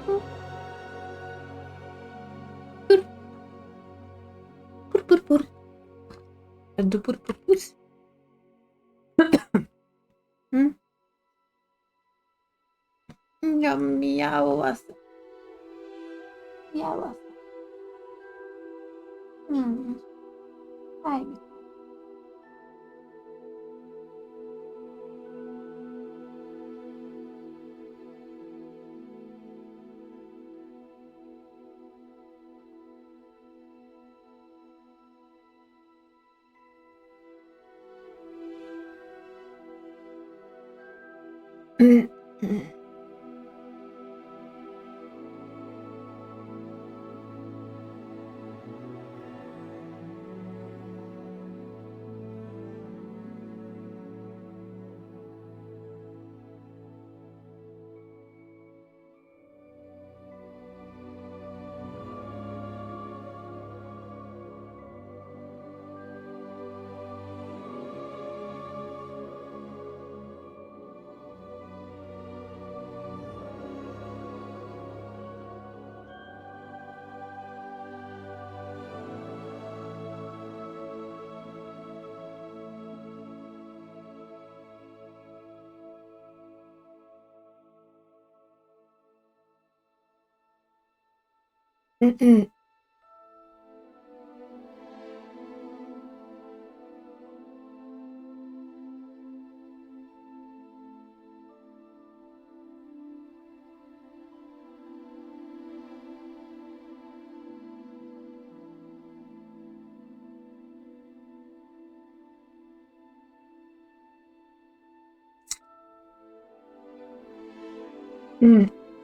Pur. Pur pur pur. Aduh pur pur pus. Ja, miawas. Miawas. Hai.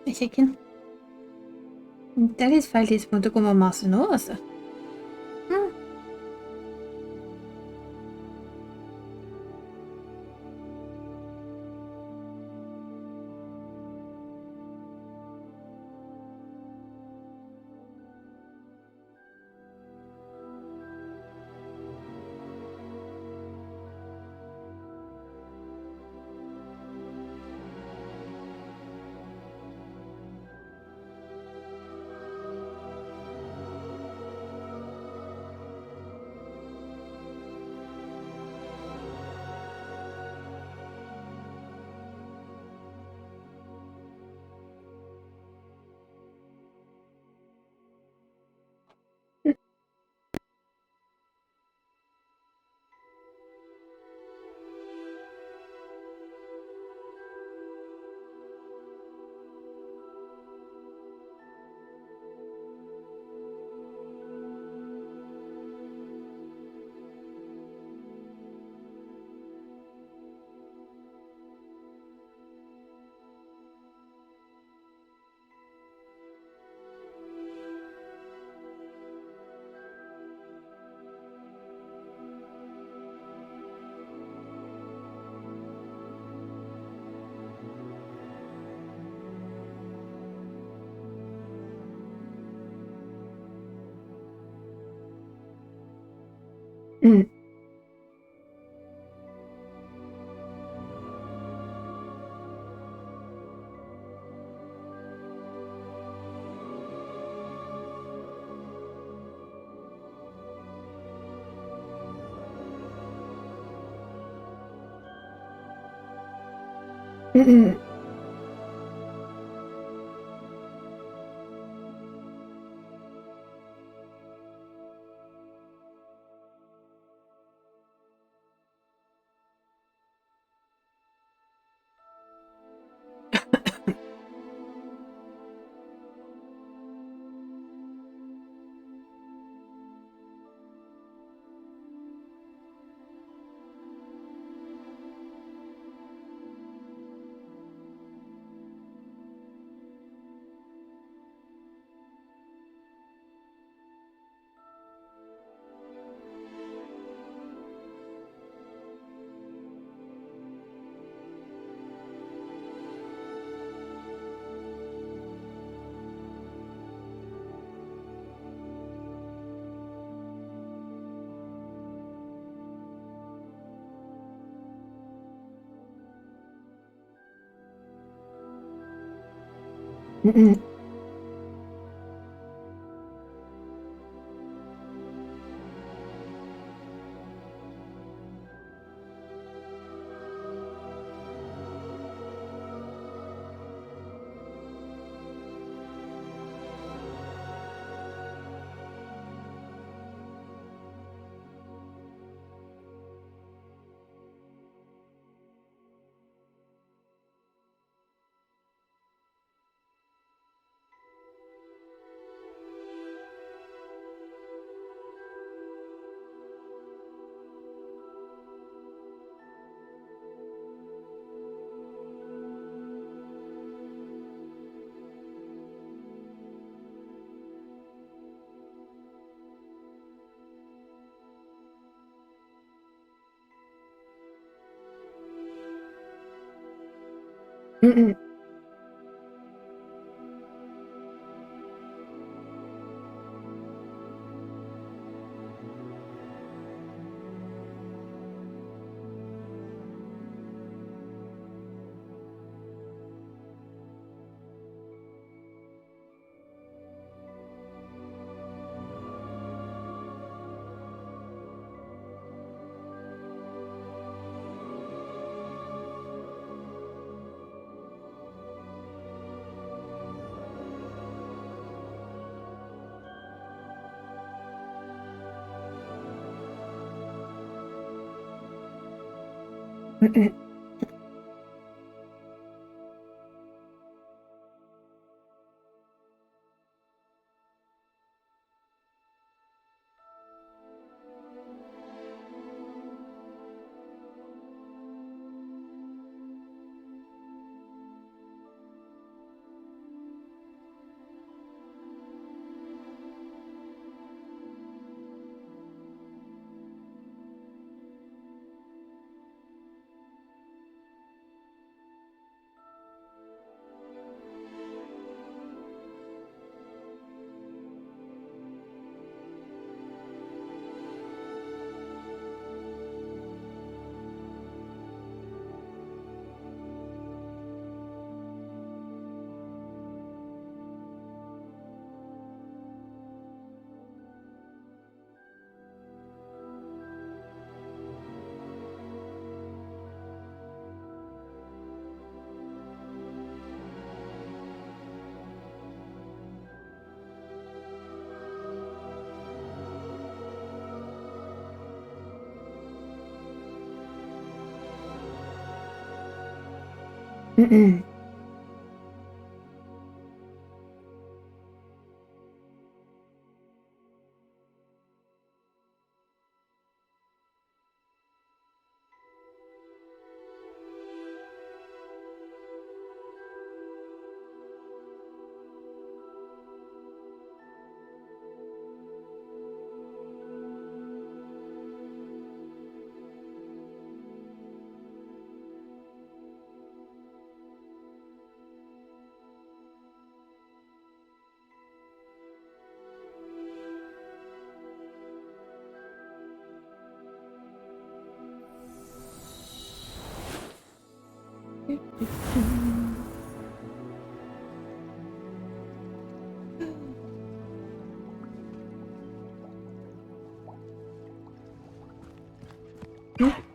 Teşekkür. That is feliz muito como massa, nossa. Mm-mm. Mm-mm. Mm-mm.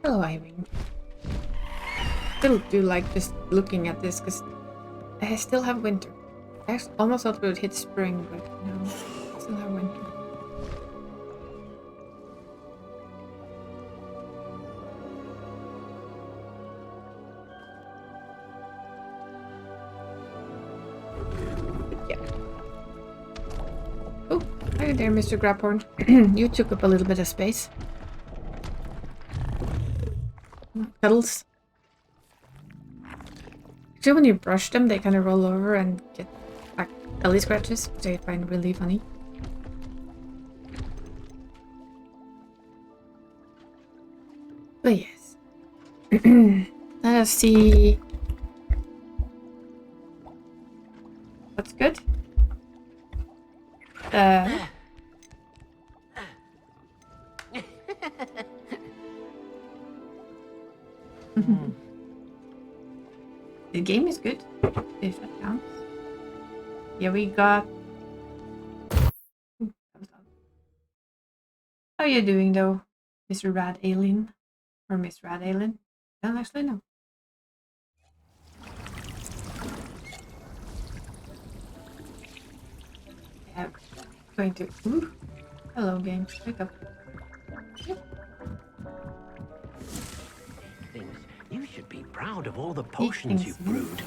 Hello, Irene. Still do like just looking at this because I still have winter. I almost thought we would hit spring, but no, I still have winter. But yeah. Oh, hi there, Mr. Graphorn. You took up a little bit of space. Cuddles. Actually, when you brush them, they kind of roll over and get like belly scratches, which I find really funny. But yes. Let us see. What's good? The game is good, if that counts. Yeah, we got... How are you doing, though, Mr. Rad Alien? Or Miss Rad Alien? I don't actually know. Yeah, going to... Ooh. Hello, game. Wake up. Yep. You should be proud of all the potions you've brewed.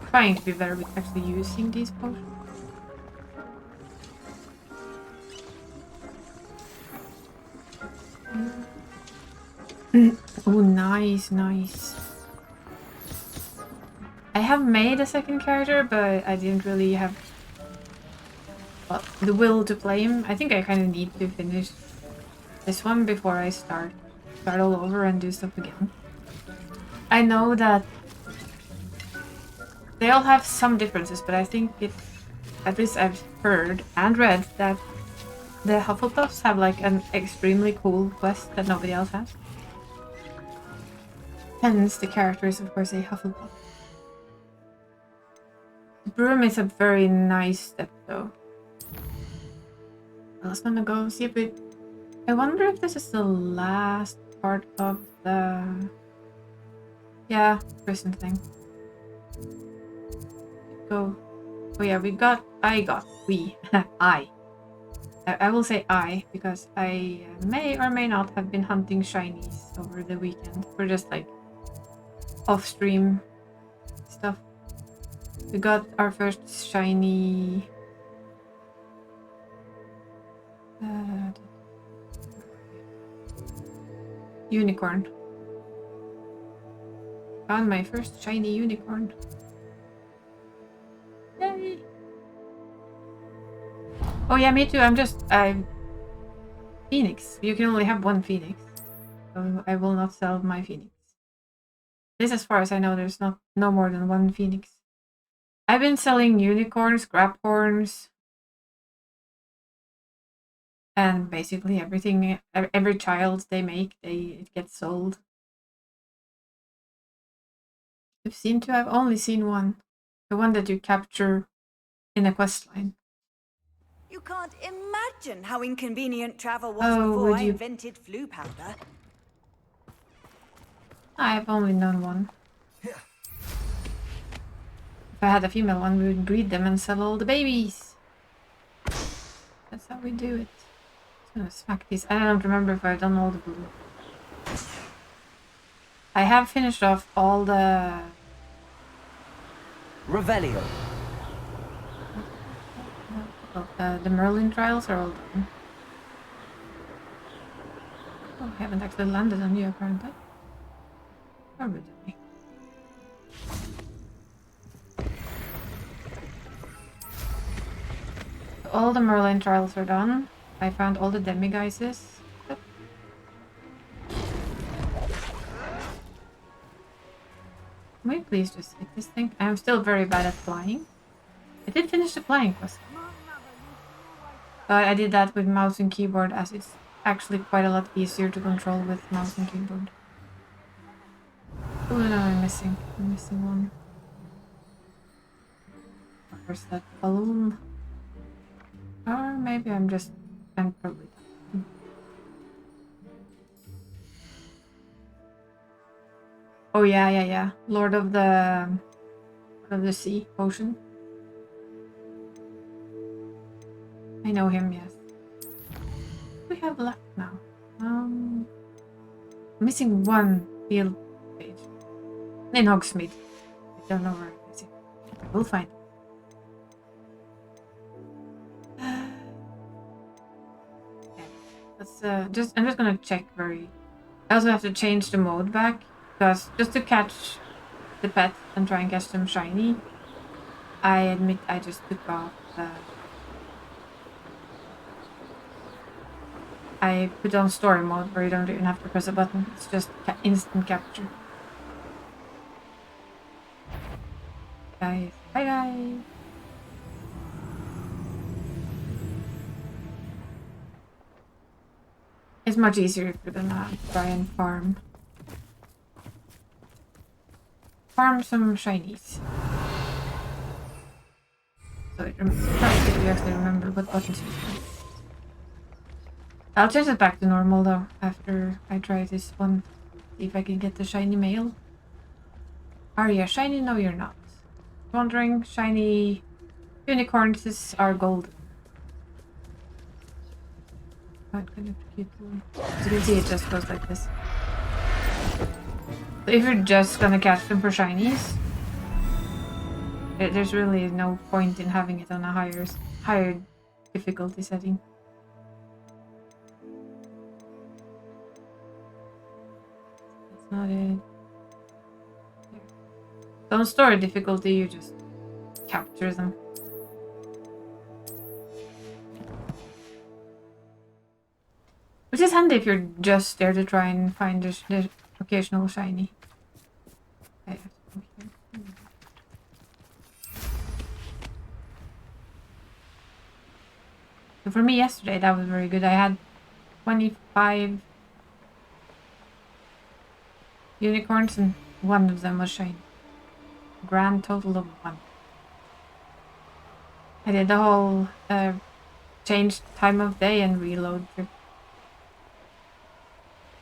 Trying to be better with actually using these potions. Oh, nice, nice. I have made a second character, but I didn't really have well, the will to play him. I think I kind of need to finish this one before I start all over and do stuff again. I know that they all have some differences, but I think at least I've heard and read that the Hufflepuffs have like an extremely cool quest that nobody else has. Hence, the character is of course a Hufflepuff. The broom is a very nice step though. I was gonna go see if it... I wonder if this is the last part of the... Yeah, prison thing. Go. Oh yeah, I will say I, because I may or may not have been hunting shinies over the weekend for just like off-stream stuff. We got our first shiny... unicorn. Found my first shiny unicorn. Yay! Oh yeah, me too. I'm Phoenix. You can only have one Phoenix. So I will not sell my Phoenix. This, as far as I know, there's no more than one Phoenix. I've been selling unicorns, scrap horns, and basically everything. Every child they make, it gets sold. I seem to have only seen one. The one that you capture in a quest line. You can't imagine how inconvenient travel was Oh, before would I you... invented flu powder. I've only known one. If I had a female one, we would breed them and sell all the babies. That's how we do it. I'm gonna smack these. I don't remember if I've done all the blue. I have finished off all the... Revelio. The Merlin trials are all done. Oh, I haven't actually landed on you apparently. Probably did me. All the Merlin trials are done. I found all the demiguises. Yep. Can we please just hit this thing? I'm still very bad at flying. I did finish the flying quest. But I did that with mouse and keyboard, as it's actually quite a lot easier to control with mouse and keyboard. Oh no, I'm missing one. Where's that balloon? Or maybe I'm probably done. Oh yeah. Lord of the Sea, Ocean. I know him, yes. What do we have left now? Missing one field page. In Hogsmeade. I don't know where it is. We'll find it. I'm just gonna check I also have to change the mode back, because just to catch the pet and try and catch them shiny, I admit I just took off I put on story mode where you don't even have to press a button. It's just instant capture. Guys, bye guys. It's much easier if you're gonna try and farm some shinies. So it helps if you actually remember what buttons you press. I'll change it back to normal though after I try this one. See if I can get the shiny male. Are you shiny? No, you're not. Wondering, shiny unicorns are golden. Quite kind of cute. As you can see, it just goes like this. So if you're just gonna catch them for shinies, there's really no point in having it on a higher difficulty setting. That's not it. Don't store a difficulty, you just capture them. Which is handy if you're just there to try and find the occasional shiny. Okay, so for me yesterday, that was very good. I had 25 unicorns and one of them was shiny. Grand total of 1. I did the whole change time of day and reload trip.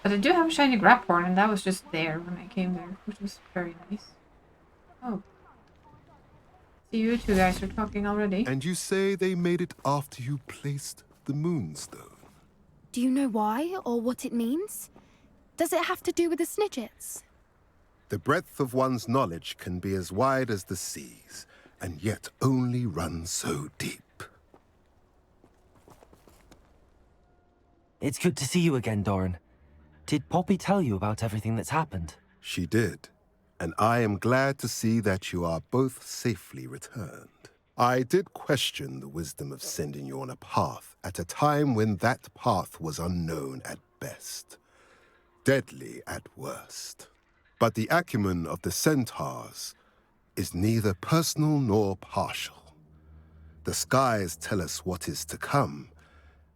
But I do have a shiny Graphorn, and that was just there when I came there, which was very nice. Oh. See, you two guys are talking already. And you say they made it after you placed the moonstone? Do you know why or what it means? Does it have to do with the Snidgets? The breadth of one's knowledge can be as wide as the seas, and yet only run so deep. It's good to see you again, Doran. Did Poppy tell you about everything that's happened? She did, and I am glad to see that you are both safely returned. I did question the wisdom of sending you on a path at a time when that path was unknown at best, deadly at worst. But the acumen of the centaurs is neither personal nor partial. The skies tell us what is to come,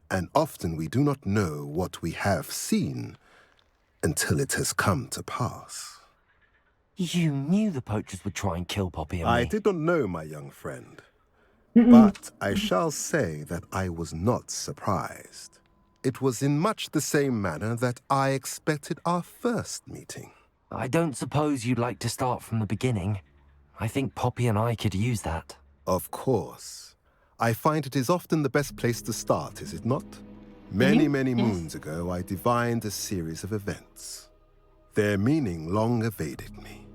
and often we do not know what we have seen until it has come to pass. You knew the poachers would try and kill Poppy and me. I did not know, my young friend, but I shall say that I was not surprised. It was in much the same manner that I expected our first meeting. I don't suppose you'd like to start from the beginning. I think Poppy and I could use that. Of course. I find it is often the best place to start, is it not? Many moons ago, I divined a series of events. Their meaning long evaded me,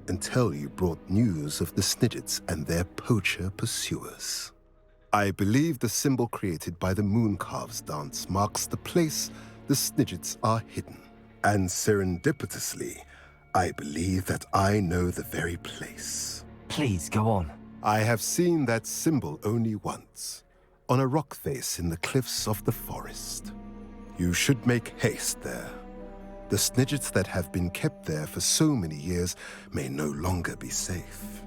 until you brought news of the Snidgets and their poacher pursuers. I believe the symbol created by the Mooncalves dance marks the place the Snidgets are hidden. And serendipitously, I believe that I know the very place. Please, go on. I have seen that symbol only once, on a rock face in the cliffs of the forest. You should make haste there. The Snidgets that have been kept there for so many years may no longer be safe.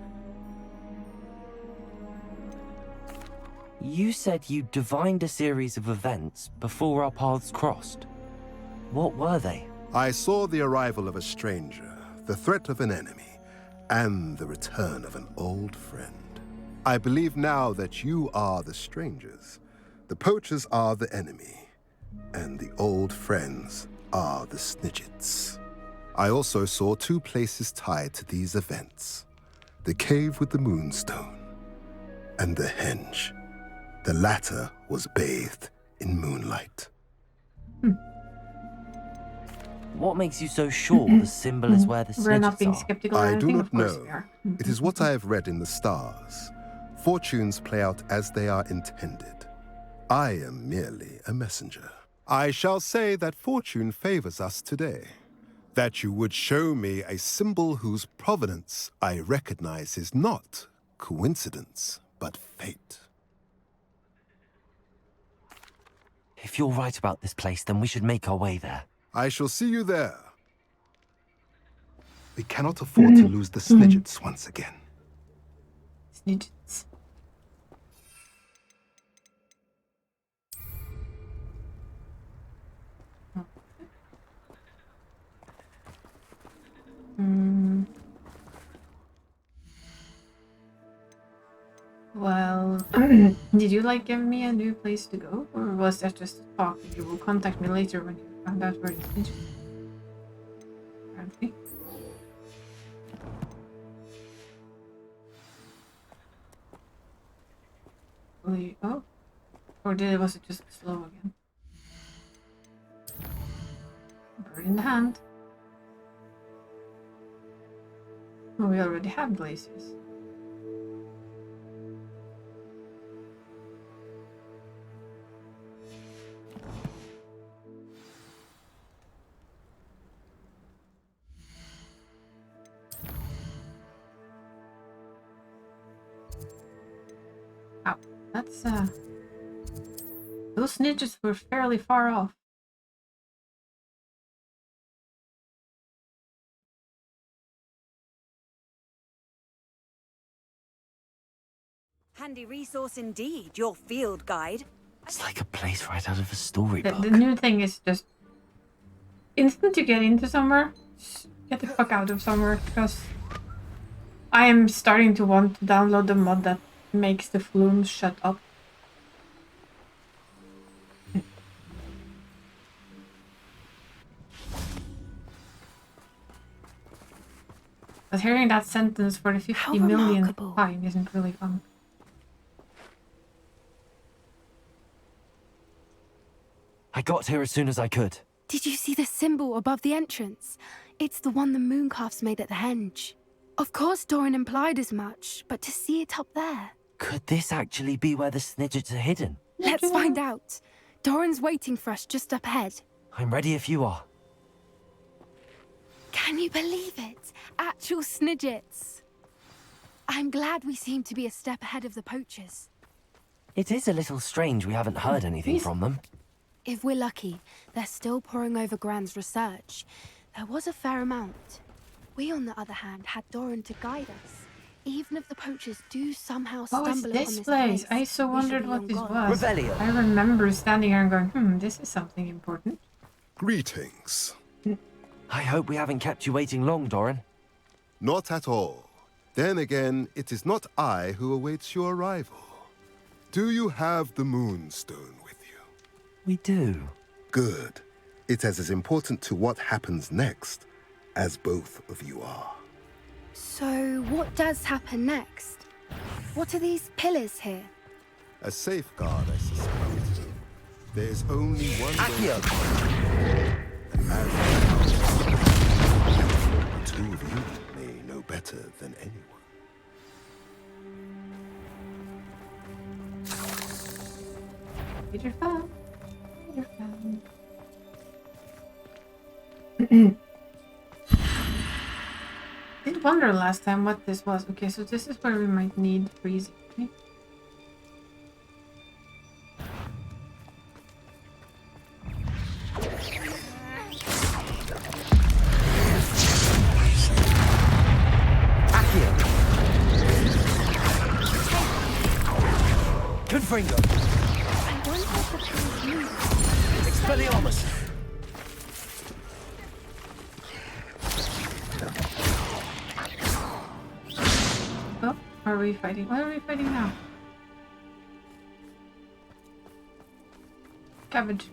You said you divined a series of events before our paths crossed. What were they? I saw the arrival of a stranger, the threat of an enemy, and the return of an old friend. I believe now that you are the strangers, the poachers are the enemy, and the old friends are the Snidgets. I also saw 2 places tied to these events: the cave with the moonstone and the henge. The latter was bathed in moonlight. What makes you so sure the symbol is where the We're not Snidgets being are? skeptical or I anything, do of not course know. we are. It is what I have read in the stars. Fortunes play out as they are intended. I am merely a messenger. I shall say that fortune favors us today. That you would show me a symbol whose provenance I recognize is not coincidence, but fate. If you're right about this place, then we should make our way there. I shall see you there. We cannot afford to lose the Snidgets once again. Snidgets. Well, did you like give me a new place to go, or was that just a talk? You will contact me later when you found out where it's been. Apparently. Oh, or was it just slow again? Bird in the hand. Oh, we already have glaciers. Ow, that's those Snidgets were fairly far off. Handy resource indeed, your field guide. It's like a place right out of a storybook. The new thing is just instant you get into somewhere, just get the fuck out of somewhere, because I am starting to want to download the mod that makes the flumes shut up. But hearing that sentence for the 50 millionth remarkable. time isn't really fun. I got here as soon as I could. Did you see the symbol above the entrance? It's the one the mooncalfs made at the henge. Of course Doran implied as much, but to see it up there... Could this actually be where the snidgets are hidden? Let's find out. Doran's waiting for us just up ahead. I'm ready if you are. Can you believe it? Actual snidgets. I'm glad we seem to be a step ahead of the poachers. It is a little strange we haven't heard anything from them. If we're lucky, they're still poring over Gran's research. There was a fair amount. We, on the other hand, had Doran to guide us. Even if the poachers do somehow Oh, it's stumble upon this this place. place, I so we should wondered be what long this gone. was. Revelio. I remember standing here and going, this is something important. Greetings. I hope we haven't kept you waiting long, Doran. Not at all. Then again, it is not I who awaits your arrival. Do you have the Moonstone with you? We do. Good. It is as important to what happens next as both of you are. So, what does happen next? What are these pillars here? A safeguard, I suspect. There is only one Accio. And as the two of you may know better than anyone. Peter Fan. Peter Fan. Did wonder last time what this was. Okay, so this is where we might need freezing. Right? Accio. Confringo. I wonder if the pillars move. Expelliarmus. Oh, are we fighting? What are we fighting now? Cabbage.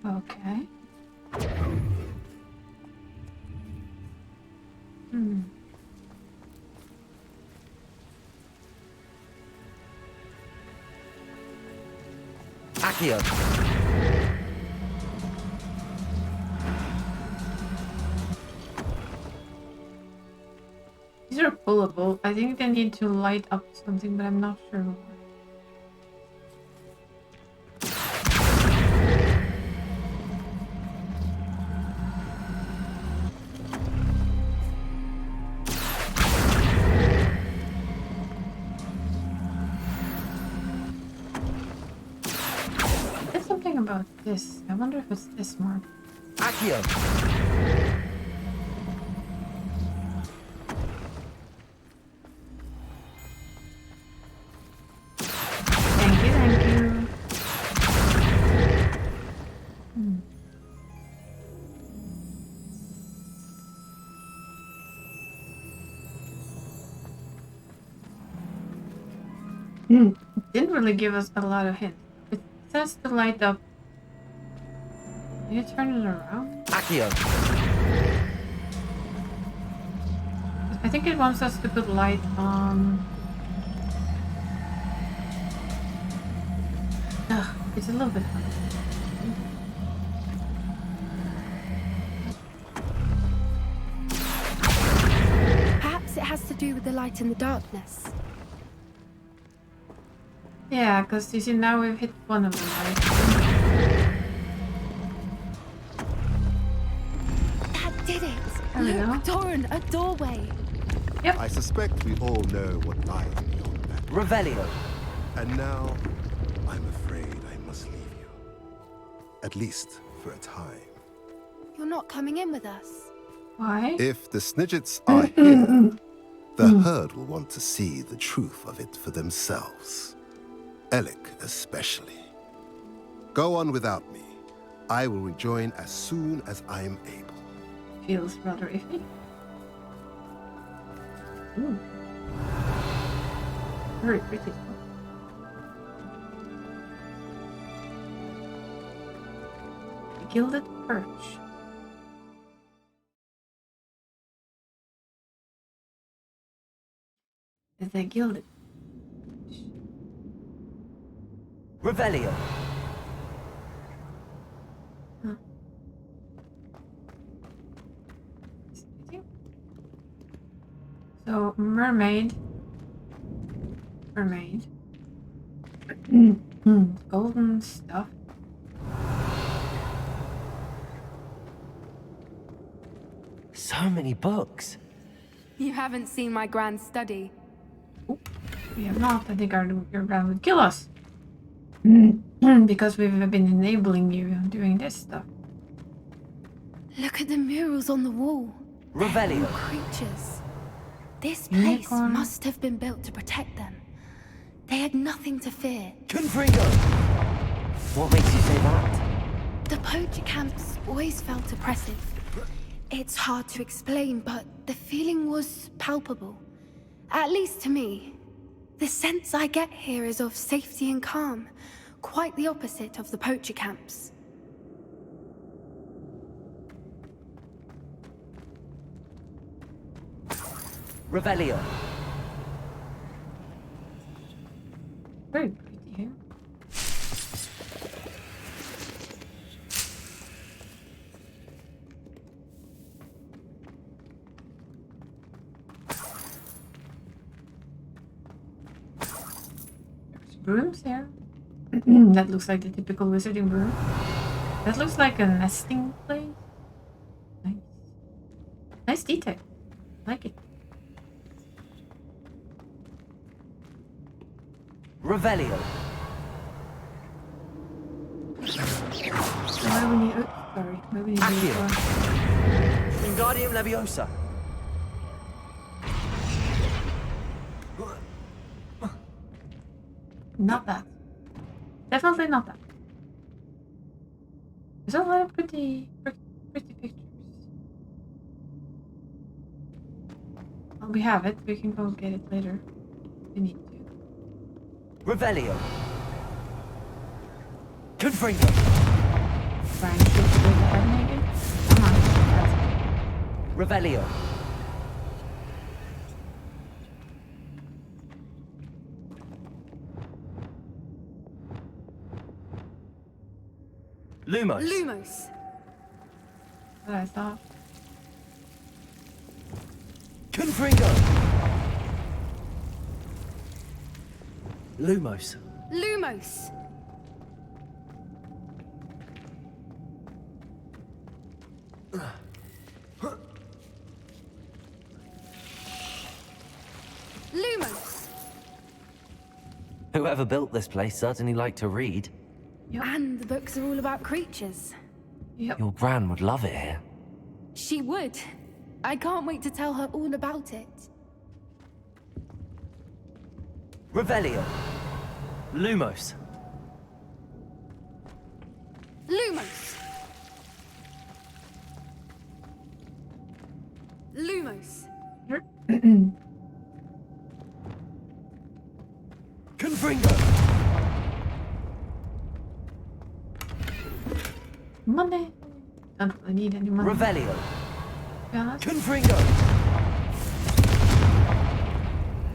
Okay. Accio. These are pullable. I think they need to light up something, but I'm not sure what. There's something about this. I wonder if it's this mark. Accio. Thank you, thank you. It didn't really give us a lot of hints. It says to light up. Can you turn it around? Accio. I think it wants us to put light on. Ugh, it's a little bit hard. Perhaps it has to do with the light in the darkness. Yeah, because you see now we've hit one of them, right? That did it! There we go. Look, Doran, a doorway. I suspect we all know what lies beyond that. Revelio. And now, I'm afraid I must leave you. At least for a time. You're not coming in with us. Why? If the Snidgets are here, the herd will want to see the truth of it for themselves. Alec especially. Go on without me. I will rejoin as soon as I am able. Feels rather iffy. Ooh. Very pretty. The Gilded Perch. The Gilded Revelio. Huh. So, mermaid. Mermaid. Golden stuff. So many books. You haven't seen my grand study. We have not. I think your grand would kill us. Because we've been enabling you doing this stuff. Look at the murals on the wall. Revelio. Creatures. This place Unicorn. must have been built to protect them. They had nothing to fear. Confringo. What makes you say that? The poacher camps always felt oppressive. It's hard to explain, but the feeling was palpable. At least to me. The sense I get here is of safety and calm. Quite the opposite of the poacher camps. Revelio. Very pretty here. There's brooms here. That looks like the typical wizarding broom. That looks like a nesting place. Nice. Nice detail. I like it. Revelio. So why we need... Oh, sorry. Why we need Accio. Wingardium Leviosa. Not that. Definitely not that. There's a lot of pretty pictures. Well, we have it. We can go get it later. We need to. Revelio. Confringo. Try and shoot it with the head maybe? Come on. That's Revelio. Lumos. Lumos. what I thought. Confringo. Lumos. Lumos. Lumos. Whoever built this place certainly liked to read. And the books are all about creatures. Yep. Your gran would love it here. She would. I can't wait to tell her all about it. Revelio. Lumos. Lumos. Lumos. Confringo. Money. Don't really need any money. Revelio. To be honest. Confringo.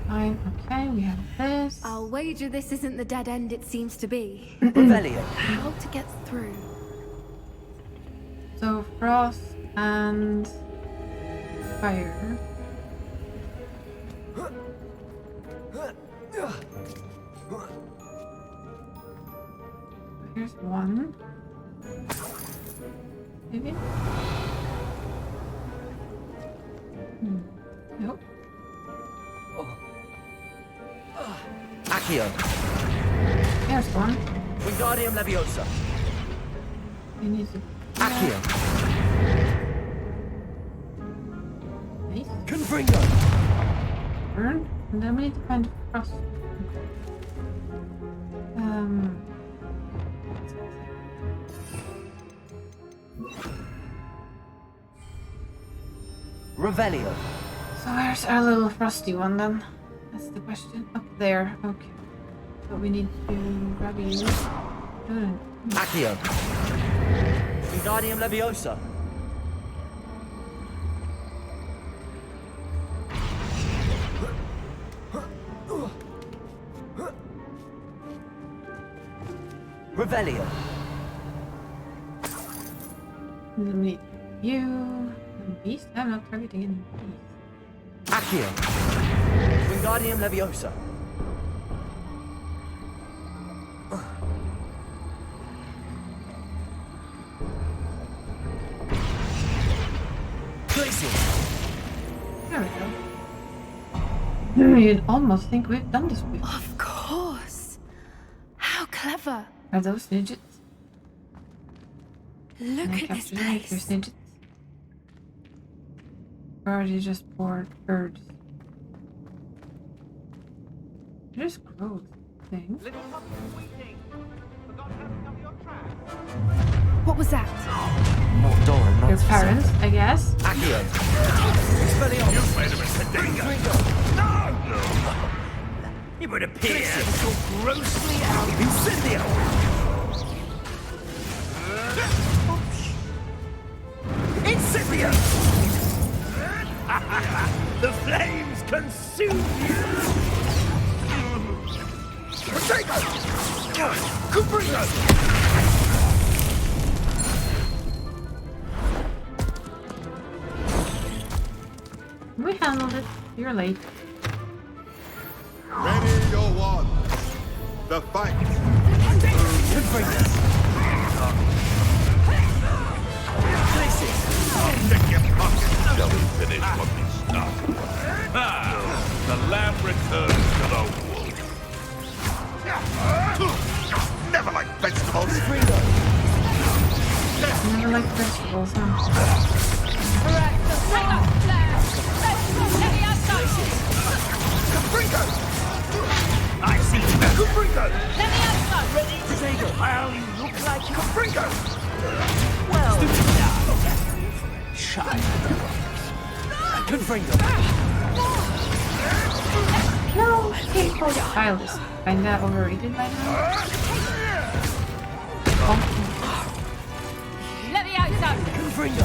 Fine. Okay, we have this. I'll wager this isn't the dead end it seems to be. Revelio. How to get through? So frost and fire. Here's one. Maybe? Nope. Accio. Here's one. Wingardium Leviosa. We need to... Accio. Nice. Confringo! Burn. And then we need to find a frost. Revelio. So where's our little frosty one then? That's the question. Up there. Okay. So we need to grab you. Accio. Wingardium Leviosa. Revelio. And then we need you. And beast? I'm not targeting any beast. Accio. Wingardium Leviosa. There we go. You'd almost think we've done this before. Of course. How clever. Are those midgets? Look Can I at this capture them if place. they're midgets? Or are they just bored birds? They're just gross things. What was that? Not Doran, Your that's for parents, certain. I guess. Accio. You've made a mistake. No! It would appear so grossly out. Incendio! Incendio! The flames consume you! Potato! Cubrino! We handled it. You're late. Ready your one. The fight. Check your pockets. Shall we finish what we started? The lamb returns to the wolf. Never like vegetables. Never liked vegetables, huh? I see. Cubrino! Ready to take a while you look like Cubrino! Well, shy. Confringo. No, people child is kinda overrated by now. Confringo.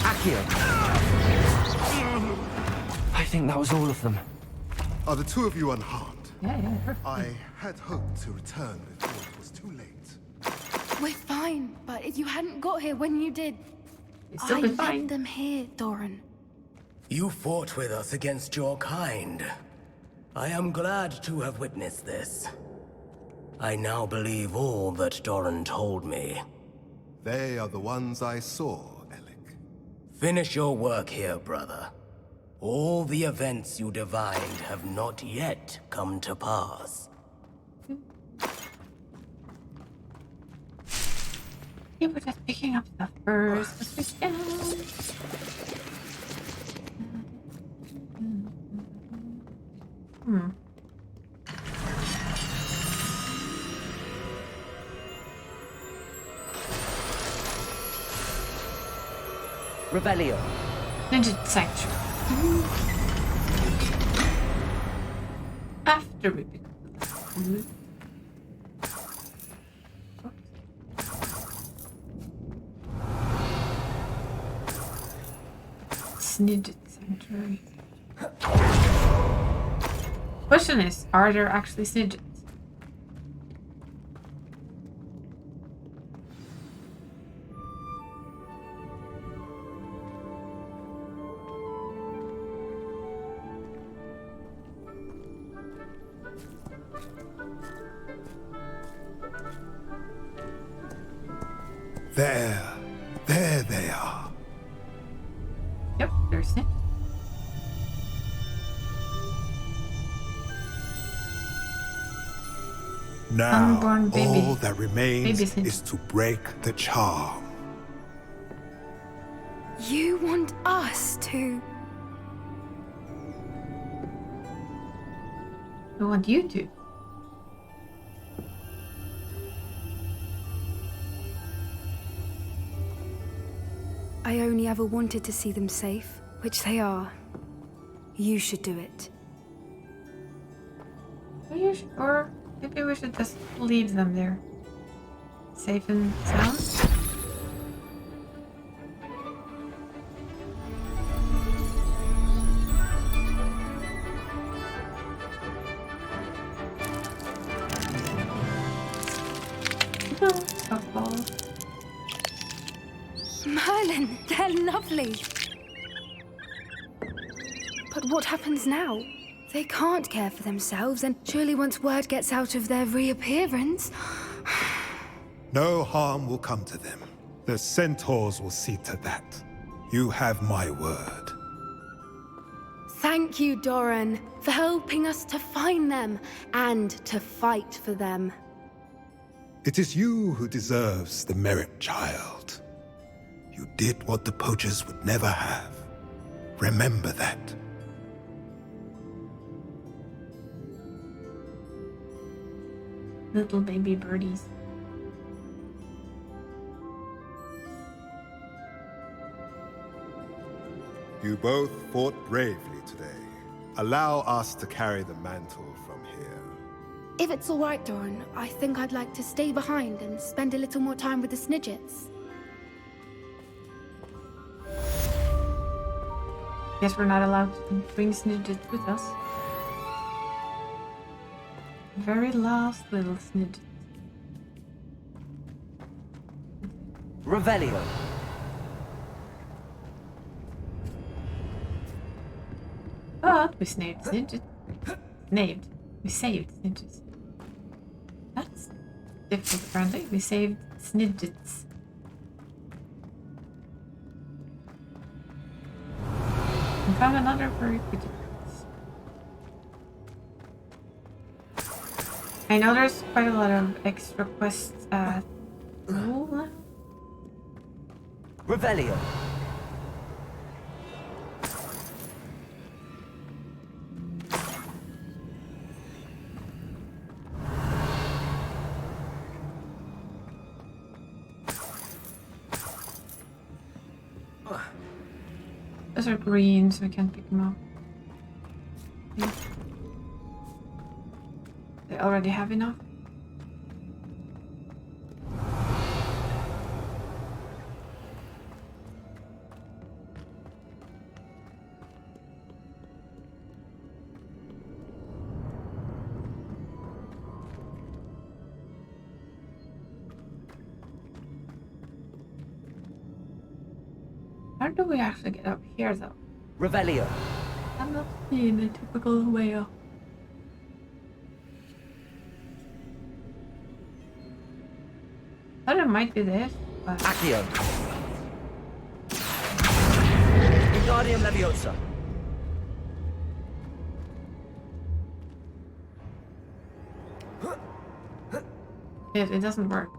Accio. I think that was all of them. Are the two of you unharmed? Yeah, perfect. I had hoped to return before it was too late. We're fine, but if you hadn't got here when you did, It's still I be left fine. them here, Doran. You fought with us against your kind. I am glad to have witnessed this. I now believe all that Doran told me. They are the ones I saw, Alec. Finish your work here, brother. All the events you divined have not yet come to pass. Yeah, we're just picking up stuff first. Let's pick down. Revelio. Ninja Sanctuary. After we pick up the food. Snidget Sanctuary. Question is, are there actually snidgets? There they are. Yep, there's snidgets. Now, Unborn baby. all that remains Baby snitch. is to break the charm. You want us to... I want you to. I only ever wanted to see them safe, which they are. You should do it. Are you sure? Maybe we should just leave them there. Safe and sound? Softball. Merlin, they're lovely. But what happens now? They can't care for themselves, and surely once word gets out of their reappearance... No harm will come to them. The centaurs will see to that. You have my word. Thank you, Doran, for helping us to find them and to fight for them. It is you who deserves the merit, child. You did what the poachers would never have. Remember that. Little baby birdies. You both fought bravely today. Allow us to carry the mantle from here. If it's all right, Doran, I think I'd like to stay behind and spend a little more time with the Snidgets. Guess we're not allowed to bring Snidgets with us. Very last little Snidget. Revelio. But we saved Snidget. We saved Snidgets. That's difficult apparently. We saved Snidgets. And found another very pretty place. I know there's quite a lot of extra quests at school now. Revelio. Those are green, so we can't pick them up. They already have enough. How do we actually get up here, though? Revelio. I'm not seeing the typical way up. I thought it might be this, but... Accio. Wingardium Leviosa. It doesn't work.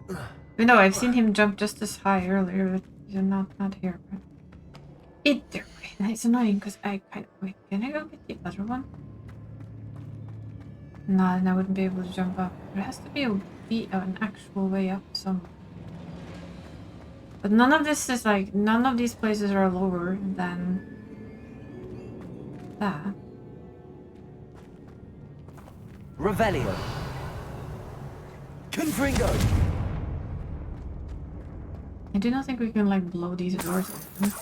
But no, I've seen him jump just as high earlier, but he's not here. But either way, it's annoying because I kind of... Wait, can I go get the other one? No, then I wouldn't be able to jump up. There has to be an actual way up somewhere. But none of this is like... None of these places are lower than... that. Revelio. Confringo. I do not think we can like blow these doors open.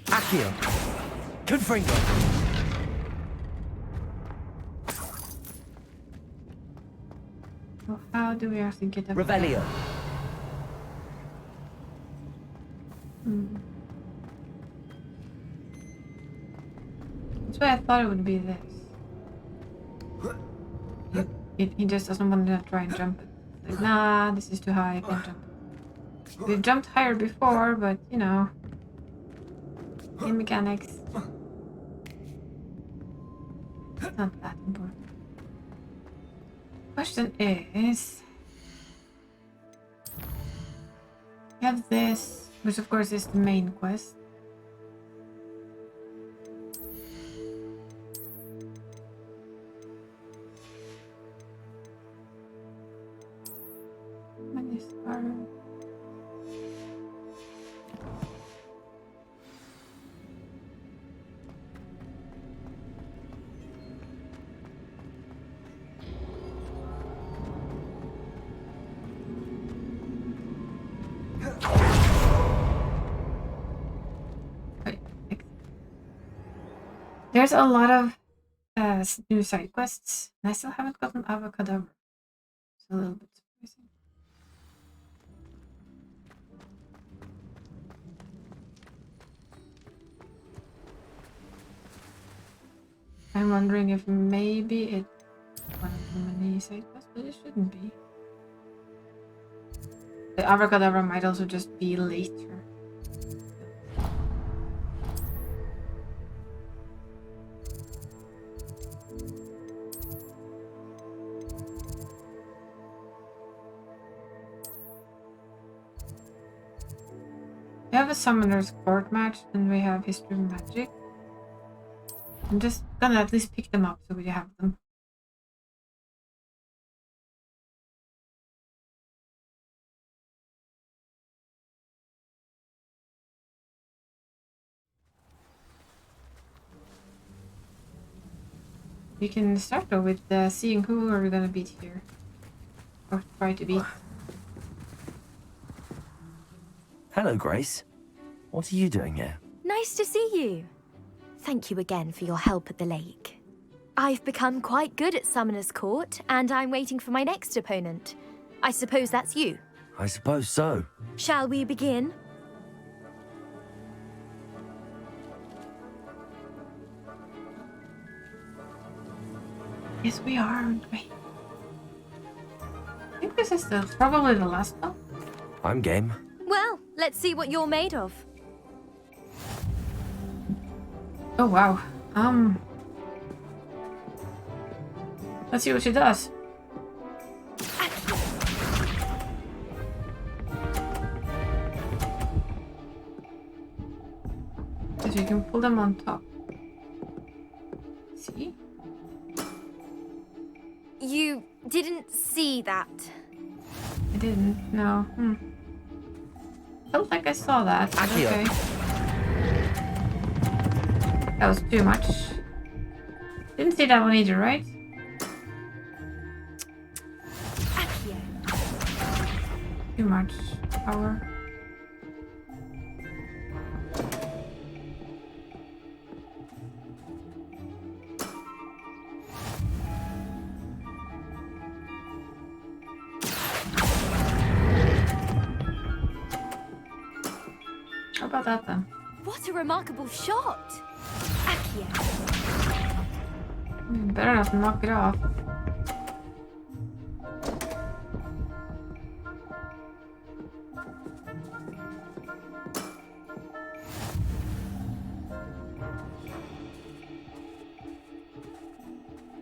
Accio. Confringo. So how do we actually get up Revelio. That's why I thought it would be this. He just doesn't want to try and jump it. Like, nah, this is too high, I can't jump. We've jumped higher before, but you know, in mechanics, it's not that important. Question is, we have this. Which of course is the main quest. There's a lot of new side quests, and I still haven't gotten Avocado. It's a little bit surprising. I'm wondering if maybe it's one of the many side quests, but it shouldn't be. The Avocado might also just be later. We have a Summoner's Court match, and we have History of Magic. I'm just gonna at least pick them up so we have them. We can start though with seeing who are we gonna beat here. Or try to beat. Hello, Grace. What are you doing here? Nice to see you. Thank you again for your help at the lake. I've become quite good at Summoner's Court, and I'm waiting for my next opponent. I suppose that's you. I suppose so. Shall we begin? Yes, we are, aren't we? I think this is probably the last one. I'm game. Well, let's see what you're made of. Oh wow. Let's see what she does. Because you can pull them on top. See? You didn't see that. I didn't, no. Felt like I saw that. Accio. Okay. That was too much. Didn't see that one either, right? Too much power. How about that then? What a remarkable shot! Accio. Better not knock it off.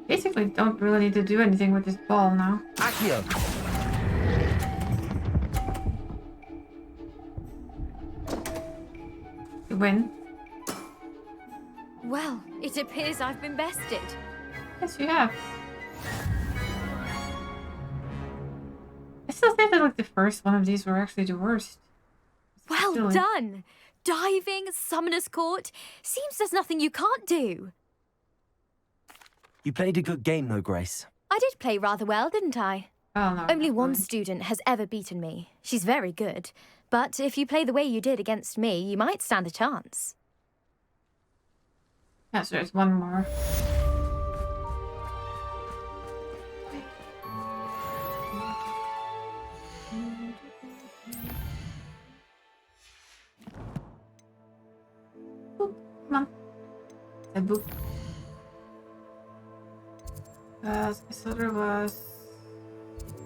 Basically, don't really need to do anything with this ball now. Accio. You win. Well, it appears I've been bested. Yes, you have. I still think that like the first one of these were actually the worst. Well Silly. done! Diving, Summoner's Court. Seems there's nothing you can't do. You played a good game, though, Grace. I did play rather well, didn't I? Oh, no, Only not one really. student has ever beaten me. She's very good. But if you play the way you did against me, you might stand a chance. Yes, there's one more. Boop. Come on. A boop. I saw there was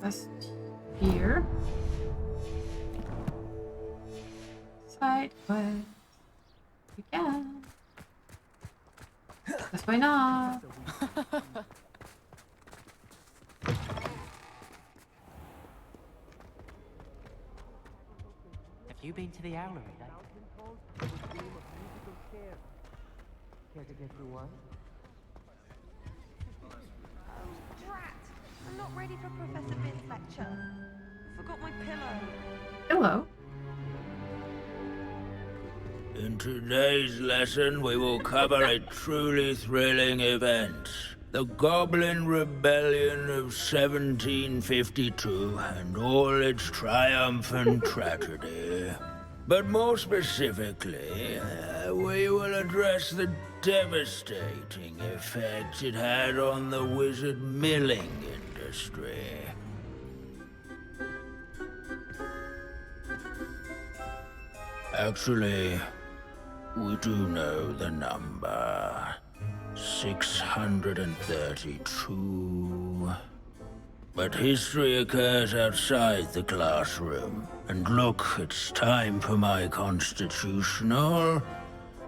quest here. Side quest. Again. That's why not. You been to the Owlery? Care to get through one? Drat! I'm not ready for Professor Bin's lecture. Forgot my pillow. Hello. In today's lesson, we will cover a truly thrilling event. The Goblin Rebellion of 1752 and all its triumphant tragedy. But more specifically, we will address the devastating effect it had on the wizard milling industry. Actually, we do know the number. 632. But history occurs outside the classroom. And look, it's time for my constitutional.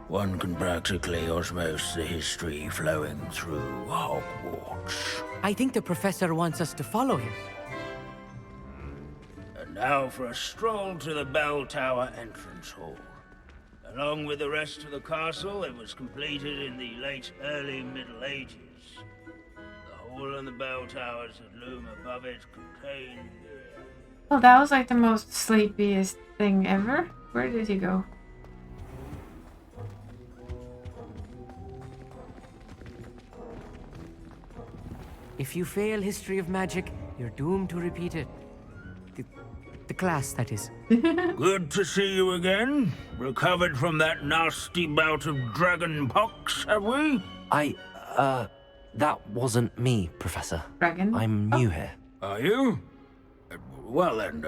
One can practically osmose the history flowing through Hogwarts. I think the professor wants us to follow him. And now for a stroll to the bell tower entrance hall. Along with the rest of the castle, it was completed in the late early Middle Ages. The hall and the bell towers that loom above it contain... Well, that was like the most sleepiest thing ever. Where did he go? If you fail history of magic, you're doomed to repeat it. The class, that is. Good to see you again. Recovered from that nasty bout of dragon pox, have we? That wasn't me, Professor. Dragon? I'm new here. Are you? Well then,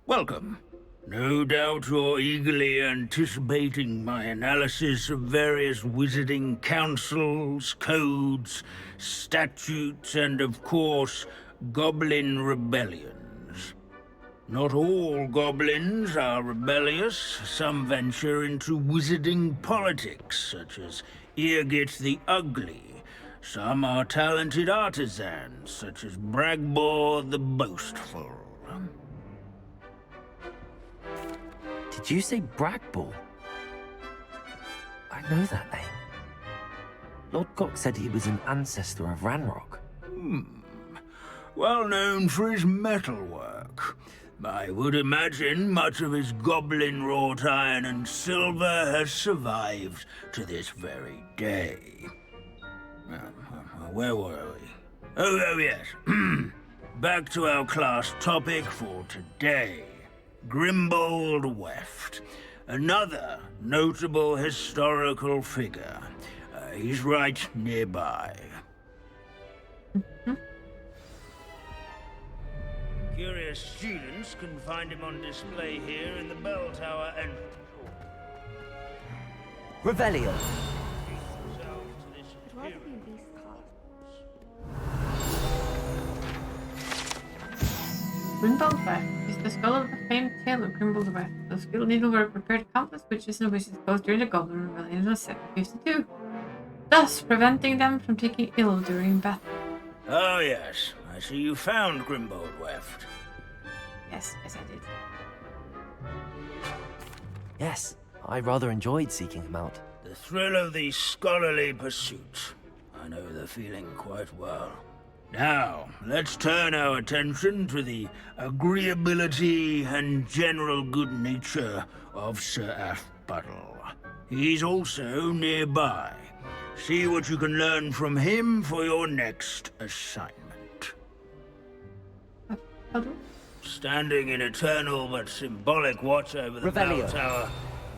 welcome. No doubt you're eagerly anticipating my analysis of various wizarding councils, codes, statutes, and of course, goblin rebellions. Not all goblins are rebellious. Some venture into wizarding politics, such as Eargit the Ugly. Some are talented artisans, such as Bragbor the Boastful. Did you say Bragbor? I know that name. Lord Cox said he was an ancestor of Ranrock. Well known for his metalwork. I would imagine much of his goblin wrought iron and silver has survived to this very day. Where were we? Oh yes. Back to our class topic for today. Grimbold Weft. Another notable historical figure. He's right nearby. Curious students can find him on display here in the bell tower entrance hall. Revelio. I'd rather be in Beast class. Grimbold Weft is the skull of the famed tale of Grimbold Weft. The skilled needlework prepared countless witches and wizards both during the Goblin Rebellion of 752, thus preventing them from taking ill during battle. Oh yes, I see you found Grimbold Weft. Yes, I did. Yes, I rather enjoyed seeking him out. The thrill of the scholarly pursuit. I know the feeling quite well. Now, let's turn our attention to the agreeability and general good nature of Sir Aphbuttle. He's also nearby. See what you can learn from him for your next assignment. Pardon? Standing in eternal but symbolic watch over the bell tower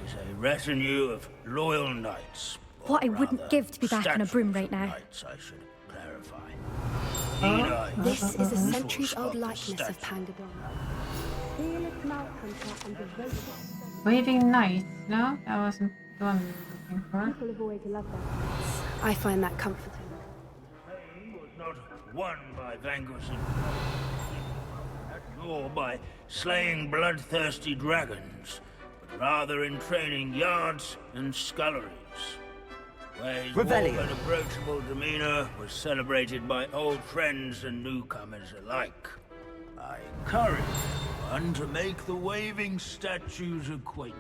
is a retinue of loyal knights. What I wouldn't give to be back on a broom right now. Knights, I should clarify. This is a centuries-old likeness of Pangadon. Waving Knight? No, that wasn't the one we were looking for. People have always loved that. I find that comforting. Fame was not won by vanquishing, nor by slaying bloodthirsty dragons, but rather in training yards and sculleries, where his warm and approachable demeanor was celebrated by old friends and newcomers alike. I encourage you, and to make the waving statues acquainted.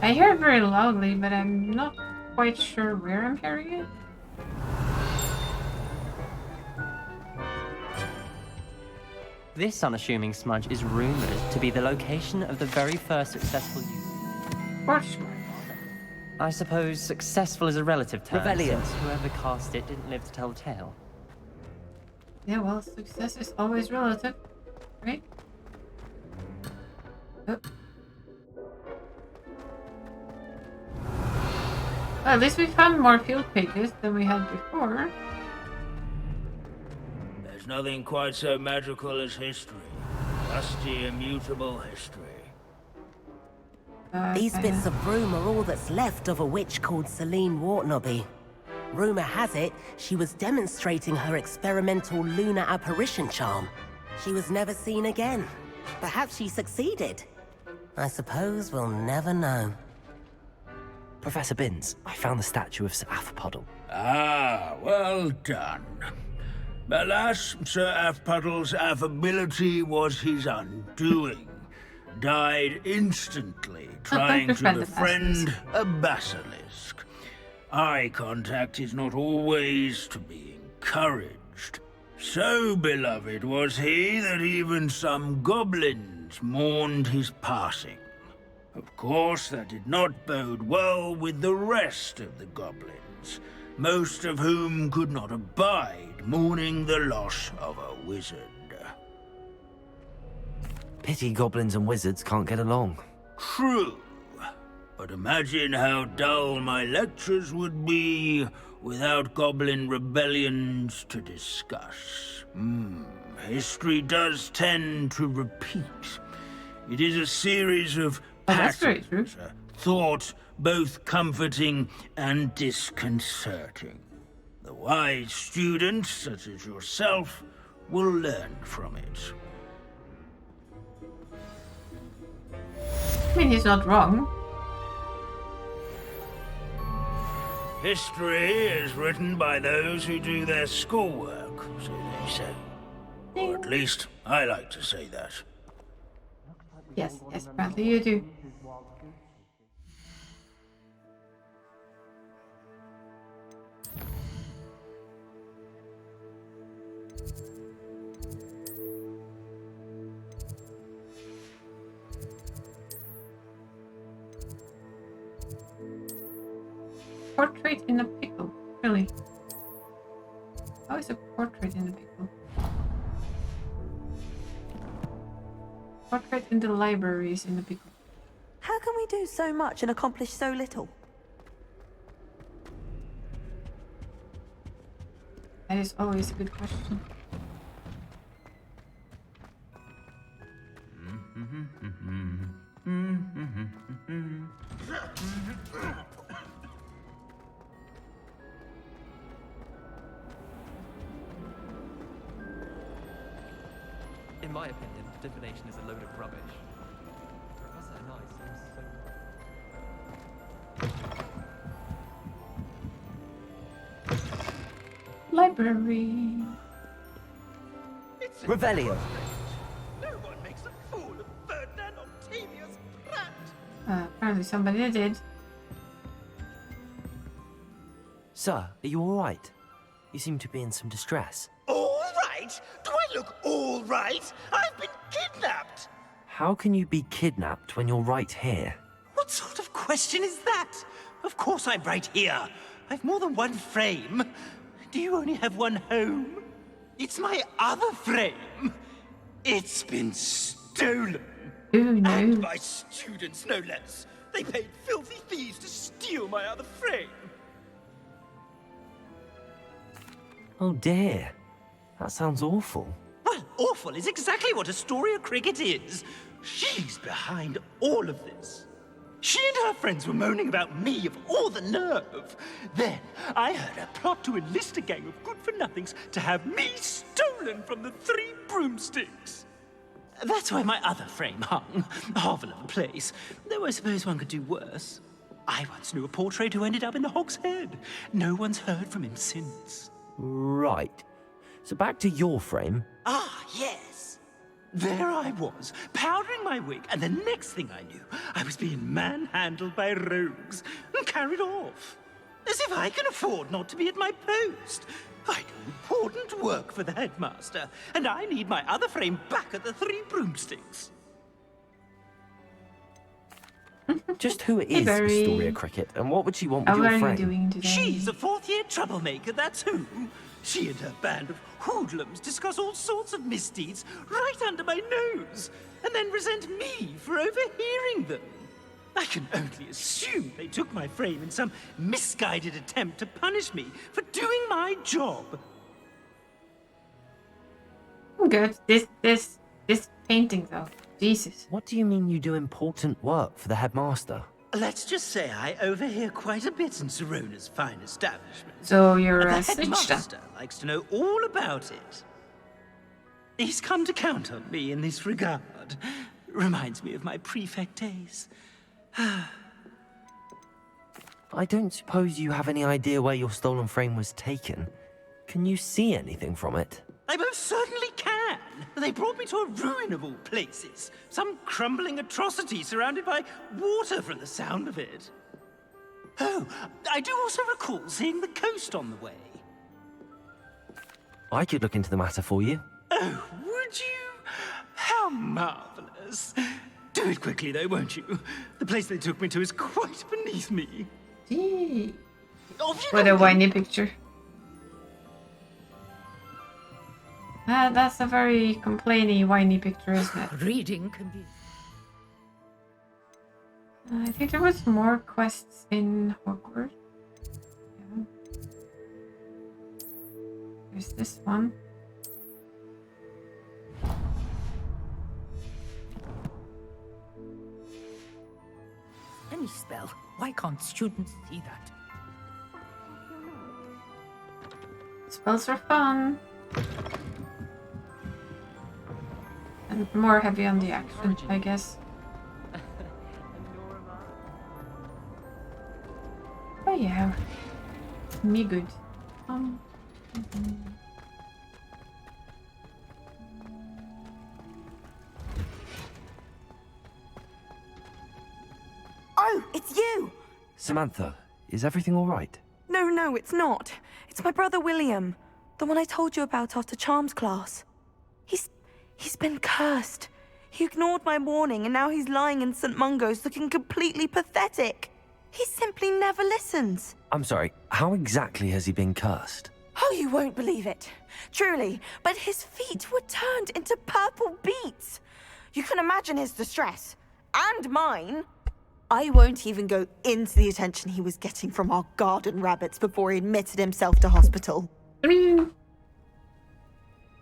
I hear it very loudly, but I'm not quite sure where I'm hearing it. This unassuming smudge is rumored to be the location of the very first successful use. Portsmouth. I suppose successful is a relative term, Rebellion. since whoever cast it didn't live to tell the tale. Yeah, well, success is always relative, right? Oh. Well, at least we found more field pages than we had before. There's nothing quite so magical as history. Rusty, immutable history. These bits of broom are all that's left of a witch called Celine Wartnobby. Rumor has it, she was demonstrating her experimental lunar apparition charm. She was never seen again. Perhaps she succeeded. I suppose we'll never know. Professor Binns, I found the statue of Sir Afpuddle. Ah, well done. Alas, Sir Afpuddle's affability was his undoing. Died instantly trying to befriend a basilisk. Eye contact is not always to be encouraged. So beloved was he that even some goblins mourned his passing. Of course, that did not bode well with the rest of the goblins, most of whom could not abide mourning the loss of a wizard. Pity goblins and wizards can't get along. True. But imagine how dull my lectures would be without goblin rebellions to discuss. History does tend to repeat. It is a series of patterns, a thought both comforting and disconcerting. The wise students, such as yourself, will learn from it. I mean, he's not wrong. History is written by those who do their schoolwork, so they say. Or at least, I like to say that. Yes, apparently you do. Portrait in a pickle, really? How is a portrait in a pickle? Portrait in the library is in a pickle. How can we do so much and accomplish so little? That is always a good question. In my opinion, divination is a load of rubbish. Professor Nice seems so... Library. Revelio. No one makes a fool of Ferdinand Octavius Pratt. Apparently somebody did. Sir, are you all right? You seem to be in some distress. All right? Do I look all right? I've been kidnapped. How can you be kidnapped when you're right here? What sort of question is that? Of course I'm right here. I've more than one frame. Do you only have one home? It's my other frame. It's been stolen. No. And by students, no less. They paid filthy thieves to steal my other frame. Oh dear. That sounds awful. Well, awful is exactly what Astoria Cricket is. She's behind all of this. She and her friends were moaning about me of all the nerve. Then I heard her plot to enlist a gang of good-for-nothings to have me stolen from the 3 broomsticks. That's where my other frame hung. Hovel of a place. Though I suppose one could do worse. I once knew a portrait who ended up in the Hog's Head. No one's heard from him since. Right. So back to your frame. Ah, yes. There I was, powdering my wig, and the next thing I knew, I was being manhandled by rogues and carried off. As if I can afford not to be at my post. I do important work for the headmaster, and I need my other frame back at the Three Broomsticks. Just who is Very- Astoria Cricket, and what would she want with How your are you frame? doing today? She's a fourth-year troublemaker, that's who. She and her band of hoodlums discuss all sorts of misdeeds right under my nose, and then resent me for overhearing them. I can only assume they took my frame in some misguided attempt to punish me for doing my job. Good. This painting though. Jesus. What do you mean you do important work for the headmaster? Let's just say I overhear quite a bit in Sirona's fine establishment. So you're And a the snitch then? headmaster likes to know all about it. He's come to count on me in this regard. Reminds me of my prefect days. I don't suppose you have any idea where your stolen frame was taken. Can you see anything from it? I most certainly can. They brought me to a ruin of all places. Some crumbling atrocity surrounded by water from the sound of it. Oh, I do also recall seeing the coast on the way. I could look into the matter for you. Oh, would you? How marvelous. Do it quickly, though, won't you? The place they took me to is quite beneath me. Gee. Off you What go, a whiny picture. That's a very complainy, whiny picture, isn't it? Reading can be... I think there was more quests in Hogwarts. Yeah. There's this one. Any spell. Why can't students see that? Spells are fun. And more heavy on the action, I guess. Oh yeah. Me good. Oh, it's you! Samantha, is everything all right? No, it's not. It's my brother William. The one I told you about after Charms class. He's been cursed. He ignored my warning and now he's lying in St. Mungo's looking completely pathetic. He simply never listens. I'm sorry, how exactly has he been cursed? Oh, you won't believe it. Truly, but his feet were turned into purple beets. You can imagine his distress. And mine. I won't even go into the attention he was getting from our garden rabbits before he admitted himself to hospital. I mean,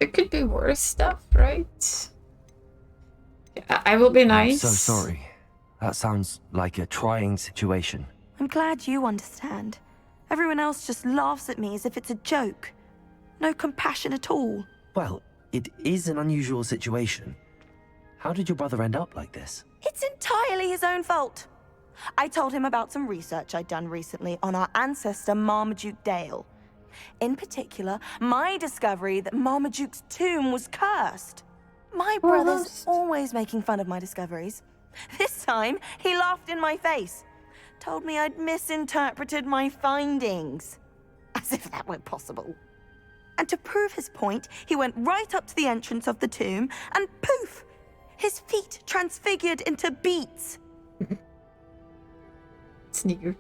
it could be worse stuff, right? I will be nice. I'm so sorry. That sounds like a trying situation. I'm glad you understand. Everyone else just laughs at me as if it's a joke. No compassion at all. Well, it is an unusual situation. How did your brother end up like this? It's entirely his own fault. I told him about some research I'd done recently on our ancestor Marmaduke Dale. In particular, my discovery that Marmaduke's tomb was cursed. My brother's always making fun of my discoveries. This time, he laughed in my face. Told me I'd misinterpreted my findings. As if that were possible. And to prove his point, he went right up to the entrance of the tomb and poof! His feet transfigured into beets. Sneaker.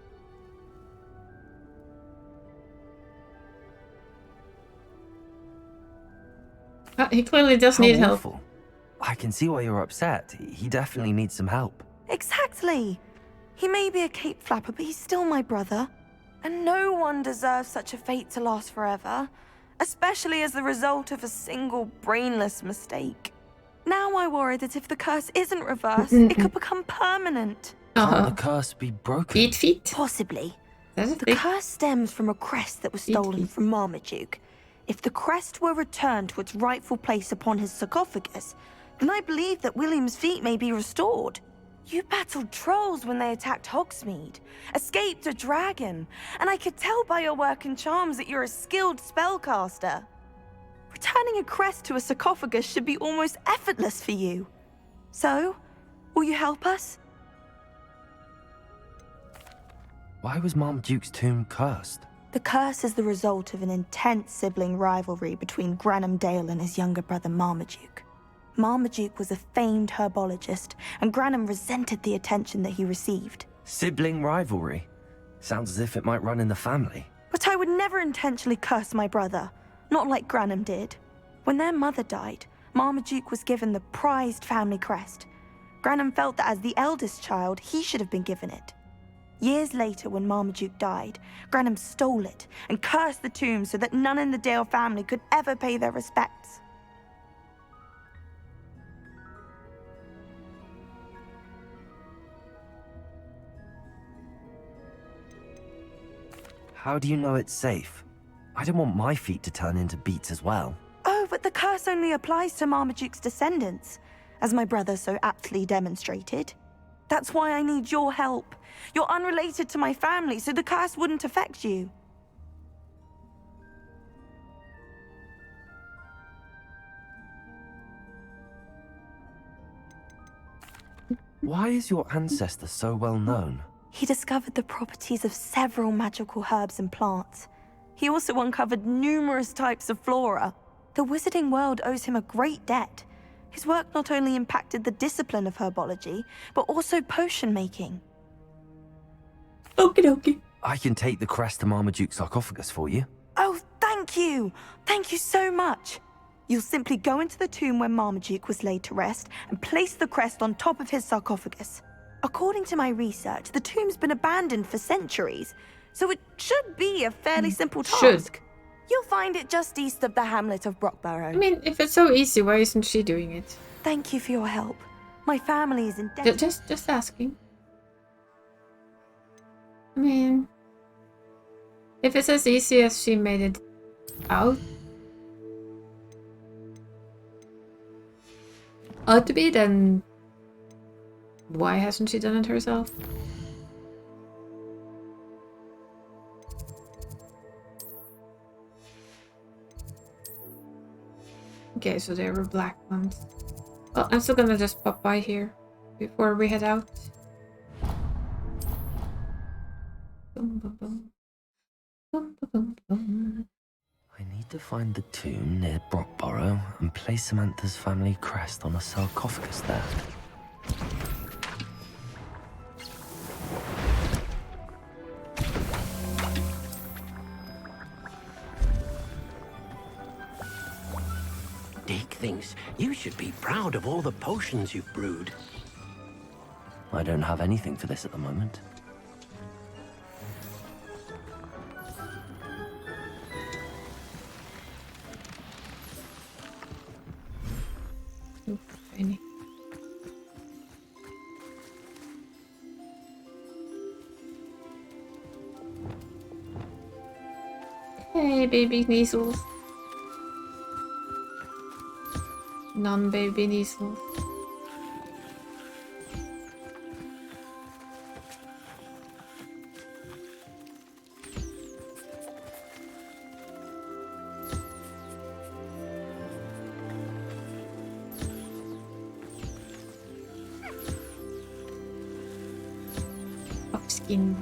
He clearly does need help. Awful. I can see why you're upset. He definitely needs some help. Exactly. He may be a cape flapper, but he's still my brother. And no one deserves such a fate to last forever. Especially as the result of a single brainless mistake. Now I worry that if the curse isn't reversed, it could become permanent. Can't the curse be broken? Eat feet? Possibly. The curse stems from a crest that was stolen from Marmaduke. If the crest were returned to its rightful place upon his sarcophagus, then I believe that William's feet may be restored. You battled trolls when they attacked Hogsmeade, escaped a dragon, and I could tell by your work and charms that you're a skilled spellcaster. Returning a crest to a sarcophagus should be almost effortless for you. So, will you help us? Why was Marmaduke's tomb cursed? The curse is the result of an intense sibling rivalry between Granham Dale and his younger brother Marmaduke. Marmaduke was a famed herbologist, and Granham resented the attention that he received. Sibling rivalry? Sounds as if it might run in the family. But I would never intentionally curse my brother, not like Granham did. When their mother died, Marmaduke was given the prized family crest. Granham felt that as the eldest child, he should have been given it. Years later, when Marmaduke died, Granham stole it and cursed the tomb so that none in the Dale family could ever pay their respects. How do you know it's safe? I don't want my feet to turn into beets as well. Oh, but the curse only applies to Marmaduke's descendants, as my brother so aptly demonstrated. That's why I need your help. You're unrelated to my family, so the curse wouldn't affect you. Why is your ancestor so well known? He discovered the properties of several magical herbs and plants. He also uncovered numerous types of flora. The wizarding world owes him a great debt. His work not only impacted the discipline of herbology, but also potion making. Okie dokie. I can take the crest to Marmaduke's sarcophagus for you. Oh, thank you! Thank you so much! You'll simply go into the tomb where Marmaduke was laid to rest and place the crest on top of his sarcophagus. According to my research, the tomb's been abandoned for centuries, so it should be a fairly simple task. You'll find it just east of the hamlet of Brockborough. I mean, if it's so easy, why isn't she doing it? Thank you for your help. My family is indebted. Just asking. I mean, if it's as easy as she made it out to be, then why hasn't she done it herself? Okay, so there were black ones. Well, I'm still gonna just pop by here before we head out. Boom, boom, boom. Boom, boom, boom. I need to find the tomb near Brockborough and place Samantha's family crest on a sarcophagus there. Dick thinks you should be proud of all the potions you've brewed. I don't have anything for this at the moment. Any. Hey, baby measles. Non-baby measles. Skin.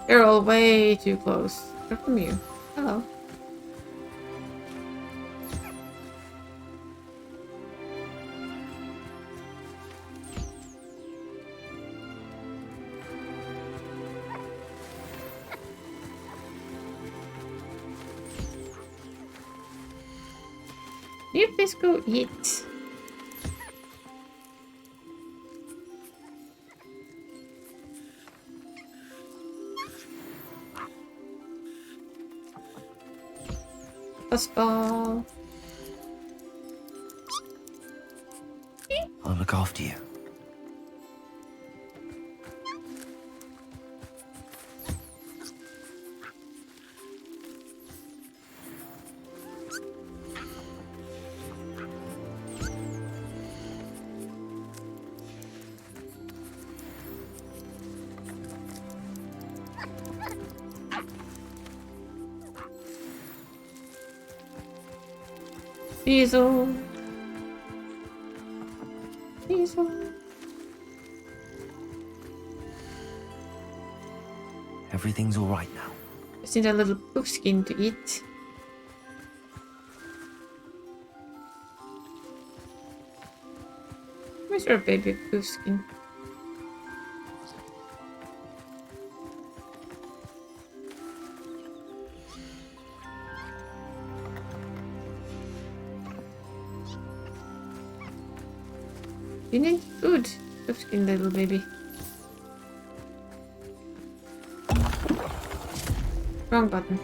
You're all way too close. Go from you. Hello. You please go eat. Puzzball. I'll look after you. Diesel. Diesel. Everything's all right now. Just need a little poof skin to eat. Where's your baby poof skin? You need food, poof skin, little baby. Wrong button.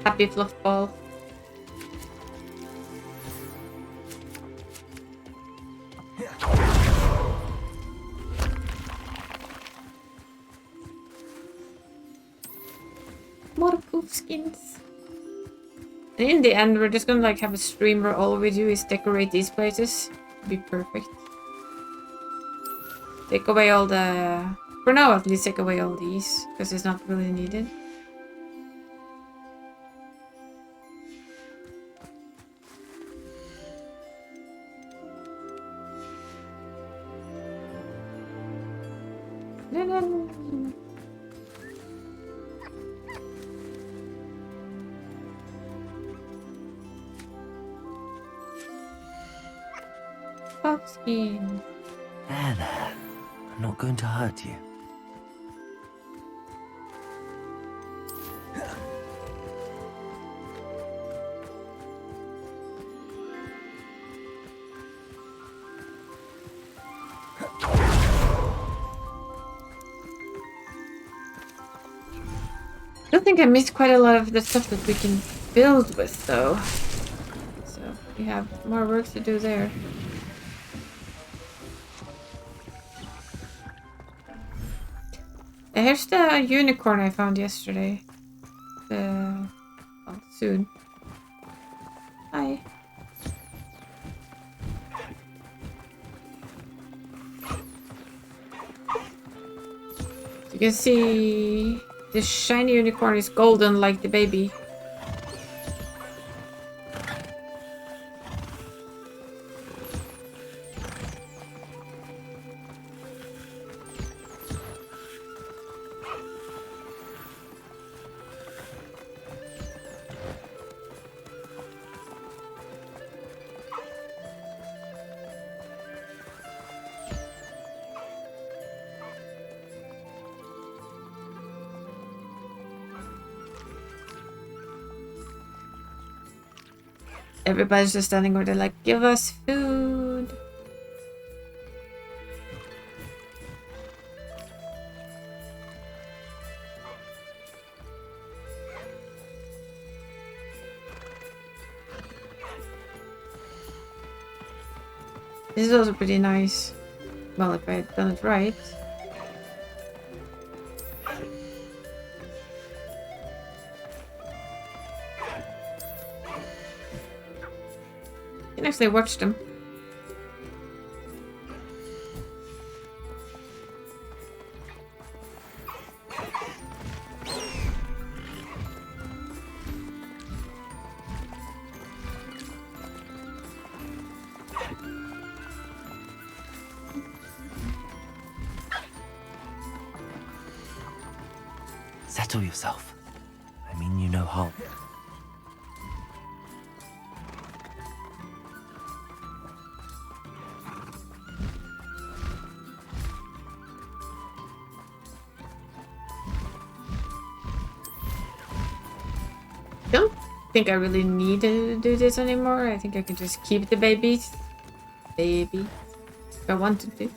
Happy fluff ball. More poof skins. And in the end, we're just gonna like have a stream where all we do is decorate these places. Be perfect. Take away all the... For now at least take away all these, because it's not really needed. Skin. There. I'm not going to hurt you. I think I missed quite a lot of the stuff that we can build with, though. So we have more work to do there. Here's the unicorn I found yesterday. Well, soon. Hi. You can see the shiny unicorn is golden like the baby. Everybody's just standing where they're like, give us food. This is also pretty nice. Well, if I had done it right. You can actually watch them. Settle yourself. I mean you no harm. Don't think I really need to do this anymore. I think I can just keep the babies. Baby. If I wanted to.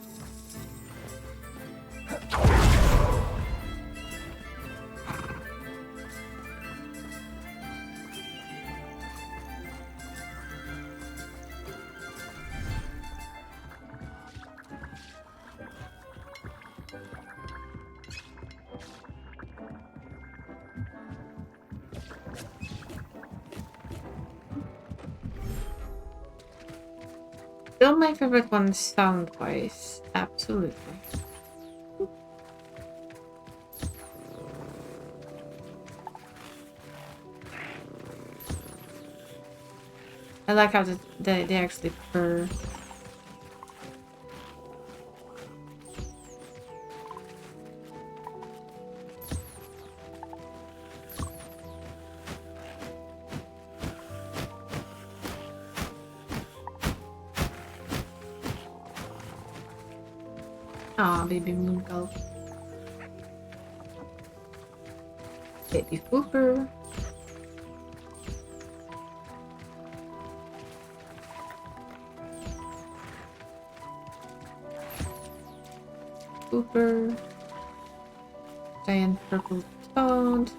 Still my favorite one sound-wise, absolutely. I like how they actually purr. Ah, baby Moongull. Baby Fooper. Fooper. Giant purple toad.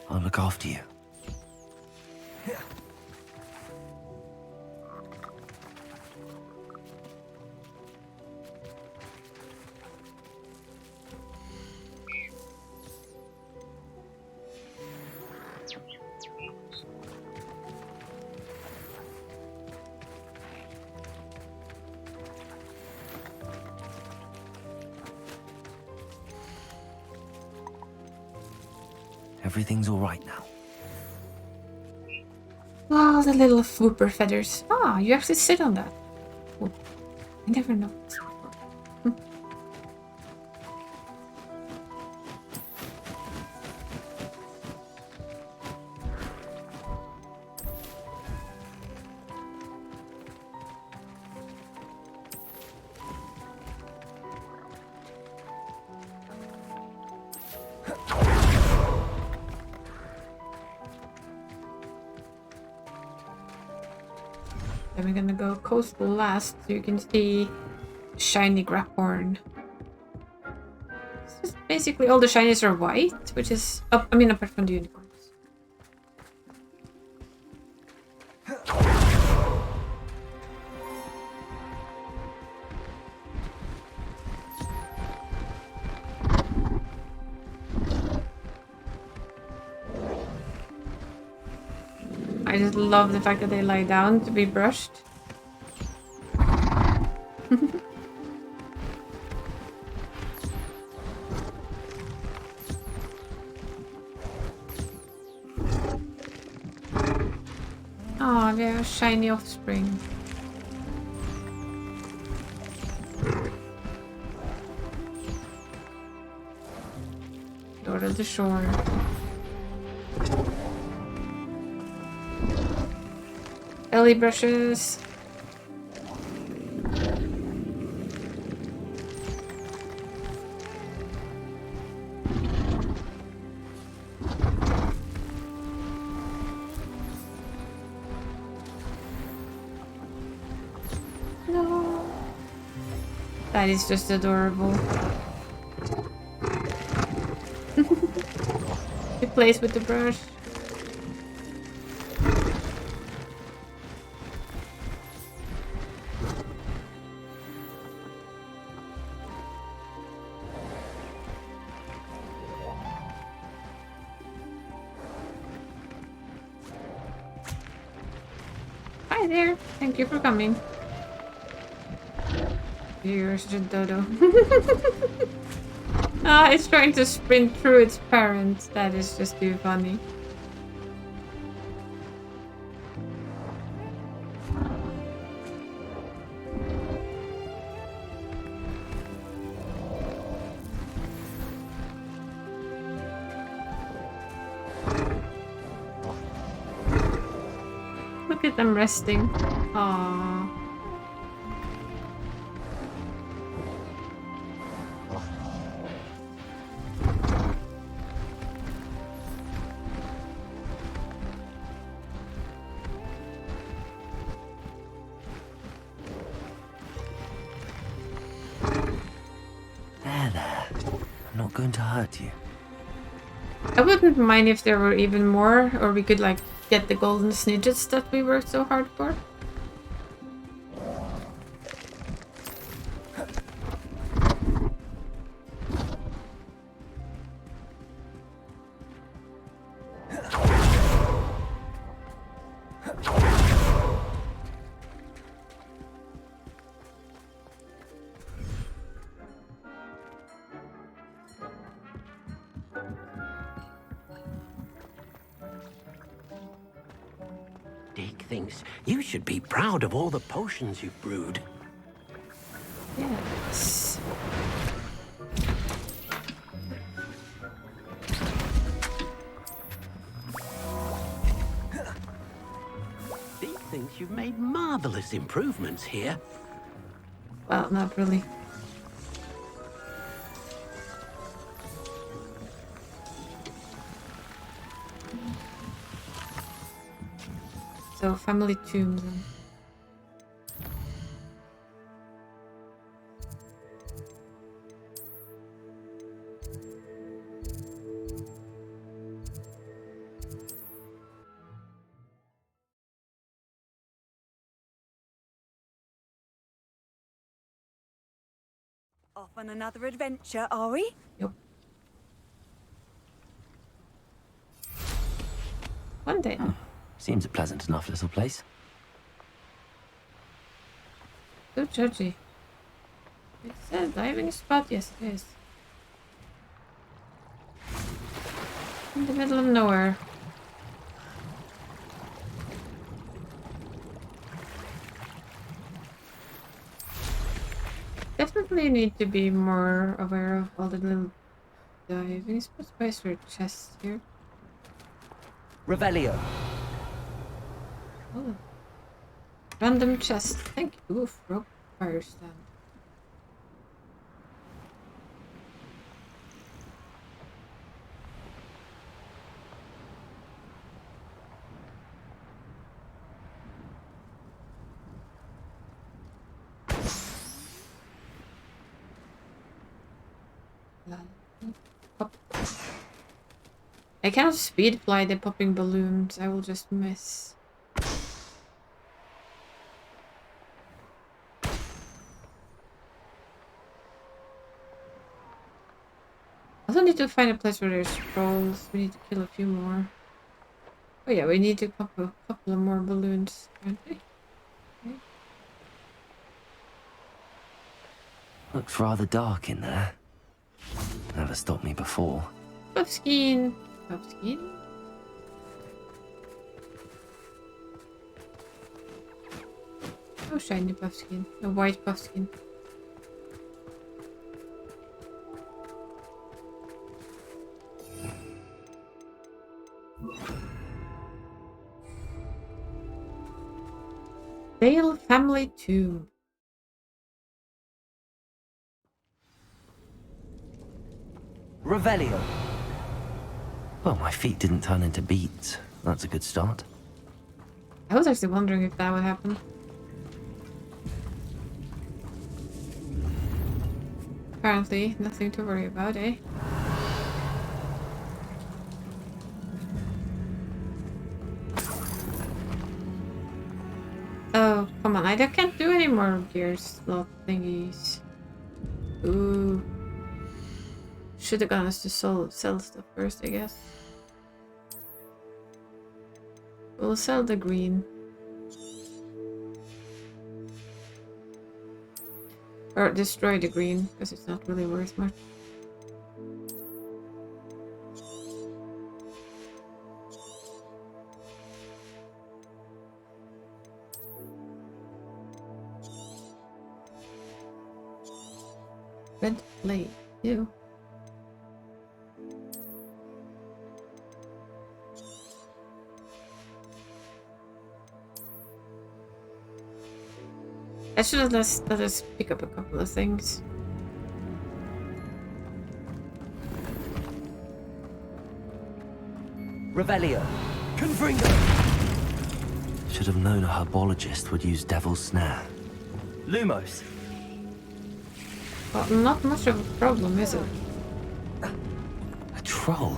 I'll look after you. Everything's all right now. Oh, the little Fooper feathers. Ah, you actually sit on that. Oh, I never noticed before. Then we're gonna go coastal last so you can see shiny Graphorn. It's just basically all the shinies are white, which is I mean apart from the unicorns. I just love the fact that they lie down to be brushed. Oh, they're shiny offspring. Lord of the Shore. Belly brushes. No. That is just adorable. He plays with the brush. Hi there. Thank you for coming. You're such a dodo. Ah, it's trying to sprint through its parents. That is just too funny. Look at them resting. Aww. There. I'm not going to hurt you. I wouldn't mind if there were even more, or we could like get the golden snidgets that we worked so hard for. Dick thinks you should be proud of all the potions you've brewed. Yes. Dick thinks you've made marvelous improvements here. Well, not really. So, family tombs. Off on another adventure, are we? Yep. One day. Seems a pleasant enough little place. So judgy. It's a diving spot, yes it is. In the middle of nowhere. Definitely need to be more aware of all the little diving spots. Why is there a chest here? Revelio. Oh. Random chest. Thank you. Oof, rope fire stand. Pop. I cannot speed fly the popping balloons. I will just miss. I also need to find a place where there's scrolls. We need to kill a few more. Oh yeah, we need to pop a couple of more balloons, apparently. Okay. Looks rather dark in there. Never stopped me before. Puffskein. Puffskein. Oh, shiny puffskein. A white puffskein. Dale family tomb. Revelio. Well, my feet didn't turn into beads. That's a good start. I was actually wondering if that would happen. Apparently, nothing to worry about, eh? Oh, come on. I can't do any more gear slot thingies. Ooh. Should have gone us to sell stuff first, I guess. We'll sell the green. Or destroy the green, because it's not really worth much. Red plate, ew. I should have let us pick up a couple of things. Revelio. Confringo. Should have known a herbologist would use Devil's Snare. Lumos. Well, not much of a problem, is it? A troll?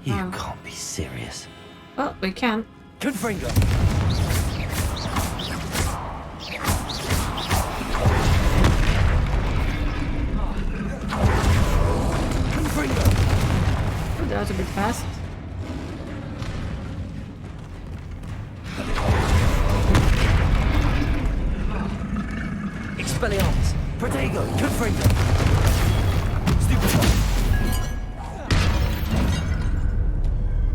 You can't be serious. Well, we can. Confringo. Oh, that was a bit fast. Expelliarmus. Protego. Confringo.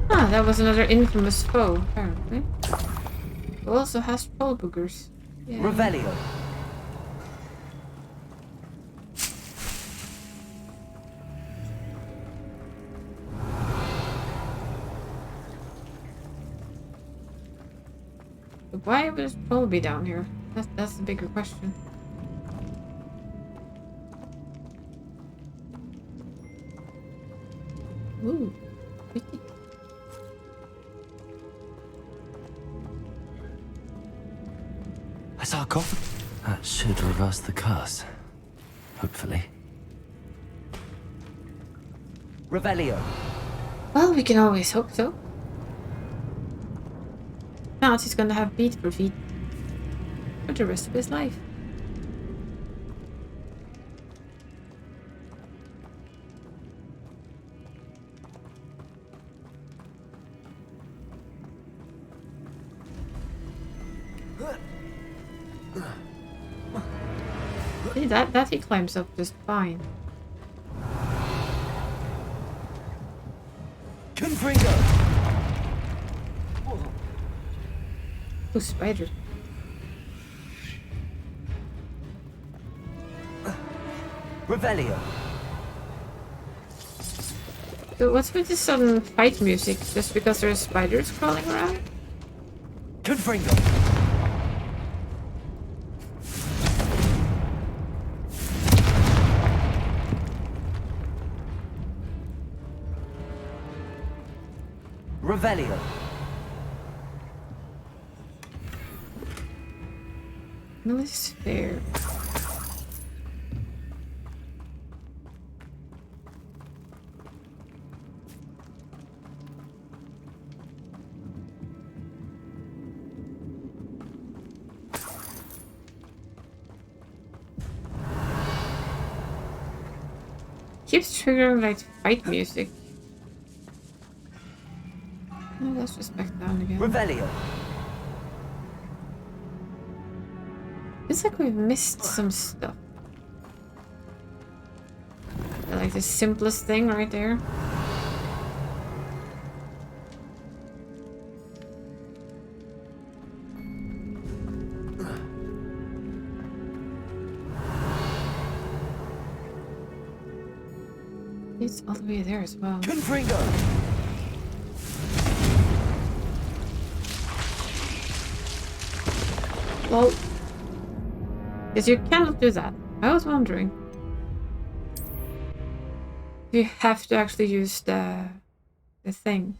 Ah, that was another infamous foe, apparently. Who also has troll boogers. Yeah. Revelio. Why would a troll be down here? That's the bigger question. Ooh, pretty. A sarcophagus? That should reverse the curse. Hopefully. Revelio. Well, we can always hope so. Now he's gonna have beat for feet for the rest of his life. See, that he climbs up just fine. Confringo. Oh, spider. Revelio. So what's with this sudden fight music? Just because there's spiders crawling around? Confringo. Revelio. No, this is fair. Keeps triggering like fight music. Oh, let's just back down again. Revelio. It's like we've missed some stuff. Like the simplest thing right there. It's all the way there as well. Confringo. Well, because you cannot do that. I was wondering. You have to actually use the thing.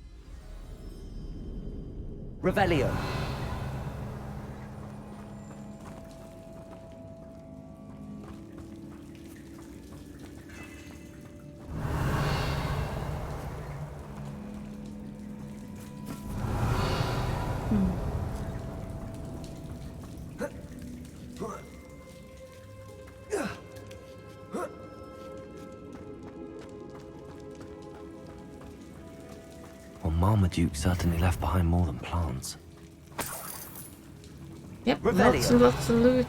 Revelio. Marmaduke certainly left behind more than plants. Yep, lots and lots of loot.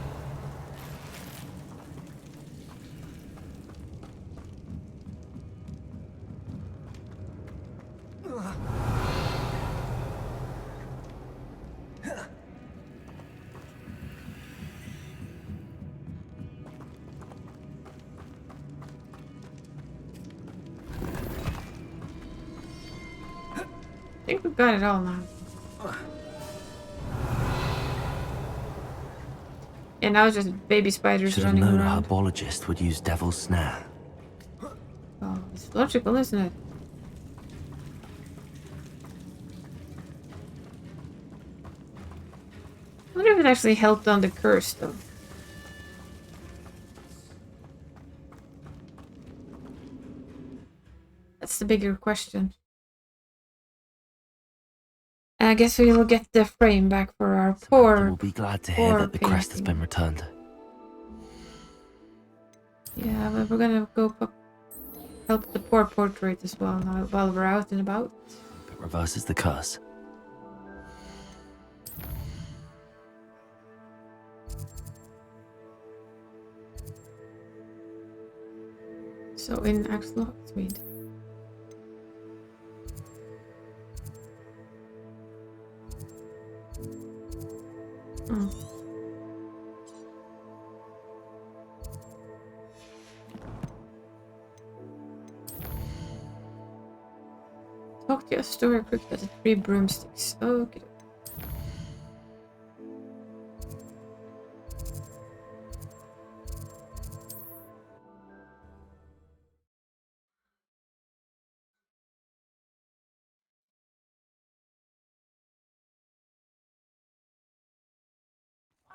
got it all now. And now it's just baby spiders Should have running known around. a herbologist would use devil's snare. Oh, it's logical, isn't it? I wonder if it actually helped on the curse, though. That's the bigger question. And I guess we will get the frame back for our poor. We'll be glad to hear that the crest has been returned. Yeah, but we're gonna go help the poor portrait as well now while we're out and about. It reverses the curse. So in Axel Hogsmeade. Oh. Talk to a story quick that 3 broomsticks. Okay.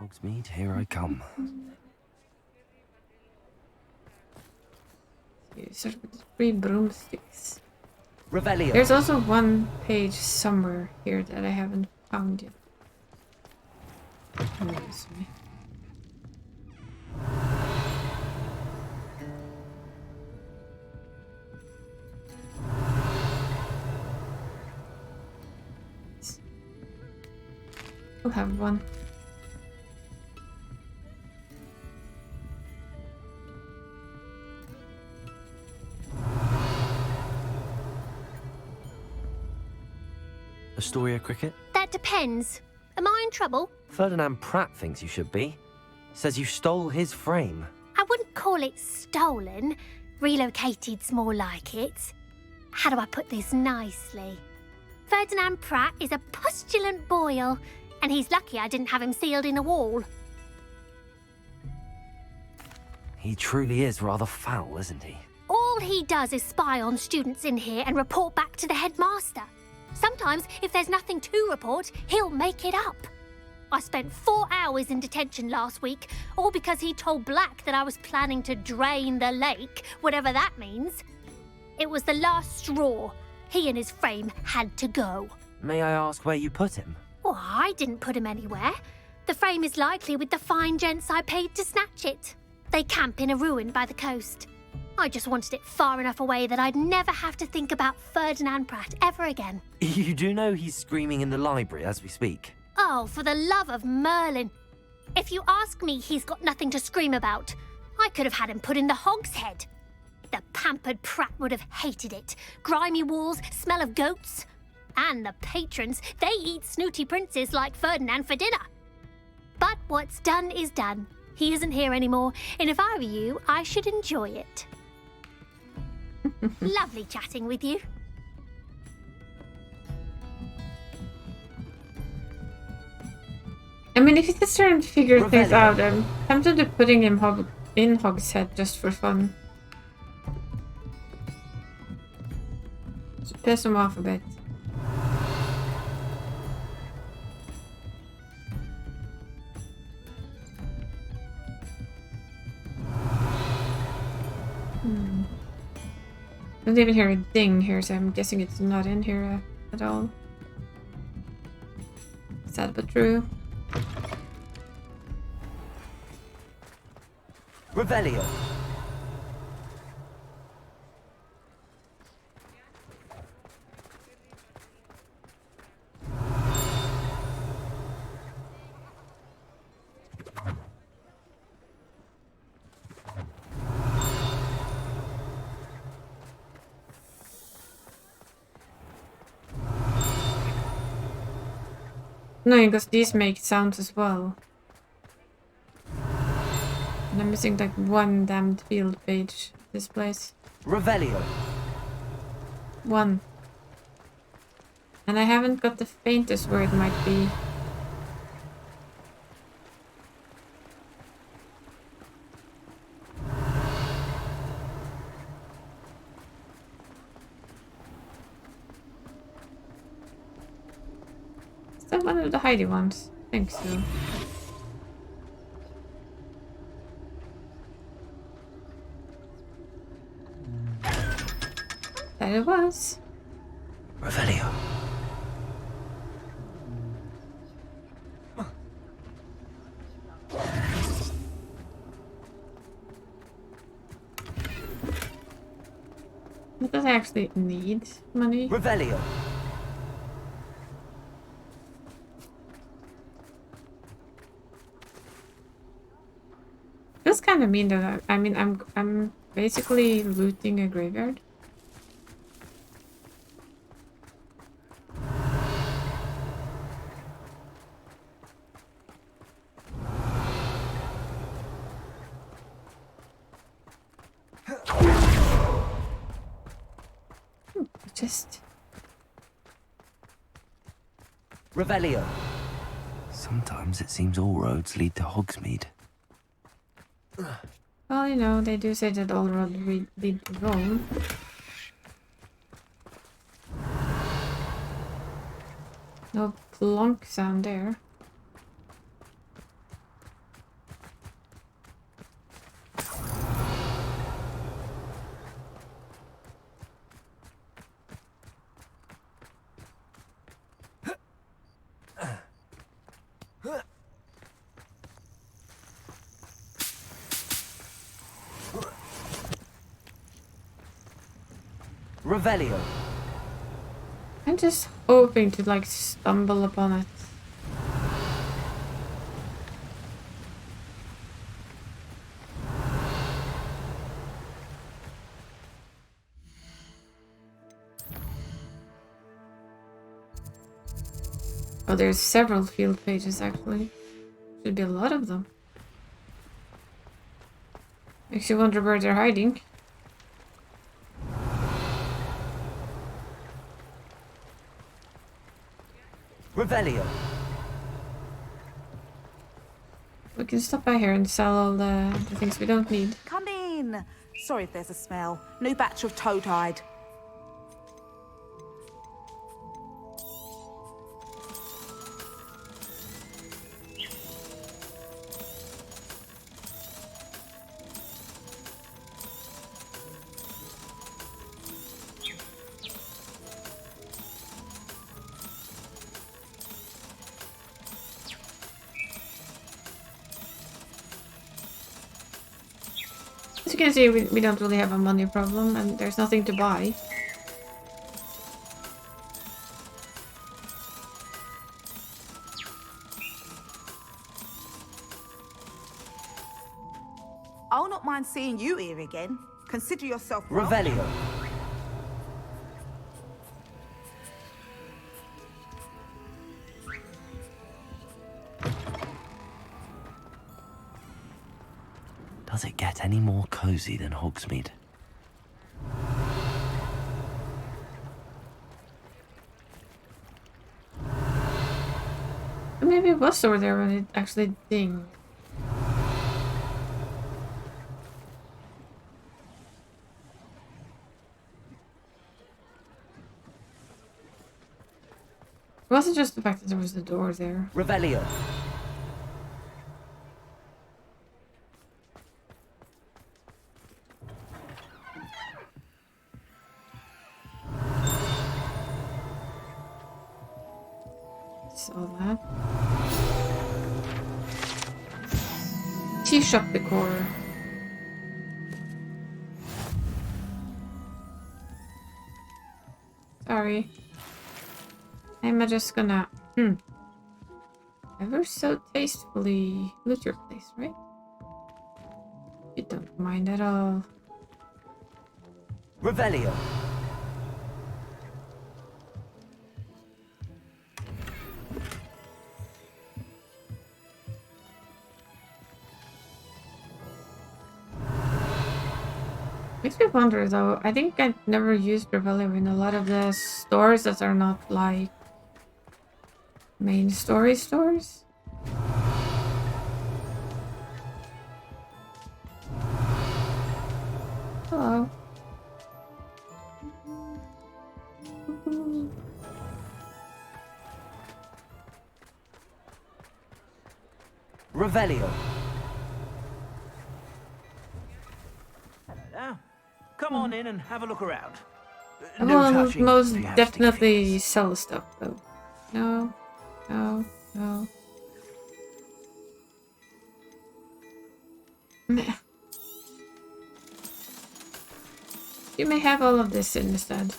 Hogsmeade, here I come. You start with the 3 broomsticks. Revelio. There's also one page somewhere here that I haven't found yet. Oh, it's me. We'll have one. Astoria Cricket? That depends. Am I in trouble? Ferdinand Pratt thinks you should be. Says you stole his frame. I wouldn't call it stolen. Relocated's more like it. How do I put this nicely? Ferdinand Pratt is a postulant boil, and he's lucky I didn't have him sealed in a wall. He truly is rather foul, isn't he? All he does is spy on students in here and report back to the headmaster. Sometimes, if there's nothing to report, he'll make it up. I spent 4 hours in detention last week, all because he told Black that I was planning to drain the lake, whatever that means. It was the last straw. He and his frame had to go. May I ask where you put him? Well, I didn't put him anywhere. The frame is likely with the fine gents I paid to snatch it. They camp in a ruin by the coast. I just wanted it far enough away that I'd never have to think about Ferdinand Pratt ever again. You do know he's screaming in the library as we speak. Oh, for the love of Merlin. If you ask me, he's got nothing to scream about. I could have had him put in the hogshead. The pampered Pratt would have hated it. Grimy walls, smell of goats. And the patrons, they eat snooty princes like Ferdinand for dinner. But what's done is done. He isn't here anymore, and if I were you, I should enjoy it. Lovely chatting with you. I mean, if he's just trying to figure things out, I'm tempted to putting him in Hogshead just for fun. To piss him off a bit. I don't even hear a ding here, so I'm guessing it's not in here at all. Sad but true. Revelio. No, because these make sounds as well. And I'm missing like one damned field page this place. Revelio. One. And I haven't got the faintest where it might be. Is that one of the hidey ones? I think so. That it was. Revelio. Does I actually need money? Revelio. Feels kind of mean though. I mean, I'm basically looting a graveyard. Just Revelio. Sometimes it seems all roads lead to Hogsmeade. well, you know, they do say that all roads lead to Rome. No plonk sound there. Revelio. I'm just hoping to like stumble upon it. Oh, there's several field pages actually. Should be a lot of them. Makes you wonder where they're hiding. Revelio. We can stop by here and sell all the things we don't need. Come in. Sorry if there's a smell. New batch of toad hide. As you can see, we don't really have a money problem and there's nothing to buy. I'll not mind seeing you here again. Consider yourself Revelio. Does it get any more cozy than Hogsmeade? Maybe it was over there when it actually dinged. It wasn't just the fact that there was the door there. Revelio. Saw that. Tea shop decor. Sorry. I'm just gonna ever so tastefully loot your place, right? You don't mind at all. Revelio. Makes me wonder though. I think I've never used Revelio in a lot of the stores that are not like main stores. Hello. Revelio. Hello. Come on in and have a look around. I No will touching. most if you have definitely sell stuff though. No. Meh. You may have all of this instead.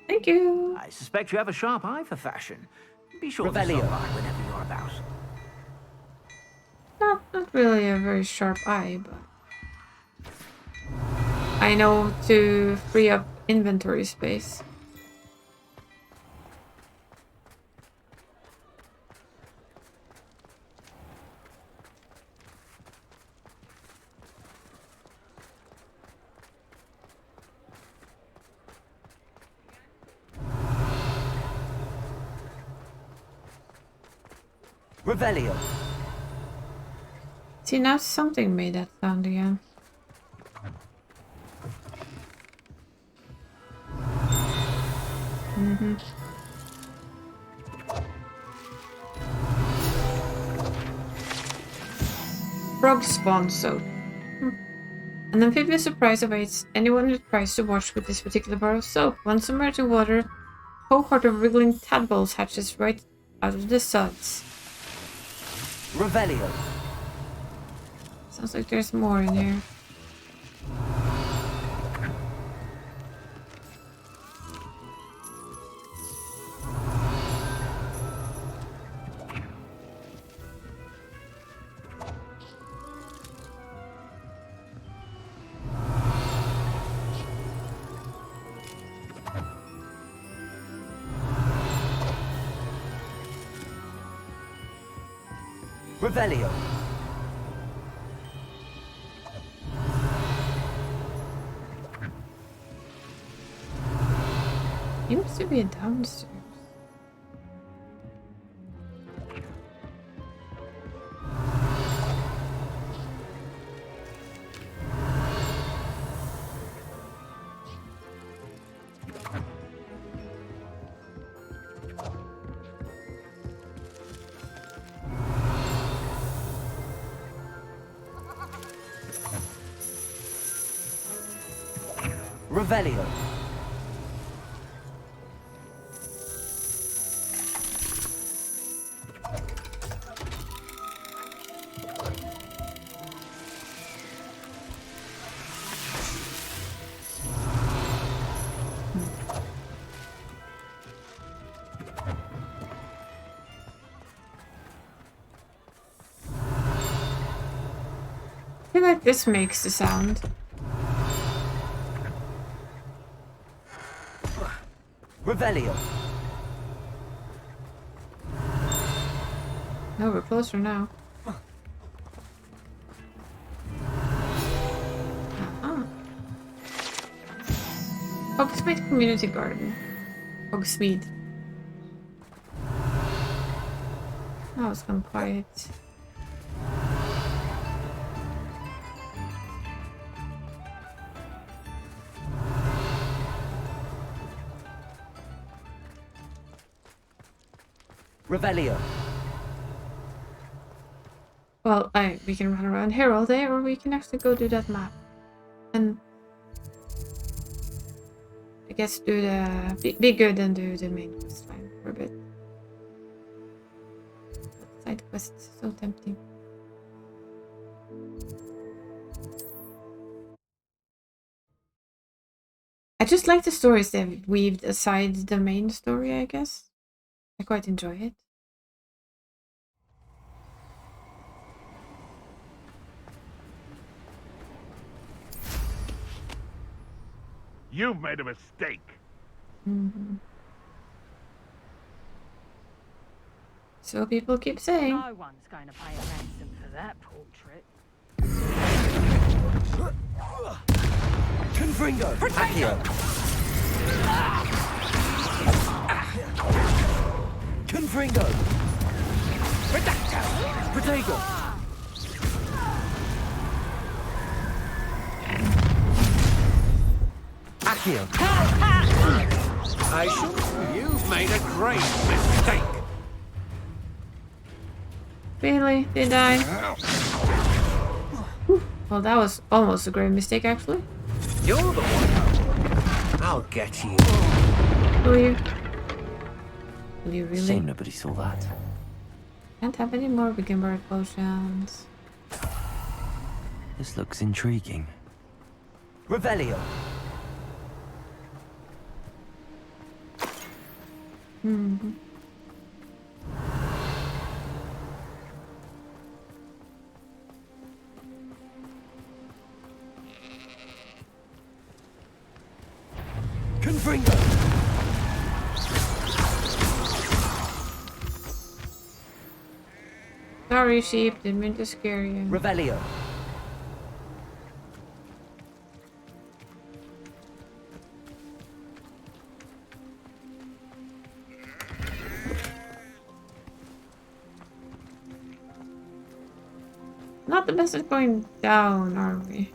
Thank you. I suspect you have a sharp eye for fashion. Be sure Revelio. to stop by whenever you're about. Not really a very sharp eye, but I know to free up inventory space. Revelio. See, now something made that sound again. Frog spawn soap. An amphibious surprise awaits anyone who tries to wash with this particular bar of soap. Once submerged in water, a cohort of wriggling tadpoles hatches right out of the suds. Revelio. Sounds like there's more in here. Revelio. Seems to be downstairs. Revelio. I feel like this makes the sound. Revelio. No, we're closer now. Hogsmeade Community Garden. Hogsmeade. Now it's gone quiet. Revelio. Well, we can run around here all day, or we can actually go do that map. And I guess do the be good and do the main quest line for a bit. Side quests, so tempting. I just like the stories they've weaved aside the main story, I guess. I quite enjoy it. You've made a mistake. So people keep saying. No one's going to pay a ransom for that portrait. Confringo! Accio! Confringo! Protego! Accio! You've made a great mistake. Really? Did I? Well, that was almost a great mistake, actually. You're the one. I'll get you. Will you? Will you really? Shame nobody saw that. Can't have any more beginner potions. This looks intriguing. Revelio. Confringo. Sorry, sheep. Didn't mean to scare you. Revelio. Not the best at going down, are we?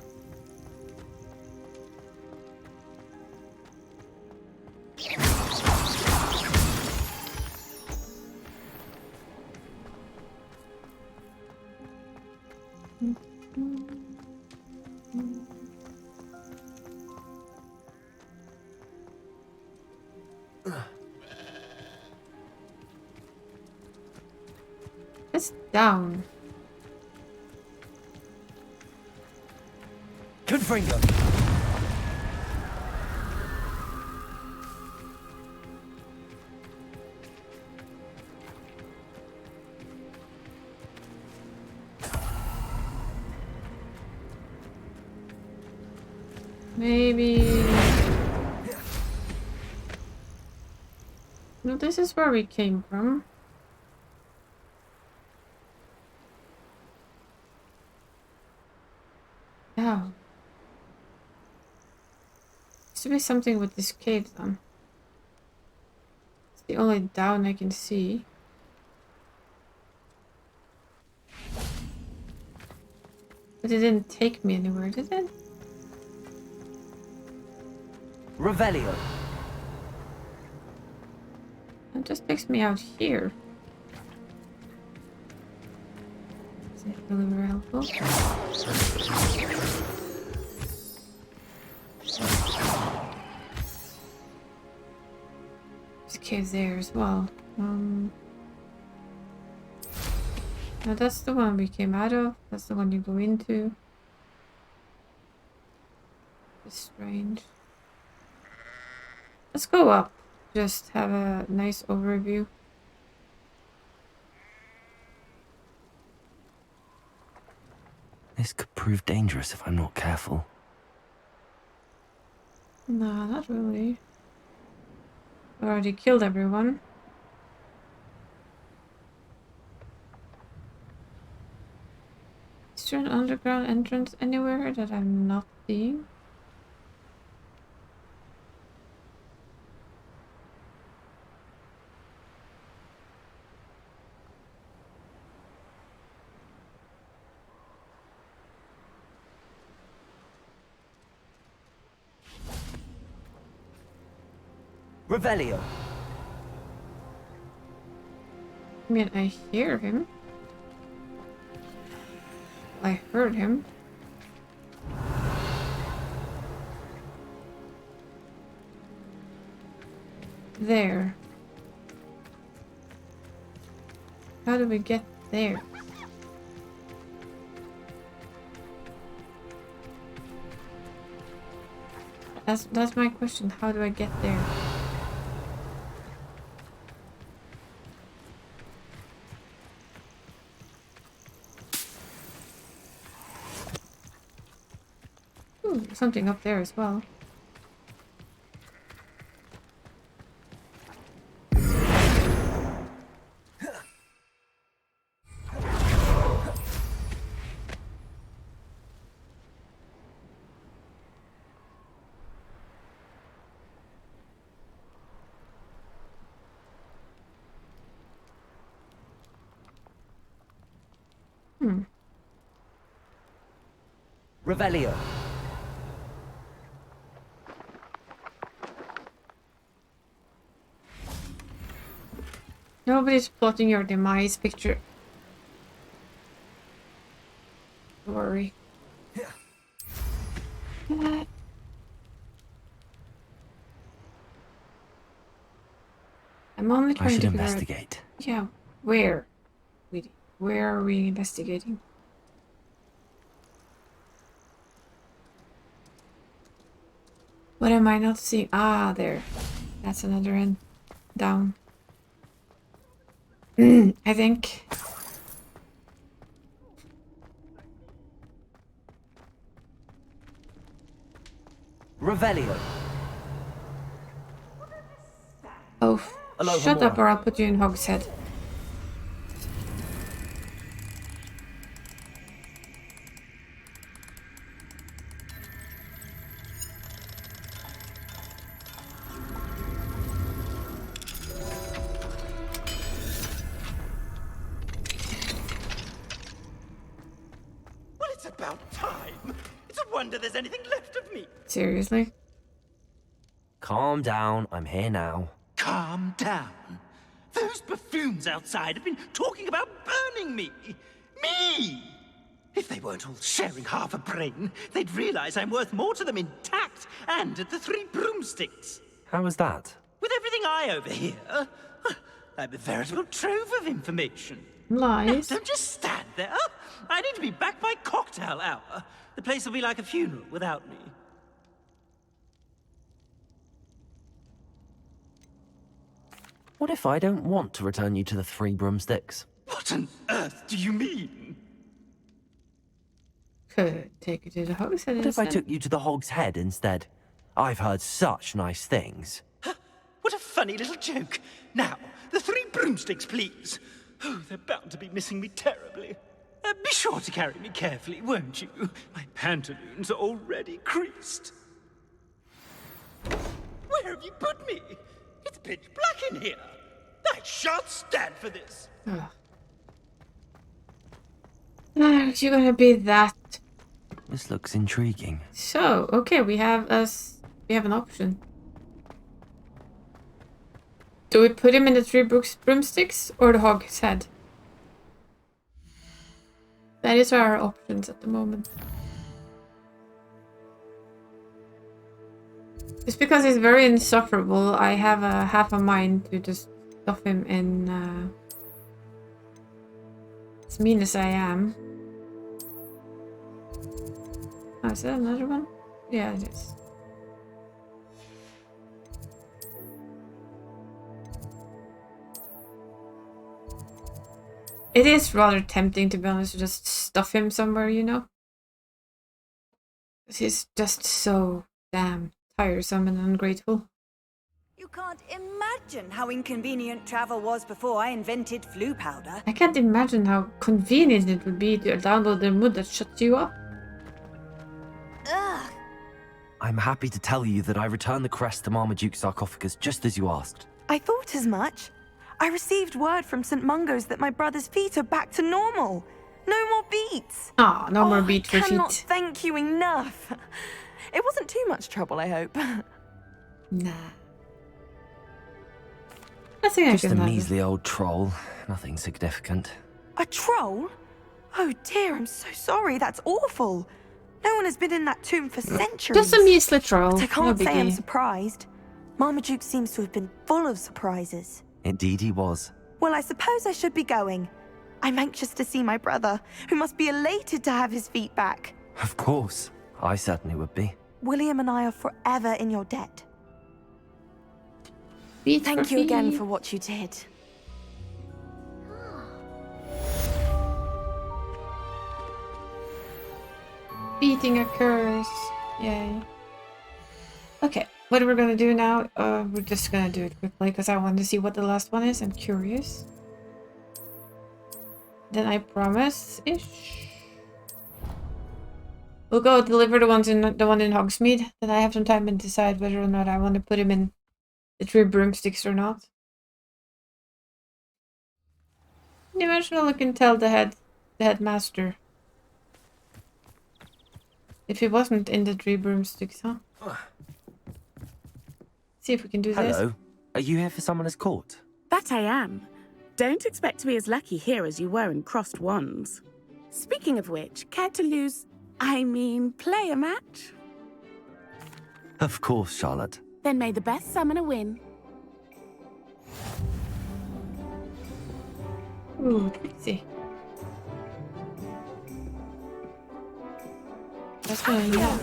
It's down. Confringo. Maybe... No, this is where we came from. Oh. Used to be something with this cave then. It's the only down I can see. But it didn't take me anywhere, did it? Revelio. It just takes me out here. Is it really very helpful? There's a cave there as well. Now that's the one we came out of. That's the one you go into. It's strange. Let's go up. Just have a nice overview. This could prove dangerous if I'm not careful. Nah, not really. I already killed everyone. Is there an underground entrance anywhere that I'm not seeing? Revelio. I mean, I hear him. I heard him. There. How do we get there? That's my question. How do I get there? Ooh, something up there as well. Revelio. Nobody's plotting your demise, picture. Don't worry. I'm only trying to investigate. Yeah, where? Where are we investigating? What am I not seeing? Ah, there. That's another end. Down. I think. Revelio. Oh, shut up or I'll put you in Hogshead. Well, it's about time. It's a wonder there's anything left of me. Seriously? Calm down. I'm here now. Calm down. Those buffoons outside have been talking about burning me. Me! If they weren't all sharing half a brain, they'd realize I'm worth more to them intact and at the Three Broomsticks. How was that? With everything I overhear, I'm a veritable trove of information. Lies. Now, don't just stand there. I need to be back by cocktail hour. The place will be like a funeral without me. What if I don't want to return you to the Three Broomsticks? What on earth do you mean? Could take you to the Hogshead What if I instead? took you to the Hog's Head instead? I've heard such nice things. What a funny little joke. Now, the Three Broomsticks, please. Oh, they're bound to be missing me terribly. Be sure to carry me carefully, won't you? My pantaloons are already creased. Where have you put me? It's pitch black in here. I shan't stand for this. You're gonna be that. This looks intriguing. So, okay, we have an option. Do we put him in the Three Broomsticks or the Hog's Head? That is our options at the moment. Just because he's very insufferable, I have a half a mind to just stuff him in, as mean as I am. Oh, is that another one? Yeah, it is. It is rather tempting, to be honest, to just stuff him somewhere, you know? He's just so damn tiresome and ungrateful. You can't imagine how inconvenient travel was before I invented flu powder. I can't imagine how convenient it would be to download the mod that shuts you up. Ugh. I'm happy to tell you that I returned the crest to Marmaduke's sarcophagus just as you asked. I thought as much. I received word from St. Mungo's that my brother's feet are back to normal. No more beats. Ah, no more beat for I cannot feet. thank you enough. It wasn't too much trouble, I hope. Nah. I think I Just can a handle. measly old troll. Nothing significant. A troll? Oh dear, I'm so sorry. That's awful. No one has been in that tomb for centuries. Just a measly troll. But I can't No say I'm biggie. surprised. Marmaduke seems to have been full of surprises. Indeed he was. Well, I suppose I should be going. I'm anxious to see my brother, who must be elated to have his feet back. Of course. I certainly would be. William and I are forever in your debt. Feet Thank for you again feet. for what you did. Beating a curse. Yay. Okay, what we're gonna do now, we're just gonna do it quickly because I want to see what the last one is. I'm curious. Then I promise-ish. We'll go deliver the one in Hogsmeade. Then I have some time and decide whether or not I want to put him in the 3 broomsticks or not. Dimensional, I can tell the headmaster. If he wasn't in the 3 broomsticks, huh? See if we can do this. Hello. Are you here for Summoner's Court? That I am. Don't expect to be as lucky here as you were in Crossed Wands. Speaking of which, care to play a match? Of course, Charlotte. Then may the best summoner win. Ooh, let's see. That's gonna yeah.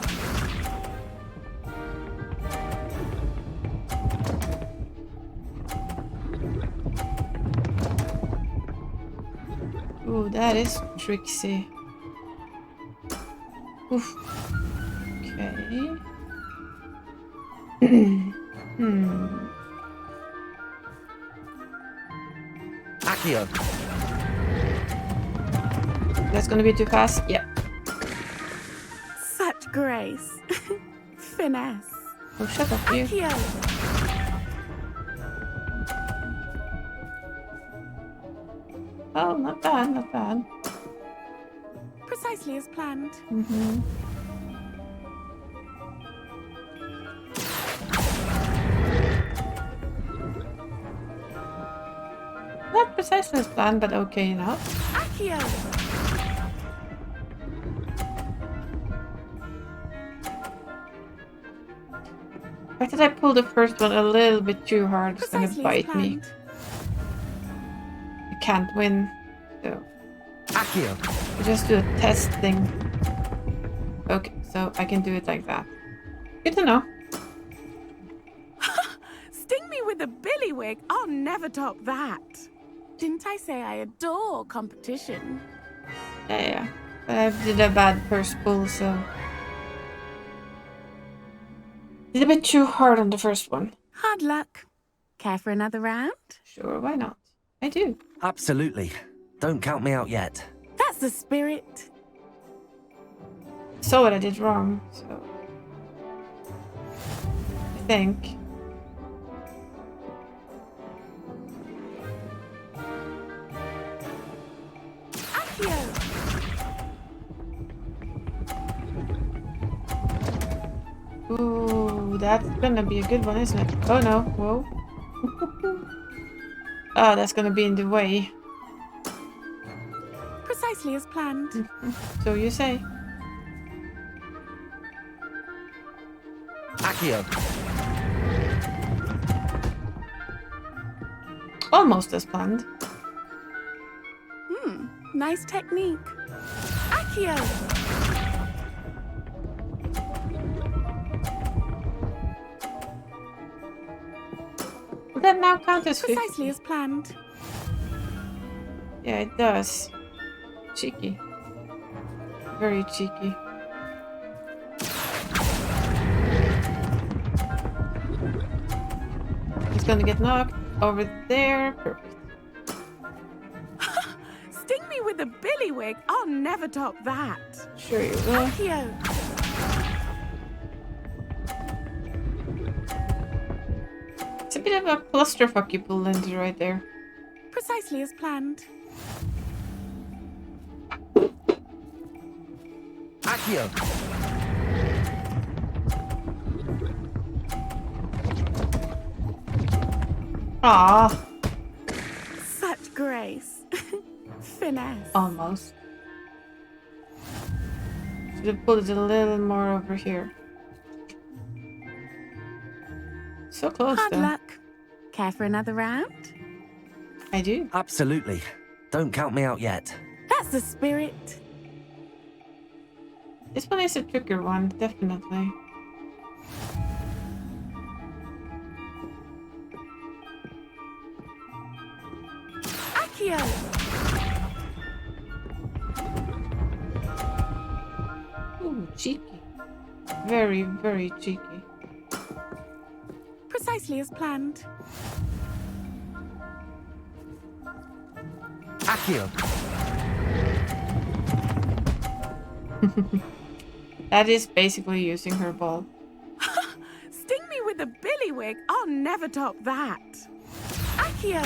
Ooh, that is tricksy. Oof. Okay. Accio. That's gonna be too fast? Yep. Such grace. Finesse. Oh, shut up, you. Accio. Oh, not bad, not bad. Precisely as planned. Mm-hmm. Not precisely as planned, but okay enough. Accio. Why did I pull the first one a little bit too hard? It's gonna bite me. I can't win, so Accio. just do a test thing. Okay, so I can do it like that. Good to know. Sting me with a billywig. I'll never top that. Didn't I say I adore competition? Yeah. But I did a bad first pull, so did a bit too hard on the first one. Hard luck. Care for another round? Sure, why not? I do. Absolutely. Don't count me out yet. That's the spirit. Saw what I did wrong, so I think. Ooh, that's gonna be a good one, isn't it? Oh no, whoa. Oh, that's gonna be in the way. Precisely as planned. So you say. Accio. Almost as planned. Nice technique. Accio. Would that now count as 50? Precisely as planned. Yeah, it does. Cheeky. Very cheeky. He's gonna get knocked over there. Perfect. Sting me with a billywig. I'll never top that. Sure you will. Accio. It's a bit of a clusterfuck you pulled into right there. Precisely as planned. Accio. Ah, Such grace. Finesse. almost. Should have pulled it a little more over here. So close, Hard though. luck. Care for another round? I do. Absolutely. Don't count me out yet. That's the spirit. This one is a trickier one, definitely. Accio! Ooh, cheeky. Very, very cheeky. Precisely as planned. Accio! That is basically using her ball. Sting me with a billywig. I'll never top that. Accio!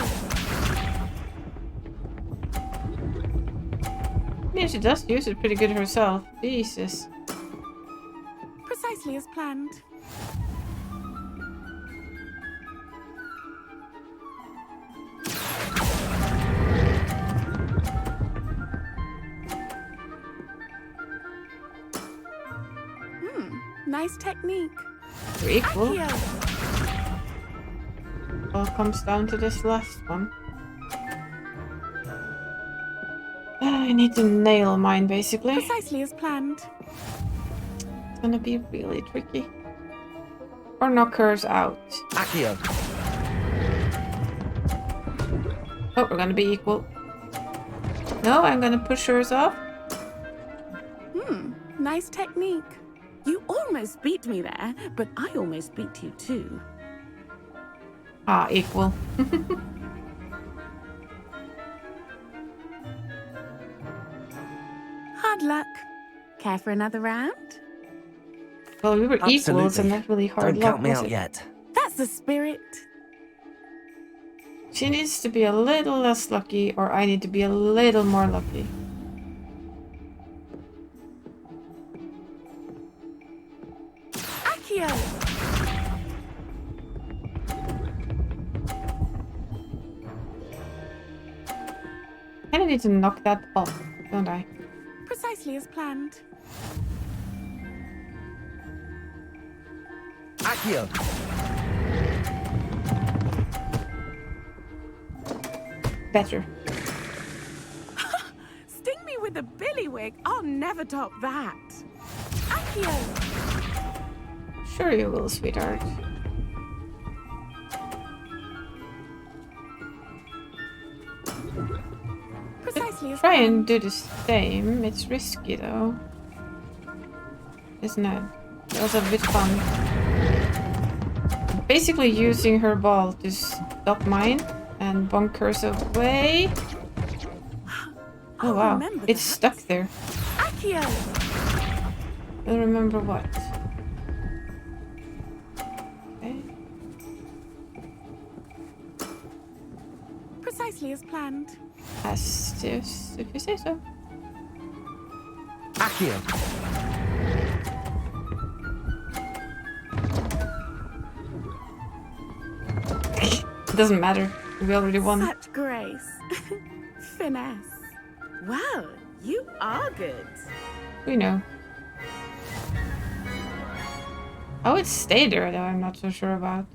Yeah, she does use it pretty good herself. Jesus. Precisely as planned. Nice technique. We're equal. Accio. All comes down to this last one. I need to nail mine, basically. Precisely as planned. It's gonna be really tricky. Or knock hers out. Accio. Oh, we're gonna be equal. No, I'm gonna push hers off. Nice technique. You almost beat me there, but I almost beat you too. Ah, equal. Hard luck. Care for another round? Well, we were equals, Absolutely. and that's really hard Don't luck, count me was out it? yet. That's the spirit. She needs to be a little less lucky, or I need to be a little more lucky. Accio! I need to knock that off, don't I? Precisely as planned. Accio. Better. Sting me with a billywig. I'll never top that. Accio! Sure you will, sweetheart. Precisely as Try planned. and do the same. It's risky though. Isn't it? It was a bit fun. Basically using her ball to stop mine and bonk hers away. Oh wow, remember it's that. stuck there. Accio! I'll remember what. Okay. Precisely as planned. As if you say so. Accio. It doesn't matter. We already won. Such grace. Finesse. Well, you are good. We know. I would stay there though, I'm not so sure about.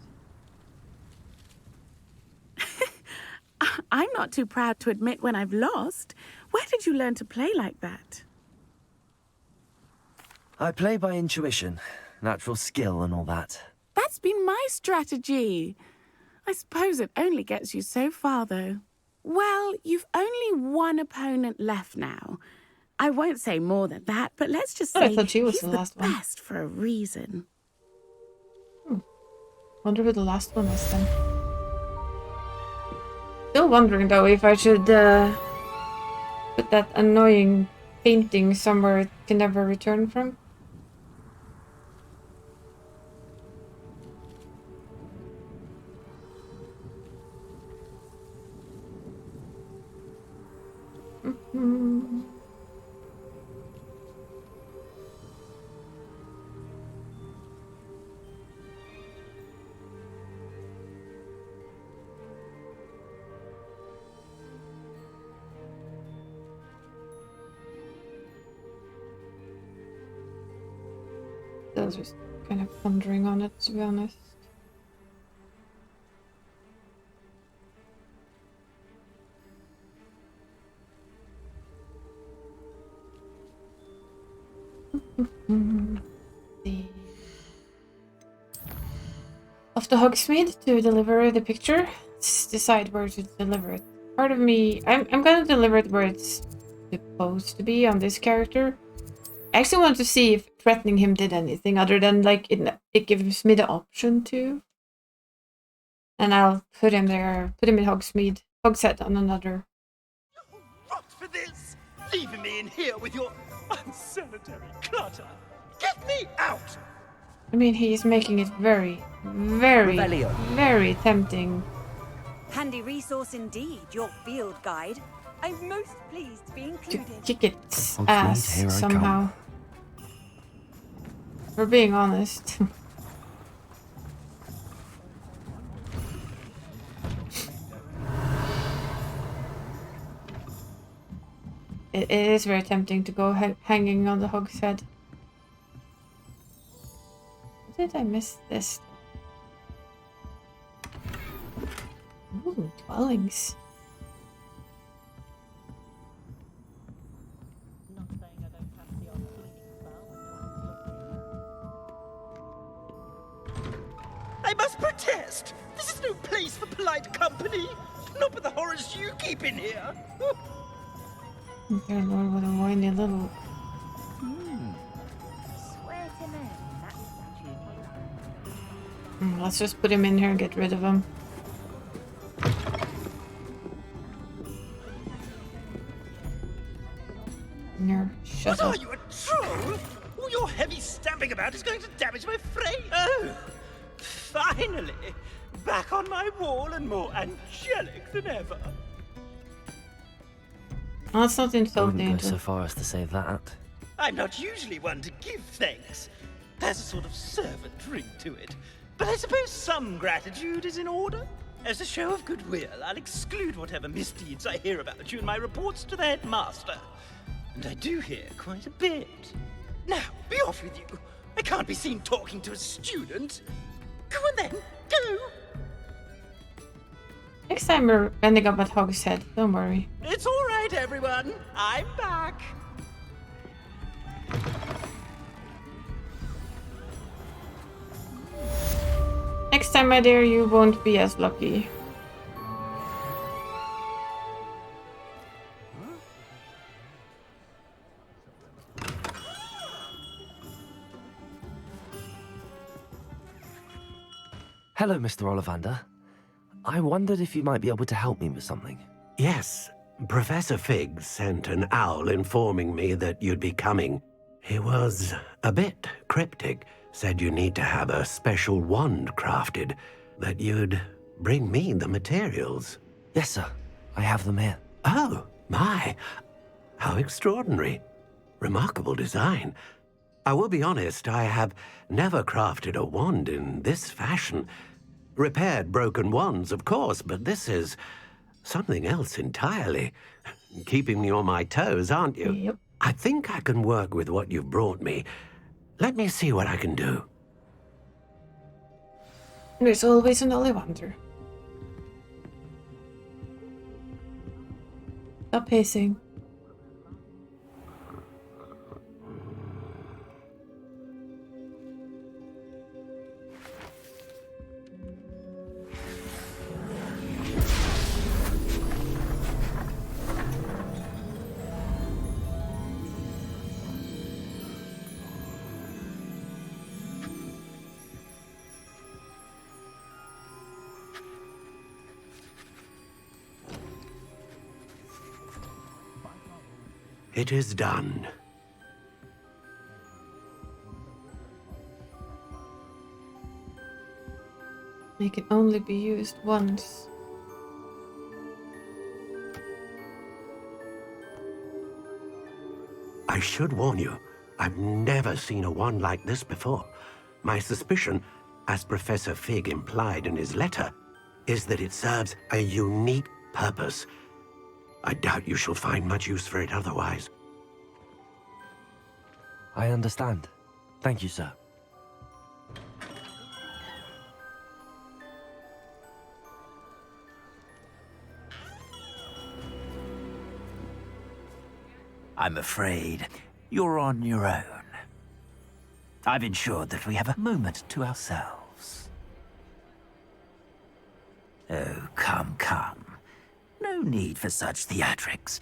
I'm not too proud to admit when I've lost. Where did you learn to play like that? I play by intuition, natural skill and all that. That's been my strategy. I suppose it only gets you so far, though. Well, you've only one opponent left now. I won't say more than that, but let's just Oh, I say thought she was he's the the last one. best for a reason. Wonder who the last one is then. Still wondering though if I should put that annoying painting somewhere it can never return from. I was just kind of pondering on it, to be honest. to Hogsmeade to deliver the picture. Let's decide where to deliver it. Part of me, I'm gonna deliver it where it's supposed to be on this character. I actually want to see if threatening him did anything other than like it gives me the option to. And I'll put him there, put him in Hogsmeade, Hogshead on another. Rot for this! Leaving me in here with your unsanitary clutter! Get me out! I mean, he's making it very, very, very tempting. Handy resource indeed, your field guide. I'm most pleased to be included. To kick its ass somehow. For being honest. It is very tempting to go hanging on the hog's head. Did I miss this? Ooh, dwellings. I must protest! This is no place for polite company! Not with the horrors you keep in here! Dear Lord, what a whiny little... Swear to me, that's let's just put him in here and get rid of him. No, shut up. What are you, a troll? All your heavy stamping about is going to damage my frame. Oh, finally! Back on my wall and more angelic than ever. Oh, that's not I insulting. wouldn't go so far as to say that. I'm not usually one to give thanks. There's a sort of servant ring to it. But I suppose some gratitude is in order. As a show of goodwill, I'll exclude whatever misdeeds I hear about you in my reports to the headmaster. And I do hear quite a bit. Now, be off with you. I can't be seen talking to a student. Go on then, go! Next time we're ending up at Hogshead, don't worry. It's all right, everyone. I'm back. Next time, my dear, you won't be as lucky. Hello, Mr. Ollivander. I wondered if you might be able to help me with something. Yes, Professor Fig sent an owl informing me that you'd be coming. He was a bit cryptic, said you need to have a special wand crafted, that you'd bring me the materials. Yes, sir. I have them here. Oh, my. How extraordinary. Remarkable design. I will be honest, I have never crafted a wand in this fashion. Repaired broken wands, of course, but this is something else entirely. Keeping me on my toes, aren't you? Yep. I think I can work with what you've brought me. Let me see what I can do. There's always an Ollivander. Stop pacing. It is done. It can only be used once. I should warn you, I've never seen a wand like this before. My suspicion, as Professor Fig implied in his letter, is that it serves a unique purpose. I doubt you shall find much use for it otherwise. I understand. Thank you, sir. I'm afraid you're on your own. I've ensured that we have a moment to ourselves. Oh, come, come. No need for such theatrics.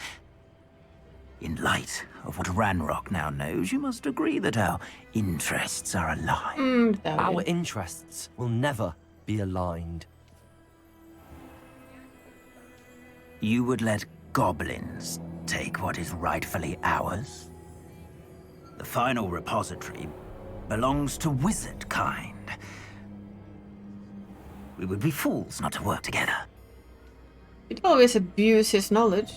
In light of what Ranrock now knows, you must agree that our interests are aligned. Our interests will never be aligned. You would let goblins take what is rightfully ours? The final repository belongs to wizard kind. We would be fools not to work together. He'd always abuse his knowledge.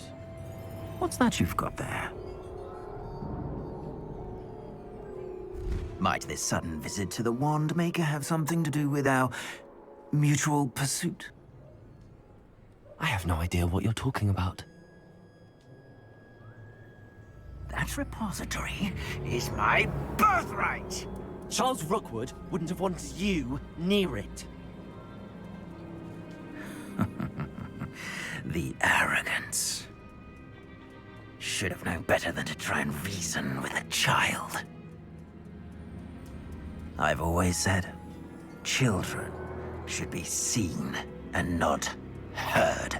What's that you've got there? Might this sudden visit to the Wand Maker have something to do with our mutual pursuit? I have no idea what you're talking about. That repository is my birthright! Charles Rookwood wouldn't have wanted you near it. The arrogance. Should have known better than to try and reason with a child. I've always said, children should be seen and not heard.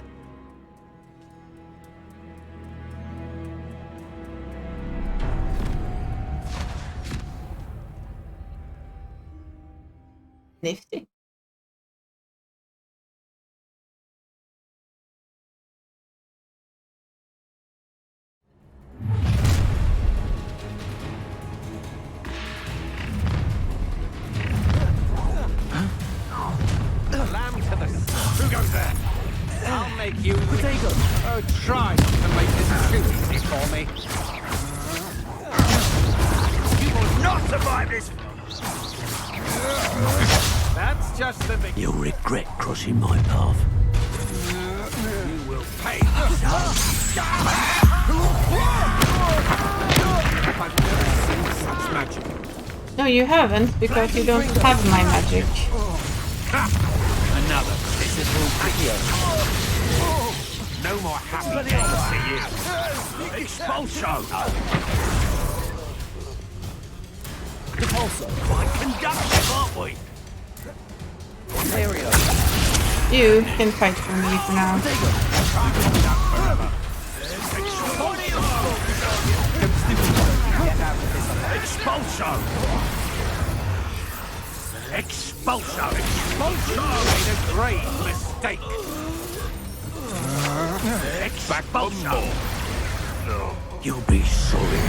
Nifty. Lamb to the... Who goes there? I'll make you... Oh, try not to make this too easy for me. You will not survive this! That's just the beginning. You'll regret crossing my path. You will pay. I've never seen such magic. No, you haven't, because you don't have my magic. Another pitiful video. No more happy days for you. Expulso! Repulso. Quite conductive, aren't we? Ontario. You can fight for me for now. Expulso! Expulso! Expulso! Made a grave mistake. Expulso! You'll be sorry.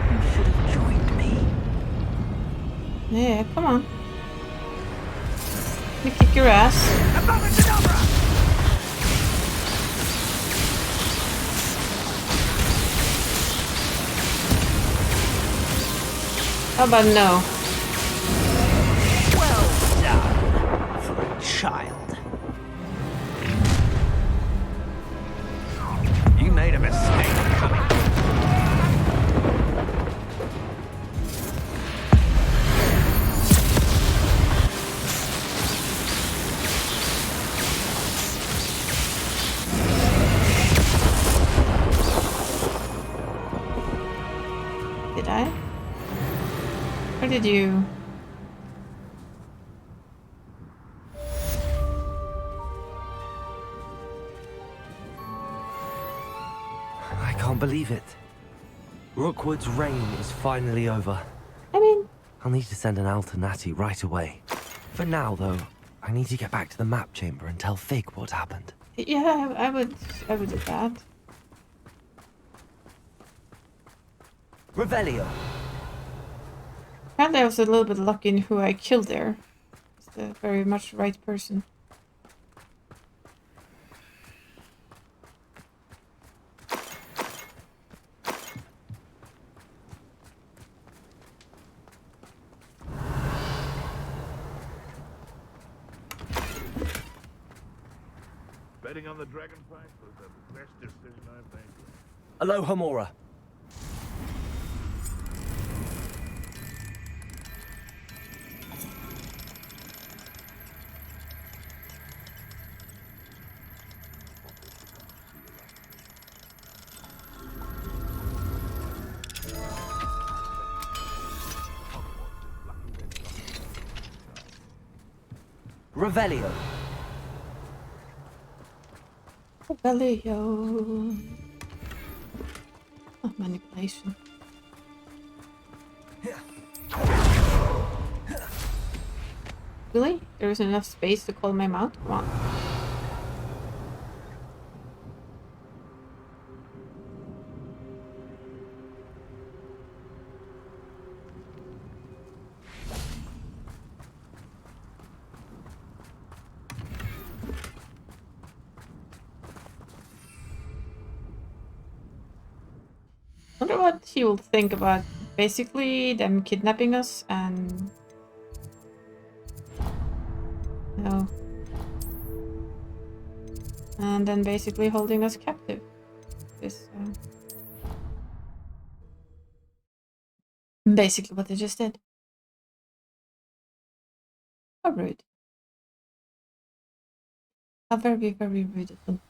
You should have joined me. Yeah, come on. Let me kick your ass. How about no? Well done for a child. You made a mistake coming. Did I? Or did you? I can't believe it. Rookwood's reign is finally over. I mean... I'll need to send an Alternati right away. For now, though, I need to get back to the map chamber and tell Fig what happened. Yeah, I would do that. Revelio. Apparently I was a little bit lucky in who I killed there. It's the very much right person. Betting on the dragon fight was the best decision I've made. Aloha Mora. Revelio. Revelio. Oh, manipulation. Really? There isn't enough space to call my mount? Come on. I wonder what he will think about basically them kidnapping us and no. And then basically holding us captive. This basically what they just did. How rude. How very, very rude of them.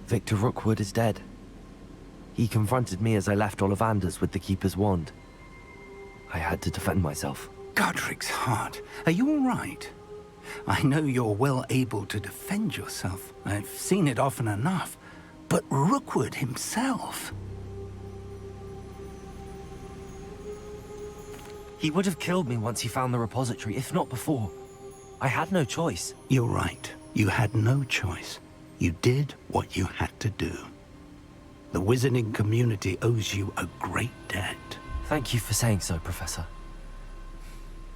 Victor Rookwood is dead. He confronted me as I left Ollivander's with the Keeper's wand. I had to defend myself. Godric's heart, are you all right? I know you're well able to defend yourself. I've seen it often enough. But Rookwood himself... He would have killed me once he found the repository, if not before. I had no choice. You're right. You had no choice. You did what you had to do. The wizarding community owes you a great debt. Thank you for saying so, Professor.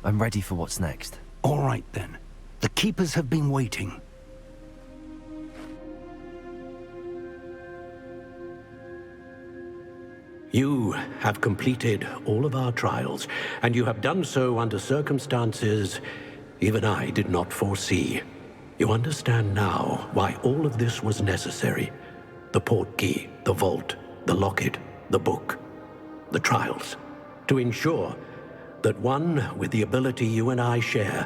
I'm ready for what's next. All right, then. The Keepers have been waiting. You have completed all of our trials, and you have done so under circumstances even I did not foresee. You understand now why all of this was necessary. The portkey, the vault, the locket, the book, the trials. To ensure that one with the ability you and I share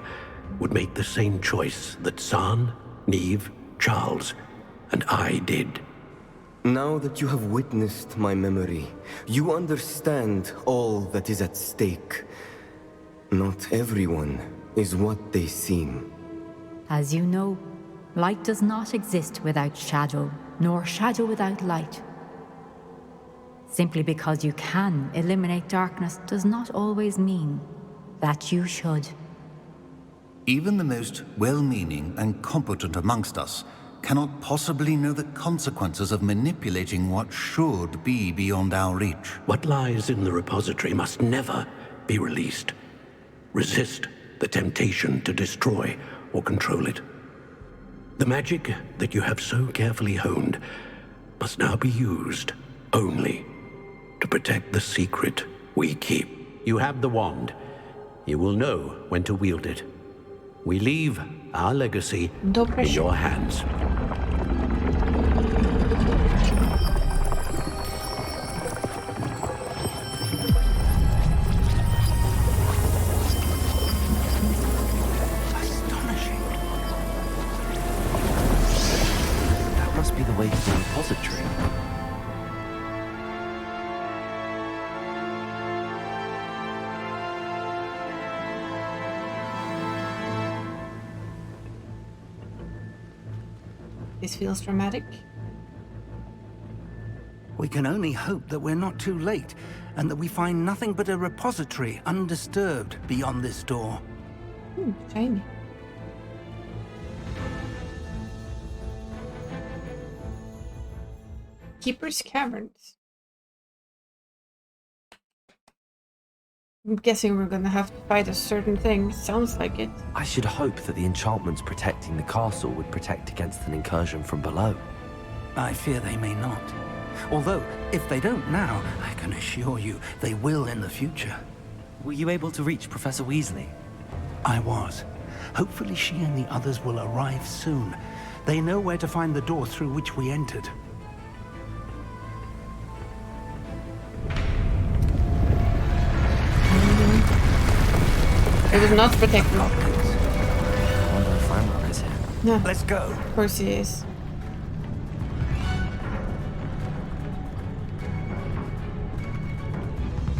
would make the same choice that San, Neve, Charles, and I did. Now that you have witnessed my memory, you understand all that is at stake. Not everyone is what they seem. As you know, light does not exist without shadow, nor shadow without light. Simply because you can eliminate darkness does not always mean that you should. Even the most well-meaning and competent amongst us cannot possibly know the consequences of manipulating what should be beyond our reach. What lies in the repository must never be released. Resist the temptation to destroy or control it. The magic that you have so carefully honed must now be used only to protect the secret we keep. You have the wand. You will know when to wield it. We leave our legacy in your hands. That must be the way to the repository. This feels dramatic. We can only hope that we're not too late, and that we find nothing but a repository undisturbed beyond this door. Shiny. Keeper's Caverns. I'm guessing we're gonna have to fight a certain thing. Sounds like it. I should hope that the enchantments protecting the castle would protect against an incursion from below. I fear they may not. Although, if they don't now, I can assure you they will in the future. Were you able to reach Professor Weasley? I was. Hopefully she and the others will arrive soon. They know where to find the door through which we entered. It was not protected. I wonder if Ramrock is here. No. Let's go. Of course he is.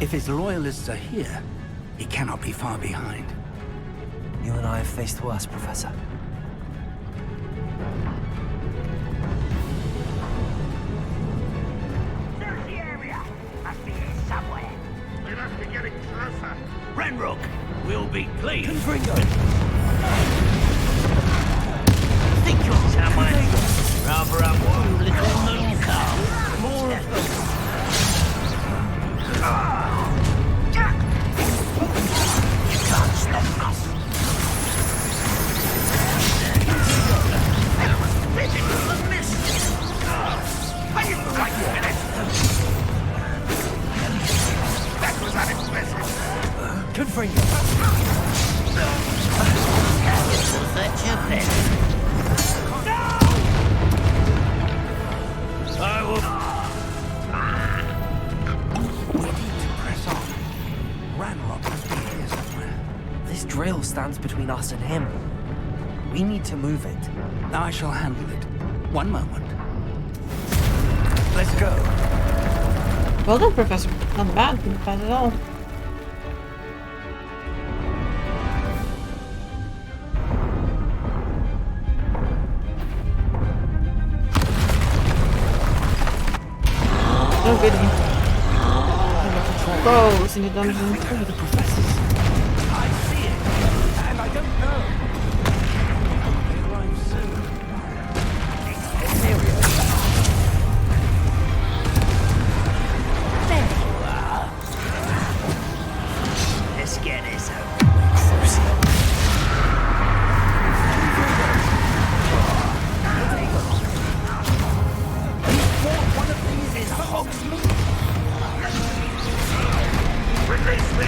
If his loyalists are here, he cannot be far behind. You and I have faced worse, Professor. There's the area. Must be here somewhere. They must be getting closer. Renrook, we'll be pleased. Confringo! Think you're somewhere. Rather up one little moon calf. More of them. You can't stop us. Busy with the mist. I didn't like it. That was unimpressive. Confringo! Such a best. I will. We need to press on. Ranrock must be here somewhere. This drill stands between us and him. We need to move it. I shall handle it. One moment. Let's go. Well done, Professor. Not bad. Not bad at all. Oh goody. Goes in the dungeon. The professors. I see it, and I don't know. They arrive soon. Here we are. There you are. Let's get this over. One of these is Hogsmeade. Release me.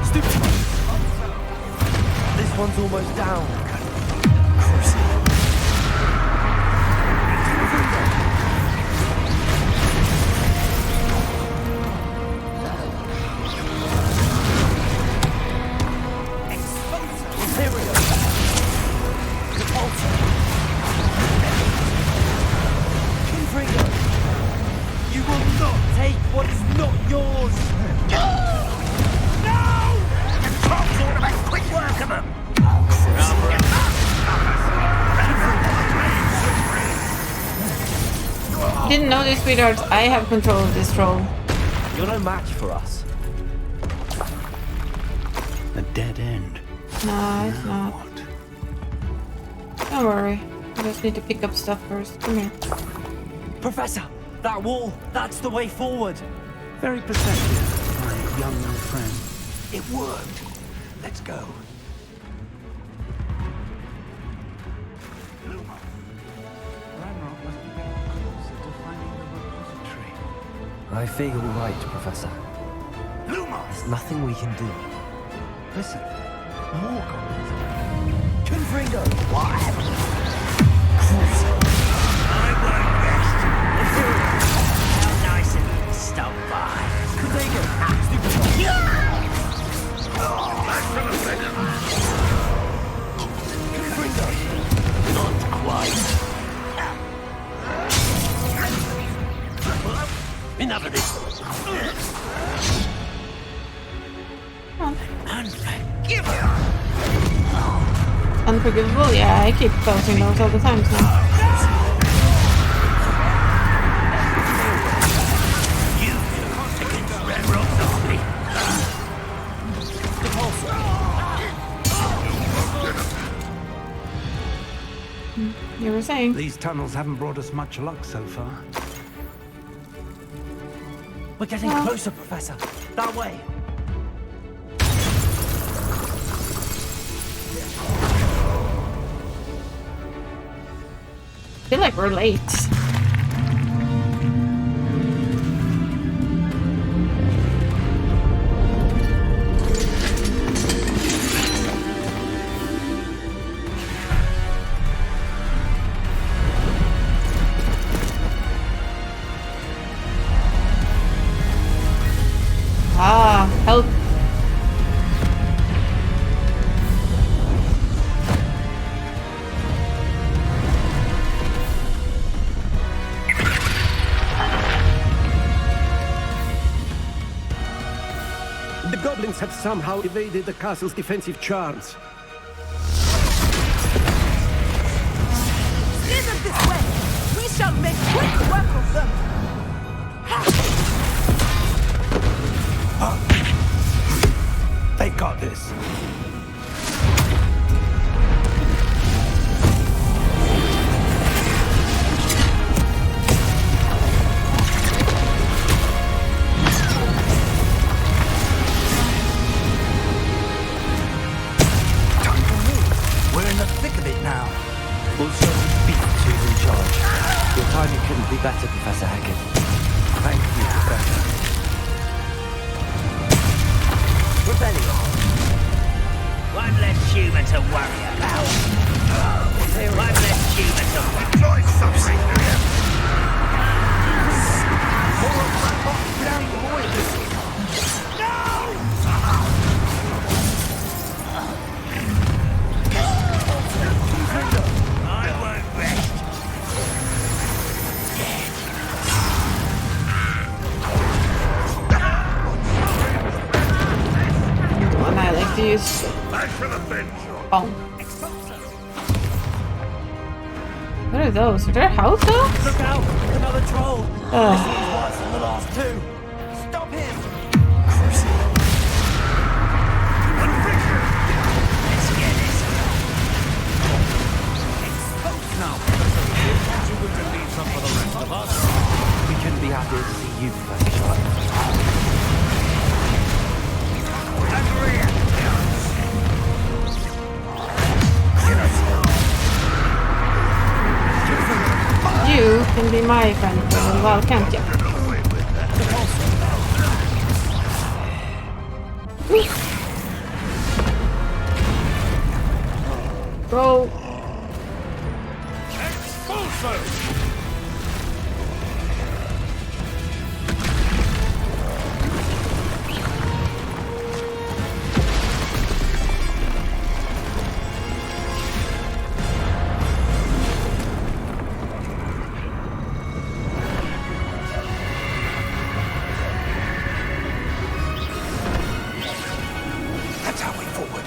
Stupid. This one's almost down. You will not take what is not yours! No! The Trogs ought to make quick work of them! Didn't know this, sweetheart. I have control of this troll. You're no match for us. A dead end. No, it's not. Don't worry. I just need to pick up stuff first. Come here. Professor, that wall, that's the way forward. Very perceptive, my young friend. It worked. Let's go. Ranrock must be getting closer to finding the repository. I fear you're right, Professor. There's nothing we can do. Listen, more goblins. Confringo! What? I won't rest. How nice of you to stop by. Confringo! Not quite. Enough of this. Unforgivable. Unforgivable? Yeah, I keep posting those all the time, so. You against Renrock's army. You were saying? These tunnels haven't brought us much luck so far. We're getting closer, Professor. That way. I feel like we're late. Ah, help. The goblins have somehow evaded the castle's defensive charms. Steer them this way! We shall make quick work of them! They got this. We're in the thick of it now. We'll certainly beat who's in charge. Your timing couldn't be better, Professor Hackett. Thank you, Professor. Rebellion. One less human to worry about. One less human to worry about. Enjoy suffering, Miriam. I won't rest. One I like to use. Oh. What are those? Are there house dogs? Look out! Another troll! Ugh. This one's worse than the last two. Stop him! Let's get this. Now, Professor, you would relieve some for the rest of us. We couldn't be happier to see you, Professor Sharp. You can be my friend for a little while, can't you? Go. That's our way forward.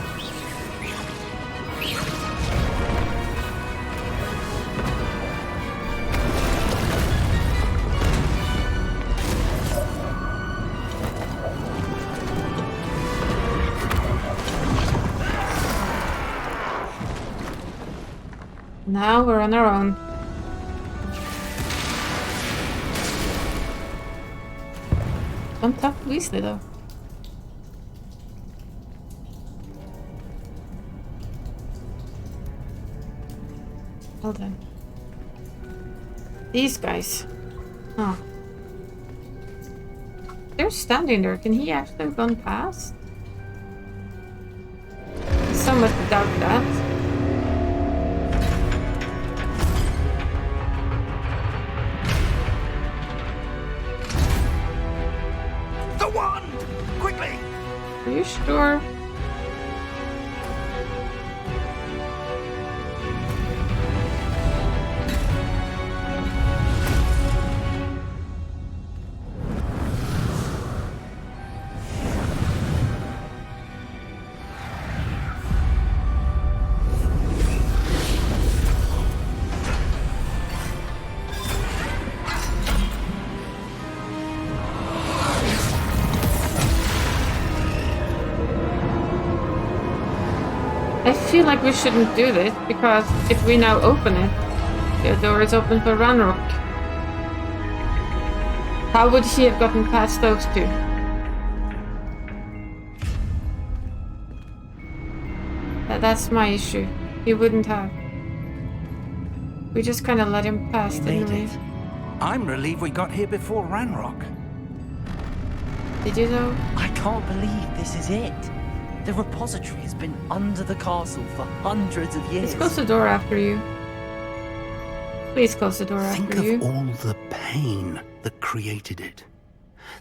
Now we're on our own. Don't talk to Weasley though. Well then. These guys. Huh. They're standing there. Can he actually have gone past? I somewhat doubt that. The wand! Quickly! Are you sure? I feel like we shouldn't do this, because if we now open it, the door is open for Ranrock. How would he have gotten past those two? That's my issue. He wouldn't have. We just kind of let him pass, didn't we? I'm relieved we got here before Ranrock. Did you though? I can't believe this is it. The repository has been under the castle for hundreds of years. Let's close the door after you. Please close the door Think after of you. all the pain that created it.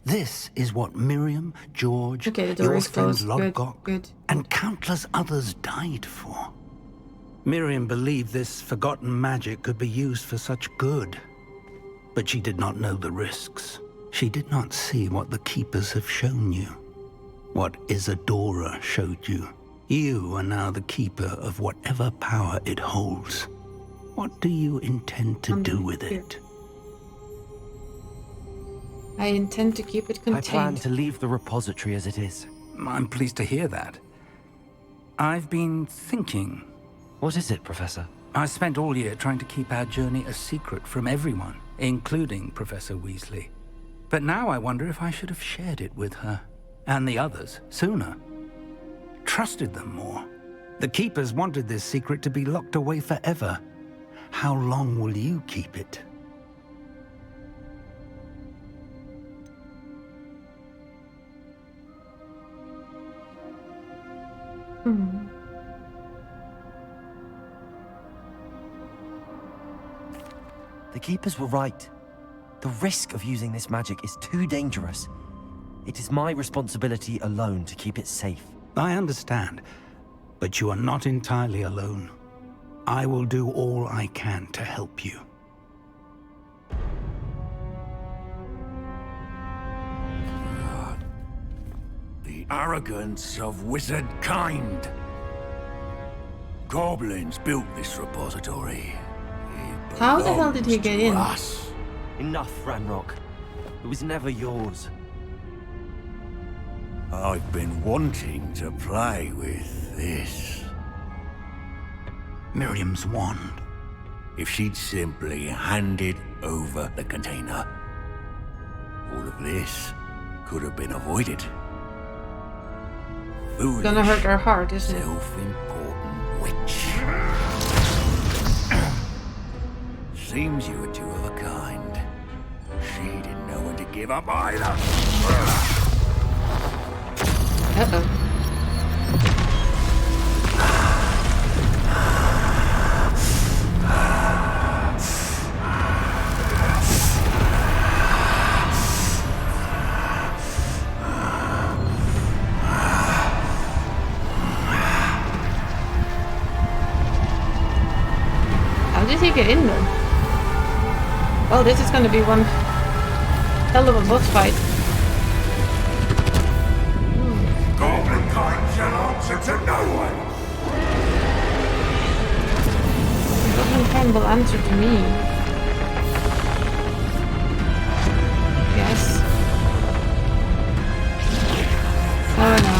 This is what Miriam, George, Okay, the door your is friend closed. Good, Lodgok, good. and countless others died for. Miriam believed this forgotten magic could be used for such good. But she did not know the risks. She did not see what the Keepers have shown you. What Isadora showed you. You are now the keeper of whatever power it holds. What do you intend to do with it? I intend to keep it contained. I plan to leave the repository as it is. I'm pleased to hear that. I've been thinking. What is it, Professor? I spent all year trying to keep our journey a secret from everyone, including Professor Weasley. But now I wonder if I should have shared it with her, and the others, sooner. Trusted them more. The Keepers wanted this secret to be locked away forever. How long will you keep it? The Keepers were right. The risk of using this magic is too dangerous. It is my responsibility alone to keep it safe. I understand, but you are not entirely alone. I will do all I can to help you. The arrogance of wizard kind. Goblins built this repository. How the hell did he get in? Us. Enough, Ranrock. It was never yours. I've been wanting to play with this. Miriam's wand. If she'd simply handed over the container, all of this could have been avoided. It's gonna hurt her heart, isn't it? Self-important witch. Seems you were two of a kind. She didn't know when to give up either. Uh-oh. How did he get in there? Well, this is gonna be one hell of a boss fight. Goblin kind shall answer to no one. Goblin kind will answer to me. Yes. Oh no.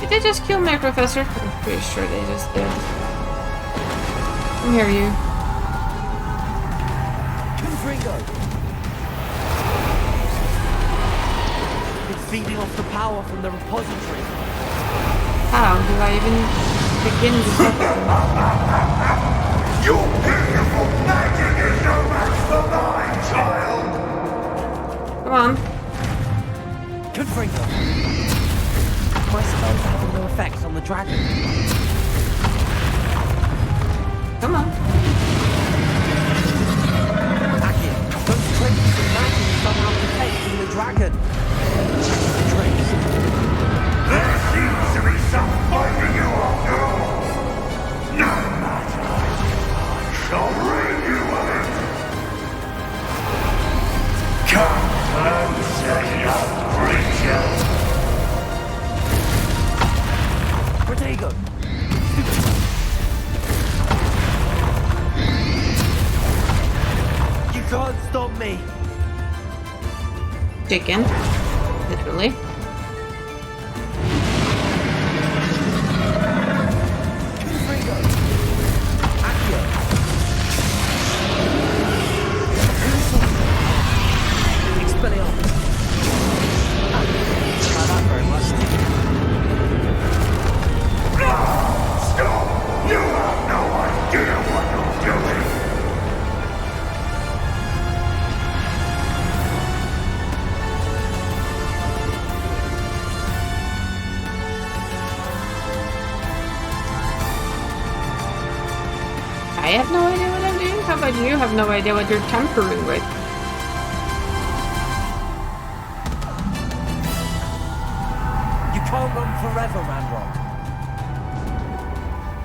Did they just kill my professor? I'm pretty sure they just did. Come here, you. It's feeding off the power from the repository. How do I even begin to stop it? Your beautiful magic is no match for mine, child. Come on. Confringo. My spells are having no effect on the dragon. Come on. Akin, those traces of magic somehow protecting the dragon. Trace. There seems to be some fighting you after all. No matter. I shall rid you of it. Come closer, young creature. Protego! You can't stop me! Chicken. Literally. Stop! You have no idea what you're doing! I have no idea what I'm doing. How about you have no idea what you're tampering with? You can't run forever, Ranrock.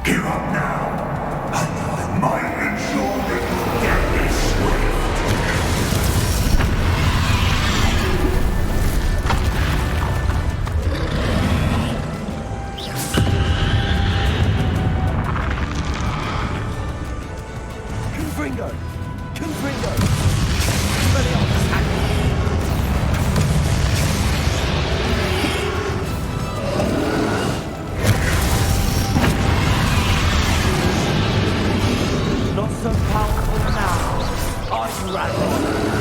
Give up now, and I might ensure that Confringo! Confringo! Expelliarmus! Not so powerful now. I'm Radon.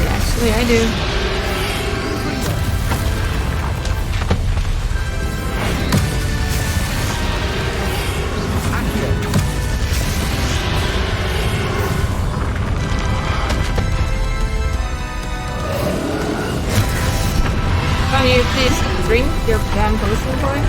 Actually, I do. Can you please drink your damn potion, boy?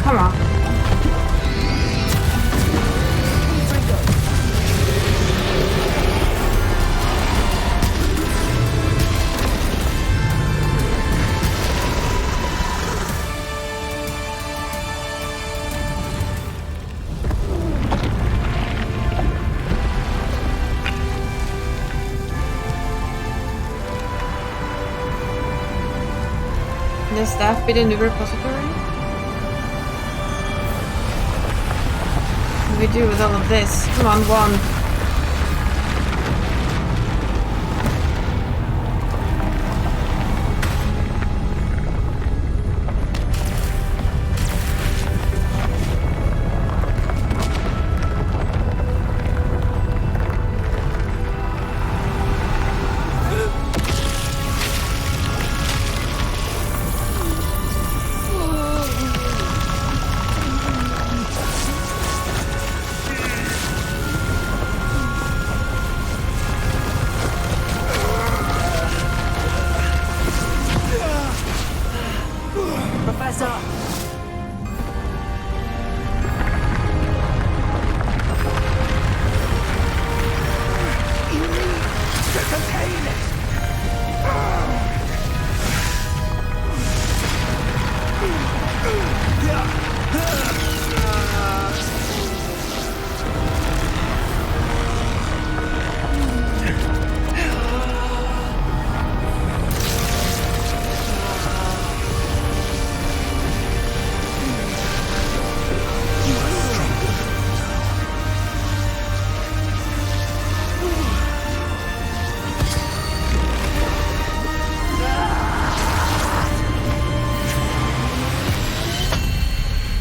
Come on. Can the staff be in the repository? What do we do with all of this? Come on, one.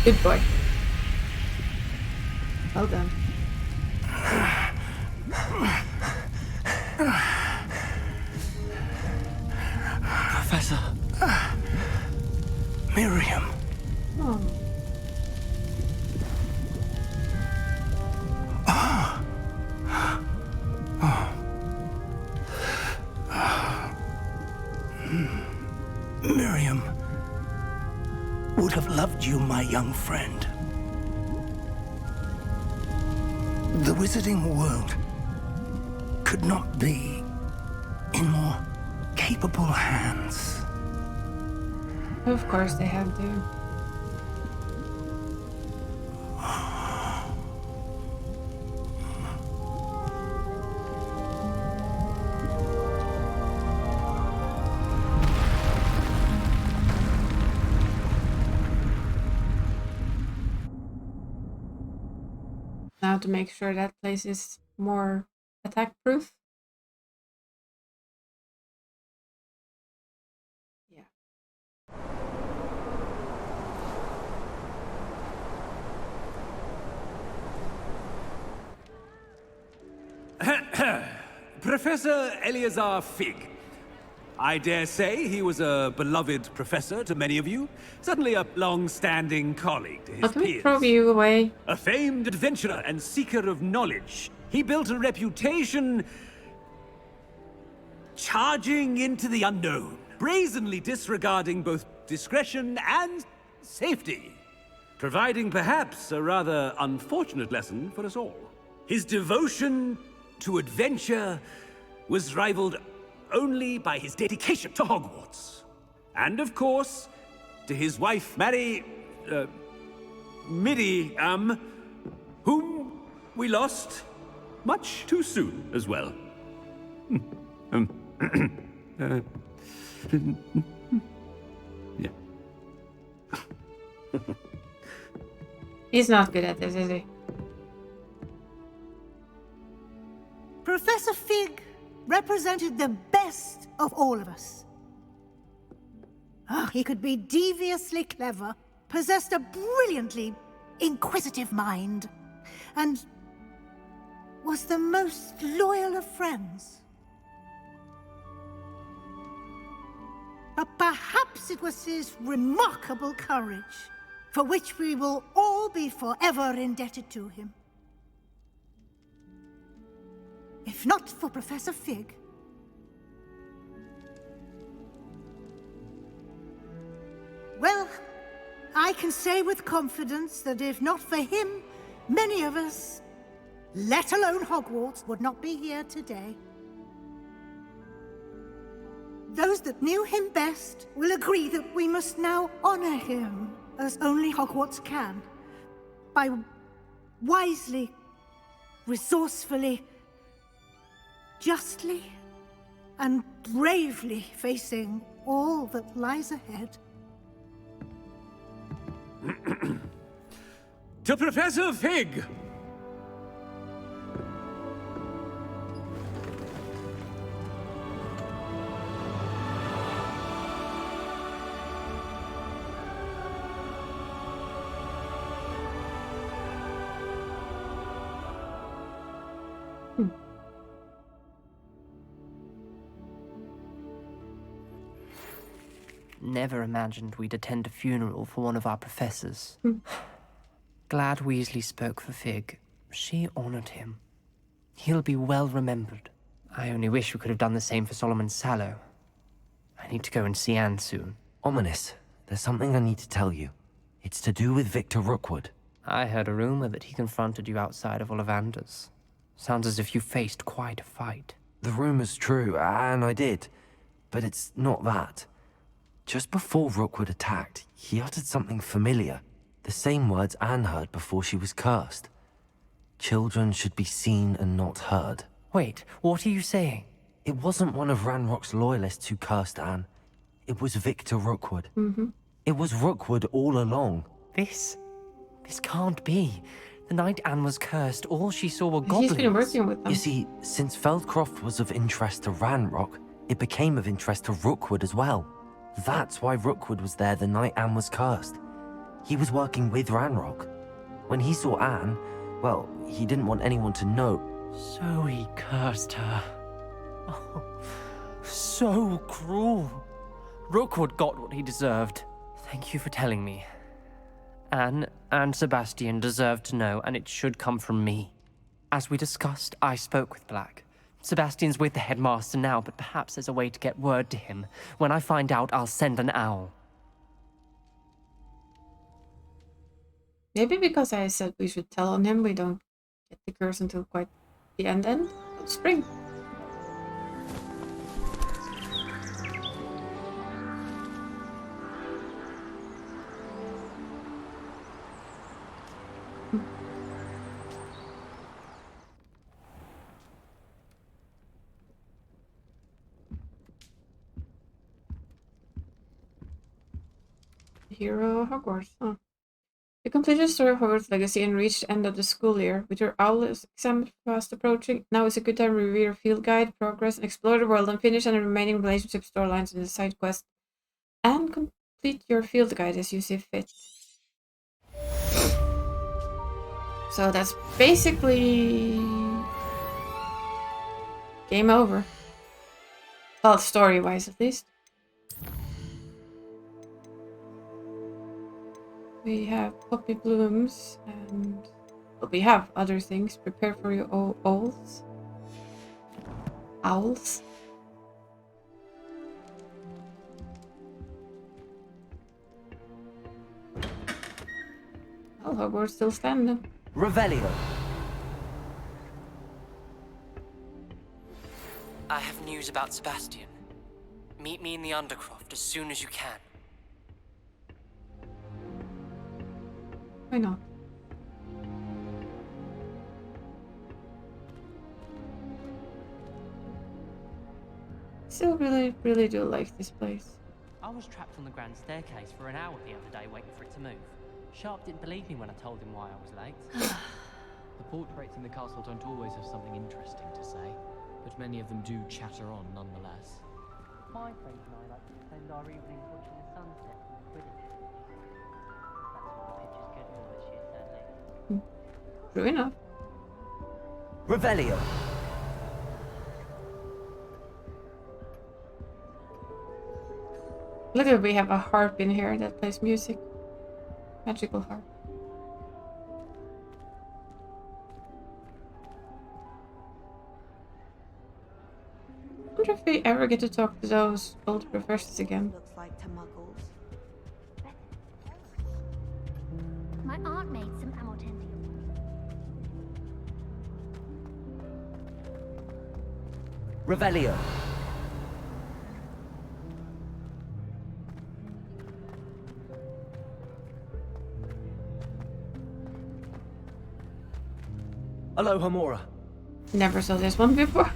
Good boy. Well done. Professor. Miriam. Oh. Miriam would have loved you, my young friend. The wizarding world could not be in more capable hands. Of course they have to. Now to make sure that place is more attack proof. Professor Eleazar Fig. I dare say he was a beloved professor to many of you. Certainly a long-standing colleague to his Let me peers. throw you away. A famed adventurer and seeker of knowledge. He built a reputation charging into the unknown, brazenly disregarding both discretion and safety, providing perhaps a rather unfortunate lesson for us all. His devotion to adventure was rivaled only by his dedication to Hogwarts. And of course, to his wife, Midi, whom we lost much too soon as well. Yeah. He's not good at this, is he? Professor Fig represented the best of all of us. He could be deviously clever, possessed a brilliantly inquisitive mind, and was the most loyal of friends. But perhaps it was his remarkable courage, for which we will all be forever indebted to him. If not for Professor Fig, well, I can say with confidence that if not for him, many of us, let alone Hogwarts, would not be here today. Those that knew him best will agree that we must now honor him as only Hogwarts can, by wisely, resourcefully, justly, and bravely facing all that lies ahead. To Professor Fig! Never imagined we'd attend a funeral for one of our professors. Glad Weasley spoke for Fig. She honored him. He'll be well remembered. I only wish we could have done the same for Solomon Sallow. I need to go and see Anne soon. Ominous, there's something I need to tell you. It's to do with Victor Rookwood. I heard a rumor that he confronted you outside of Ollivander's. Sounds as if you faced quite a fight. The rumor's true, and I did. But it's not that. Just before Rookwood attacked, he uttered something familiar. The same words Anne heard before she was cursed. Children should be seen and not heard. Wait, what are you saying? It wasn't one of Ranrock's loyalists who cursed Anne. It was Victor Rookwood. It was Rookwood all along. This can't be. The night Anne was cursed, all she saw were goblins. He's been working with them. You see, since Feldcroft was of interest to Ranrock, it became of interest to Rookwood as well. That's why Rookwood was there the night Anne was cursed. He was working with Ranrock. When he saw Anne, well, he didn't want anyone to know. So he cursed her. Oh, so cruel. Rookwood got what he deserved. Thank you for telling me. Anne and Sebastian deserve to know, and it should come from me. As we discussed, I spoke with Black. Sebastian's with the headmaster now, but perhaps there's a way to get word to him. When I find out, I'll send an owl. Maybe because I said we should tell on him, we don't get the curse until quite the end of spring. Hero of Hogwarts. Oh. You completed the story of Hogwarts Legacy and reached the end of the school year. With your owl exam fast approaching, now is a good time to review your field guide, progress, and explore the world, and finish any remaining relationship storylines in the side quest. And complete your field guide as you see fit. So that's basically game over. Well, story-wise at least. We have poppy blooms and well, we have other things. Prepare for your owls. Owls. Oh, Hogwarts still standing. Revelio. I have news about Sebastian. Meet me in the Undercroft as soon as you can. Why not? Still really do like this place. I was trapped on the grand staircase for an hour the other day waiting for it to move. Sharp didn't believe me when I told him why I was late. The portraits in the castle don't always have something interesting to say, but many of them do chatter on nonetheless. My friends and I like to spend our evenings watching the sunset and Quidditch. That's what the picture's good for this year, sadly. True enough. Revelio. Look at, we have a harp in here that plays music. Magical harp. I wonder if we ever get to talk to those old professors again. Looks like to muggles. My aunt made some amortensium. Revelio. Aloha Mora. Never saw this one before.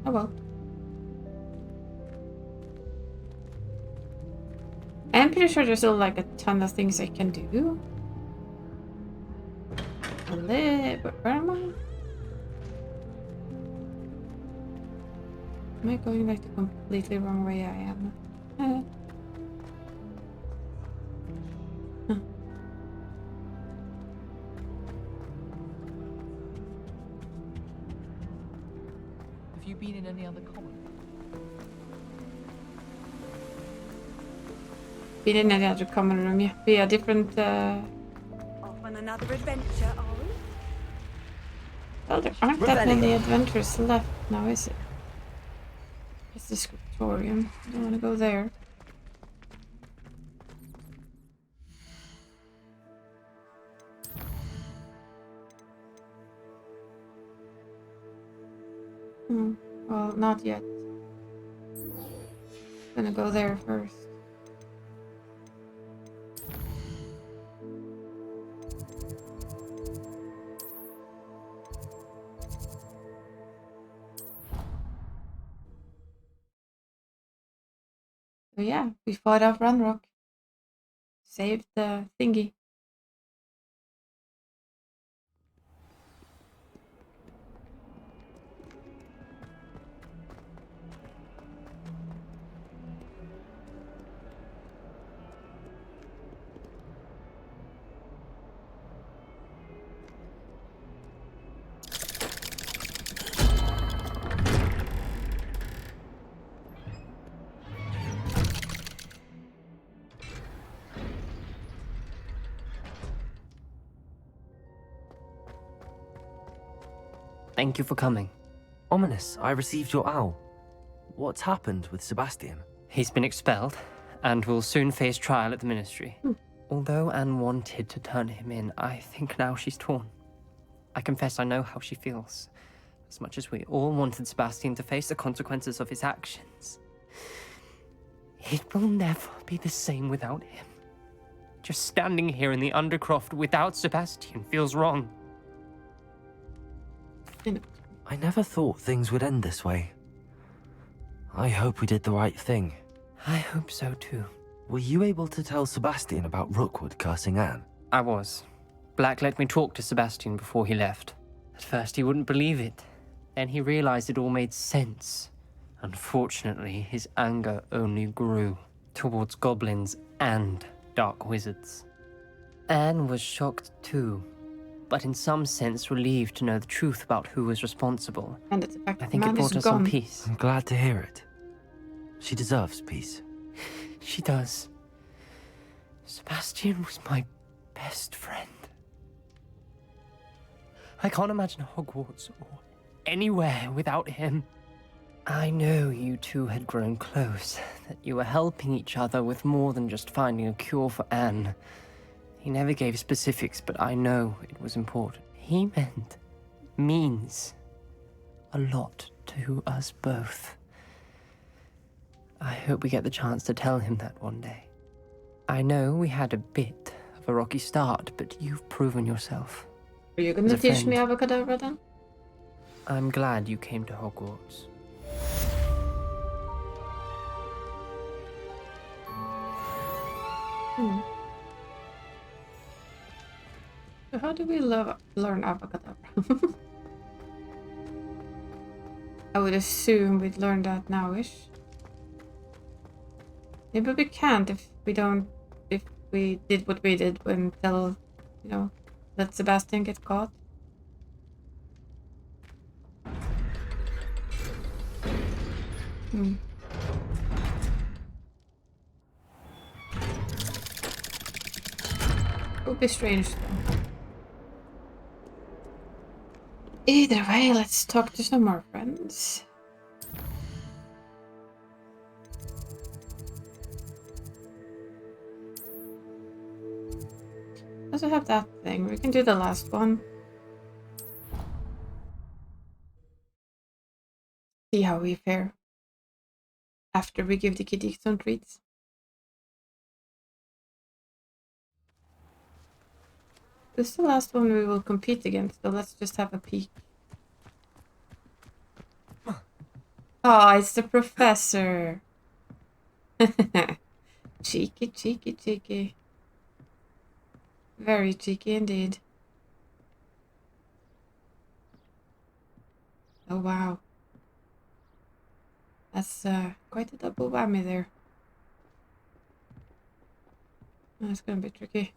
Oh well. I'm pretty sure there's still like a ton of things I can do. Where am I? Am I going like the completely wrong way I am? Huh. Have you been in any other common? Been in any other common room, yeah. Be a different Off on another adventure, are we? well, there aren't that many adventures left now, is it? It's the scriptorium. I don't want to go there. Well, not yet. Gonna go there first. So yeah, we fought off Runrock. Saved the thingy. Thank you for coming. Ominous, I received your owl. What's happened with Sebastian? He's been expelled, and will soon face trial at the Ministry. Although Anne wanted to turn him in, I think now she's torn. I confess I know how she feels. As much as we all wanted Sebastian to face the consequences of his actions. It will never be the same without him. Just standing here in the Undercroft without Sebastian feels wrong. I never thought things would end this way. I hope we did the right thing. I hope so too. Were you able to tell Sebastian about Rookwood cursing Anne? I was. Black let me talk to Sebastian before he left. At first he wouldn't believe it. Then he realized it all made sense. Unfortunately, his anger only grew towards goblins and dark wizards. Anne was shocked too, but in some sense relieved to know the truth about who was responsible. And it's the fact I think it brought her some peace. I'm glad to hear it. She deserves peace. She does. Sebastian was my best friend. I can't imagine Hogwarts or anywhere without him. I know you two had grown close, that you were helping each other with more than just finding a cure for Anne. He never gave specifics, but I know it was important. He means a lot to us both. I hope we get the chance to tell him that one day. I know we had a bit of a rocky start, but you've proven yourself. Are you gonna teach me Avocadabra then? I'm glad you came to Hogwarts. So how do we learn Avocadabra? I would assume we'd learn that nowish. Maybe we can't if we did what we did when let Sebastian get caught. It would be strange though. Either way, let's talk to some more friends. Also have that thing. We can do the last one. See how we fare after we give the kitty some treats. This is the last one we will compete against, so let's just have a peek. Oh, it's the professor. Cheeky, cheeky, cheeky. Very cheeky indeed. Oh wow. That's quite a double whammy there. That's gonna be tricky.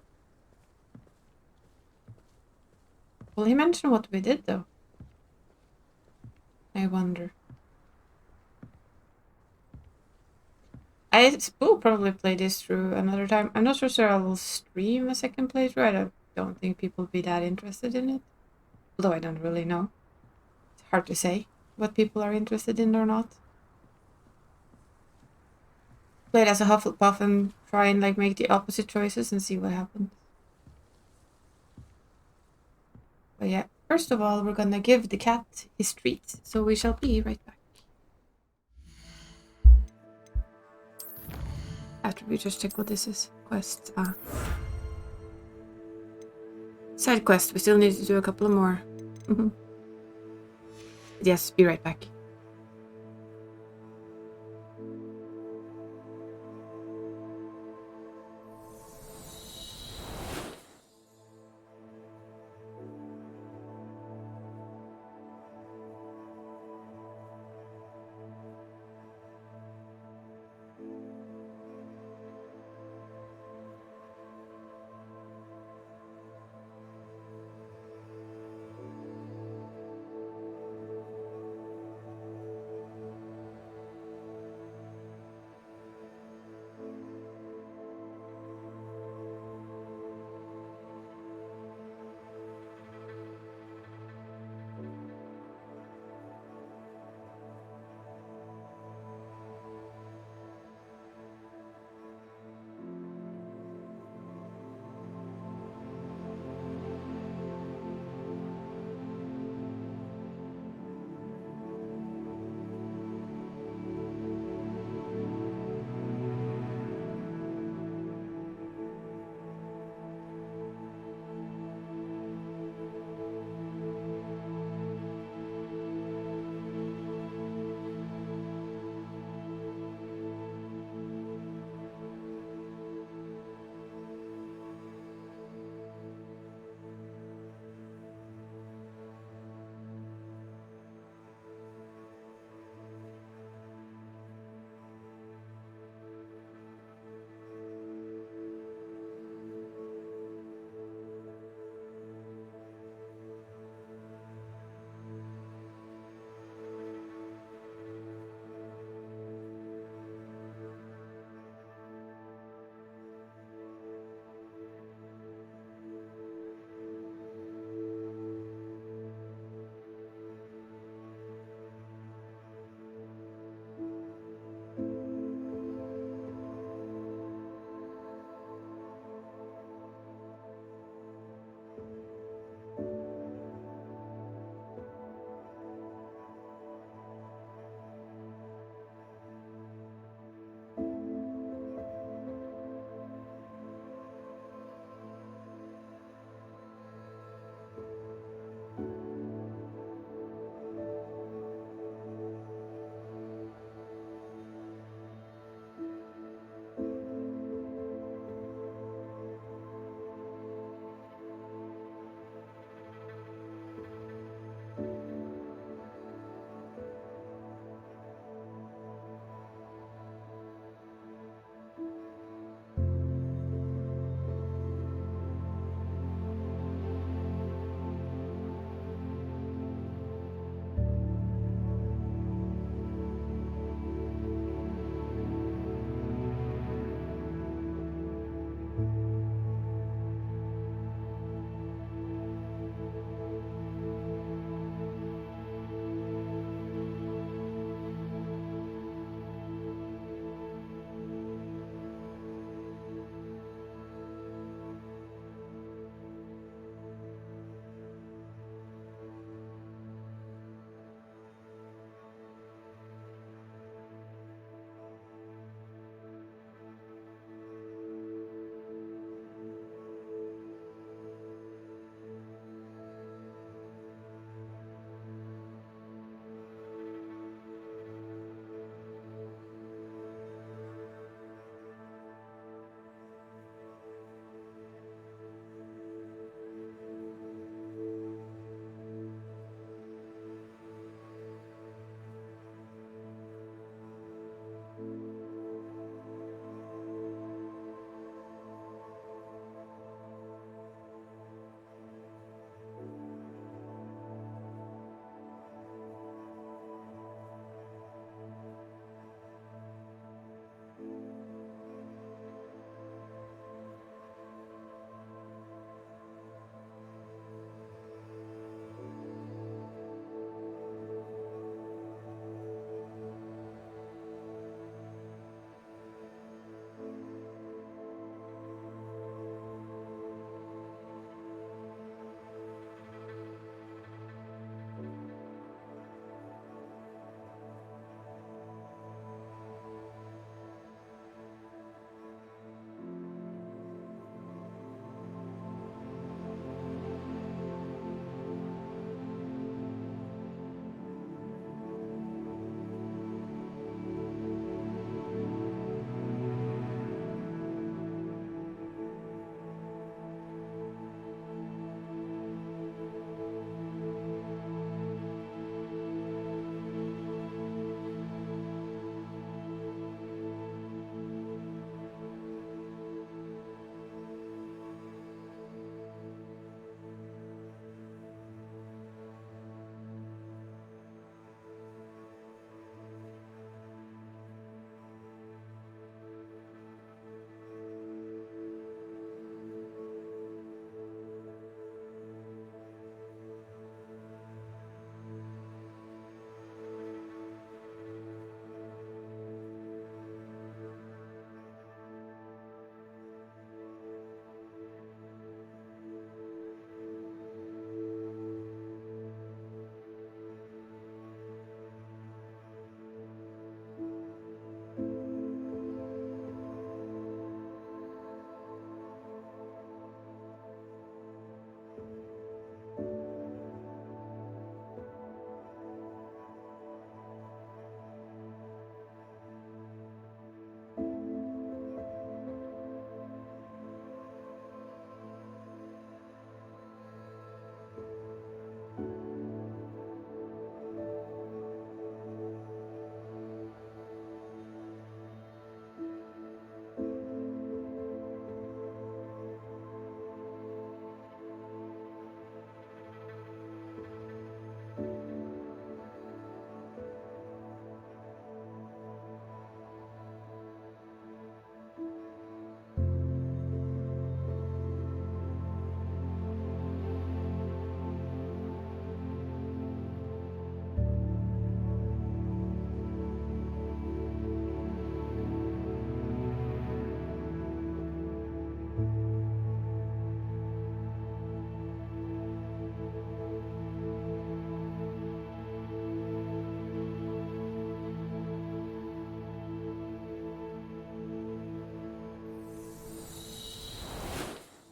Will he mention what we did though? I wonder. I will probably play this through another time. I'm not sure I will stream a second playthrough. I don't think people will be that interested in it. Although I don't really know. It's hard to say what people are interested in or not. Play it as a Hufflepuff and try and make the opposite choices and see what happens. But yeah, first of all, we're gonna give the cat his treat. So we shall be right back. After we just check what this is. Quest. Side quest. We still need to do a couple more. Yes, be right back.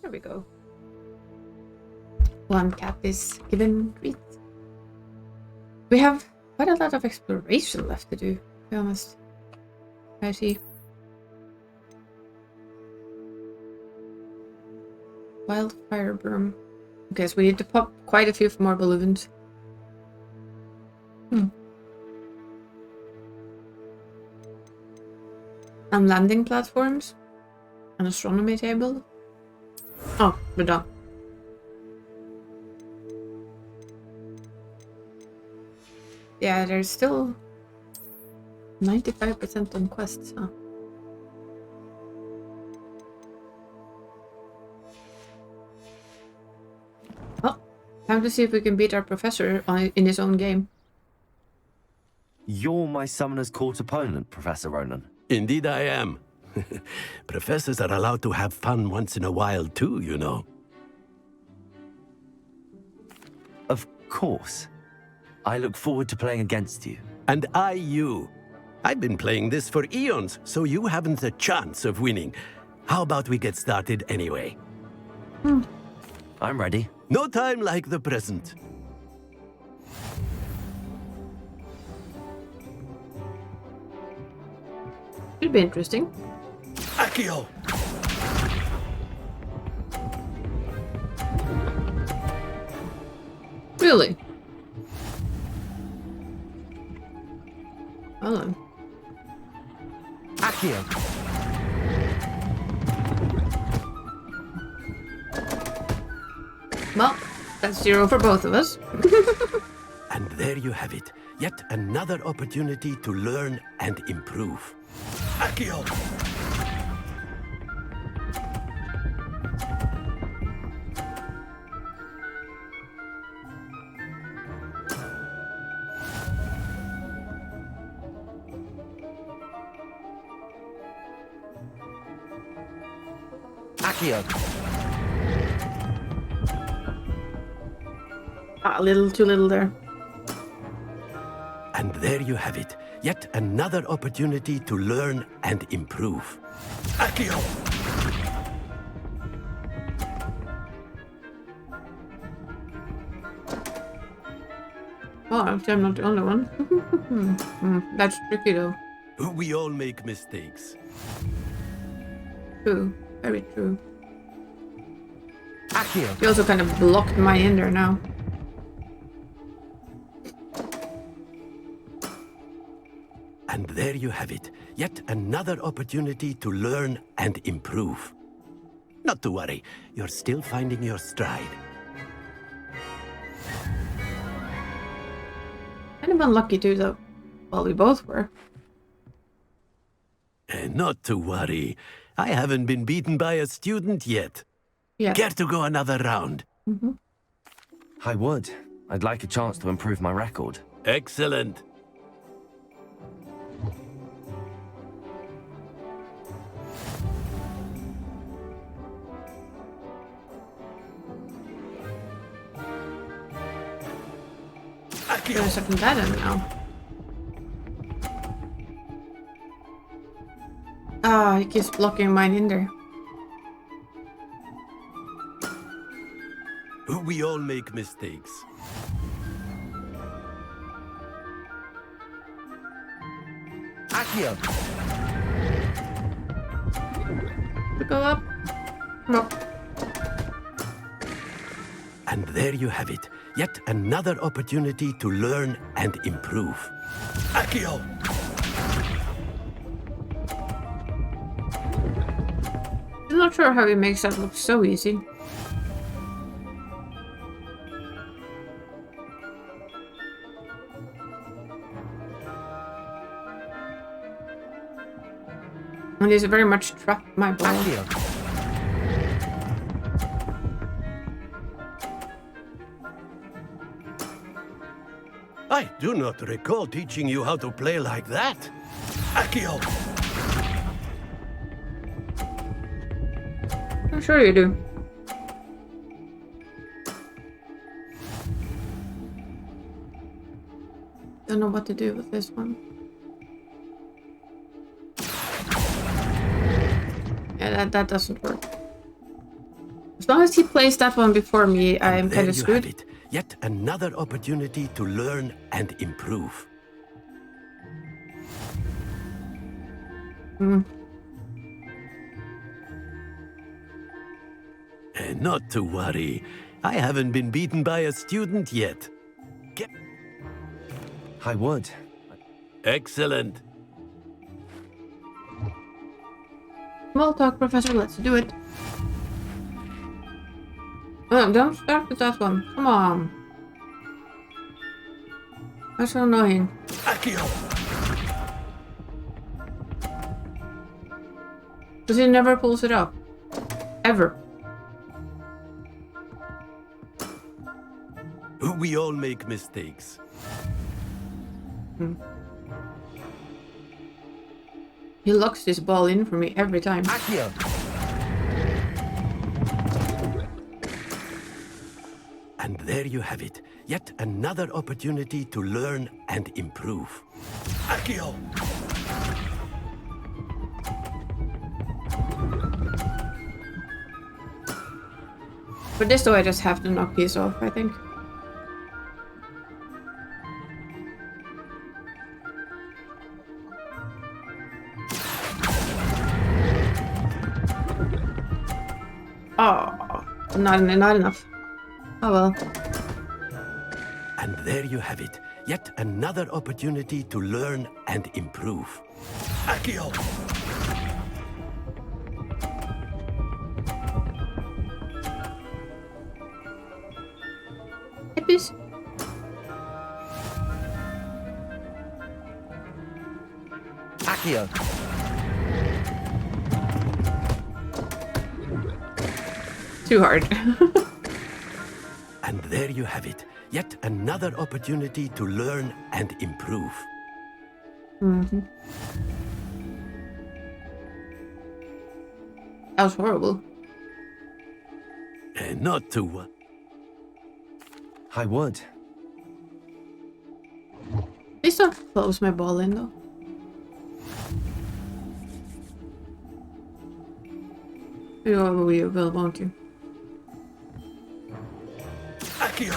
There we go. One cat is given treats. We have quite a lot of exploration left to do, to be honest. I see. Wildfire broom. Okay, so we need to pop quite a few more balloons. And landing platforms. An astronomy table. Oh, we're done. Yeah, there's still 95% on quests, huh? Oh, time to see if we can beat our professor in his own game. You're my Summoner's Court opponent, Professor Ronan. Indeed I am. Professors are allowed to have fun once in a while too, you know. Of course. I look forward to playing against you. And I you. I've been playing this for eons, so you haven't a chance of winning. How about we get started anyway? I'm ready. No time like the present. Should be interesting. Accio! Really? Well then. Accio! Well, that's 0 for both of us. And there you have it. Yet another opportunity to learn and improve. Accio! Accio! A little too little there. And there you have it. Yet another opportunity to learn and improve. Accio! Oh, actually I'm not the only one. That's tricky though. We all make mistakes. True. Very true. Accio! You also kind of blocked my ender now. And there you have it. Yet another opportunity to learn and improve. Not to worry, you're still finding your stride. Kind of unlucky too, though. Well, we both were. Not to worry. I haven't been beaten by a student yet. Yeah. Care to go another round? I would. I'd like a chance to improve my record. Excellent. Gonna second that in now. Ah, he keeps blocking mine ender. We all make mistakes. Accio! Go up. No. And there you have it. Yet another opportunity to learn and improve. Accio! I'm not sure how he makes that look so easy. And he's very much trapped my ball. I do not recall teaching you how to play like that. Accio! I'm sure you do. Don't know what to do with this one. Yeah, that doesn't work. As long as he plays that one before me, I'm kind of screwed. It. Yet another opportunity to learn and improve. Not to worry. I haven't been beaten by a student yet. I would. Excellent. Small talk, Professor. Let's do it. Don't start with that one. Come on. That's so annoying. Because he never pulls it up. Ever. We all make mistakes. He locks this ball in for me every time. And there you have it. Yet another opportunity to learn and improve. Accio! For this though, I just have to knock these off, I think. Oh, not enough. Oh well. And there you have it. Yet another opportunity to learn and improve. Accio! Hippies. Accio. Too hard. And there you have it. Yet another opportunity to learn and improve. That was horrible. Not to what? I would. Please don't close my ball in though. You will, won't you? Accio!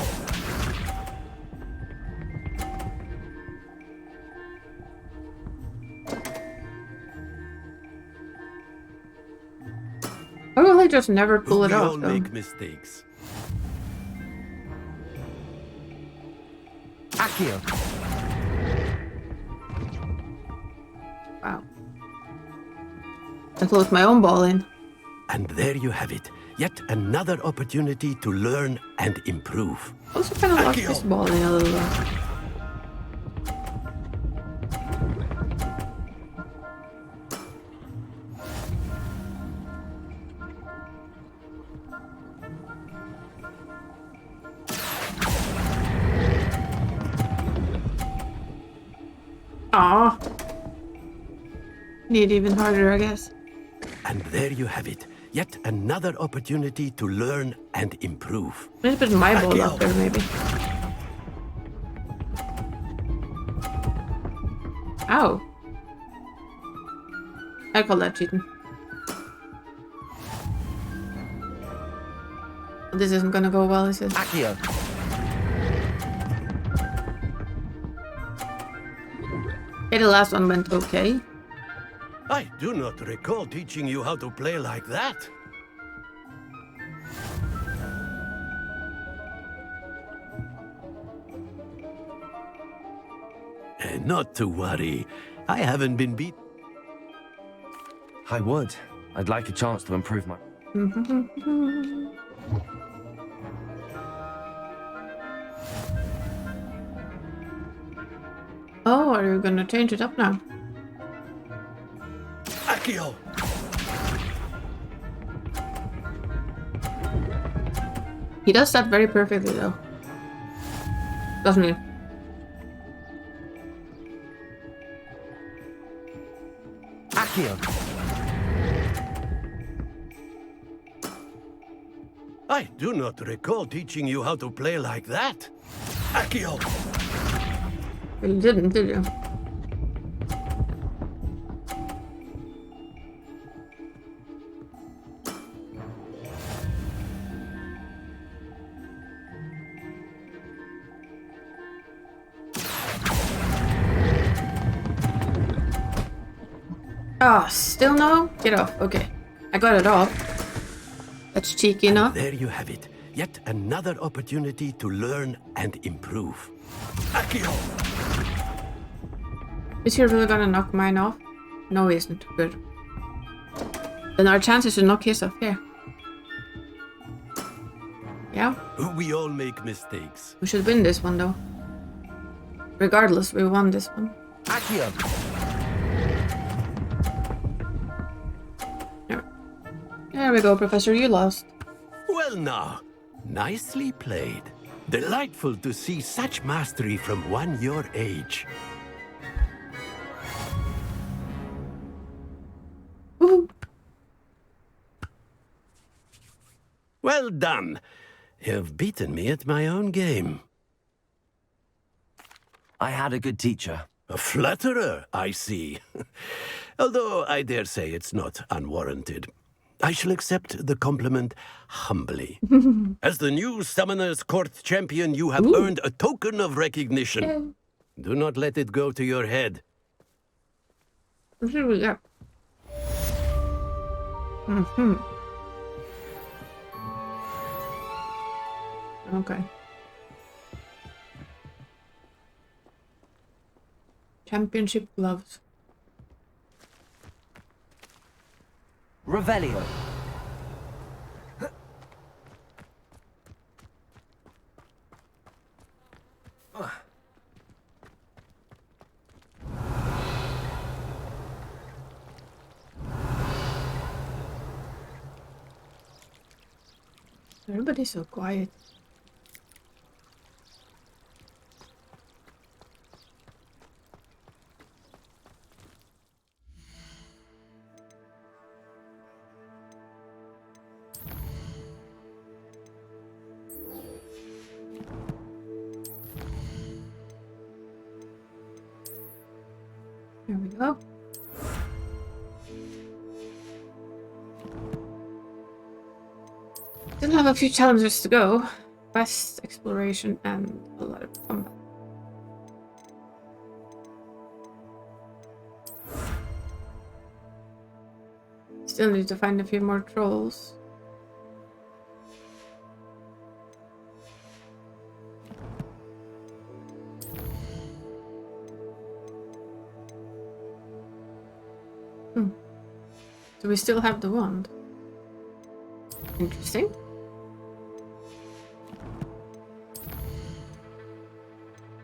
Why will I just never pull it We off all though? make mistakes. Accio. Wow. I closed my own ball in. And there you have it. Yet another opportunity to learn and improve. Also kind of lost this ball in a little bit. Aww. Need even harder, I guess. And there you have it. Yet another opportunity to learn and improve. Let's put my ball up there, maybe. Ow. I call that cheating. This isn't gonna go well, is it? Accio. Okay, the last one went okay. I do not recall teaching you how to play like that. Not to worry. I haven't been beat. I would. I'd like a chance to improve my... Oh, are you gonna change it up now? Accio! He does that very perfectly though. Doesn't he? Accio. I do not recall teaching you how to play like that. Accio! You didn't, did you? Ah, still no? Get off. Okay. I got it off. That's cheeky enough. There you have it. Yet another opportunity to learn and improve. Accio! Is he really gonna knock mine off? No, he isn't. Good. Then our chances to knock his off here. Yeah. We all make mistakes. We should win this one though. Regardless, we won this one. Accio! There we go, Professor. You lost. Well now, nicely played. Delightful to see such mastery from one your age. Well done. You've beaten me at my own game. I had a good teacher. A flatterer, I see. Although I dare say it's not unwarranted. I shall accept the compliment humbly. As the new Summoner's Court champion, you have earned a token of recognition. Do not let it go to your head. What did we get? Okay. Championship gloves. Revelio. Everybody's so quiet. There we go. Still have a few challenges to go. Quest, exploration, and a lot of combat. Still need to find a few more trolls. Do we still have the wand? Interesting.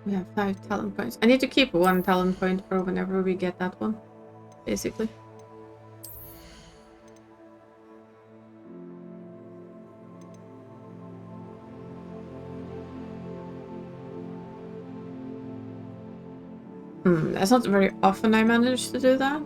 We have 5 talent points. I need to keep 1 talent point for whenever we get that one, basically. That's not very often I manage to do that.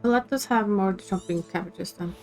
Let us have more jumping cabbages then.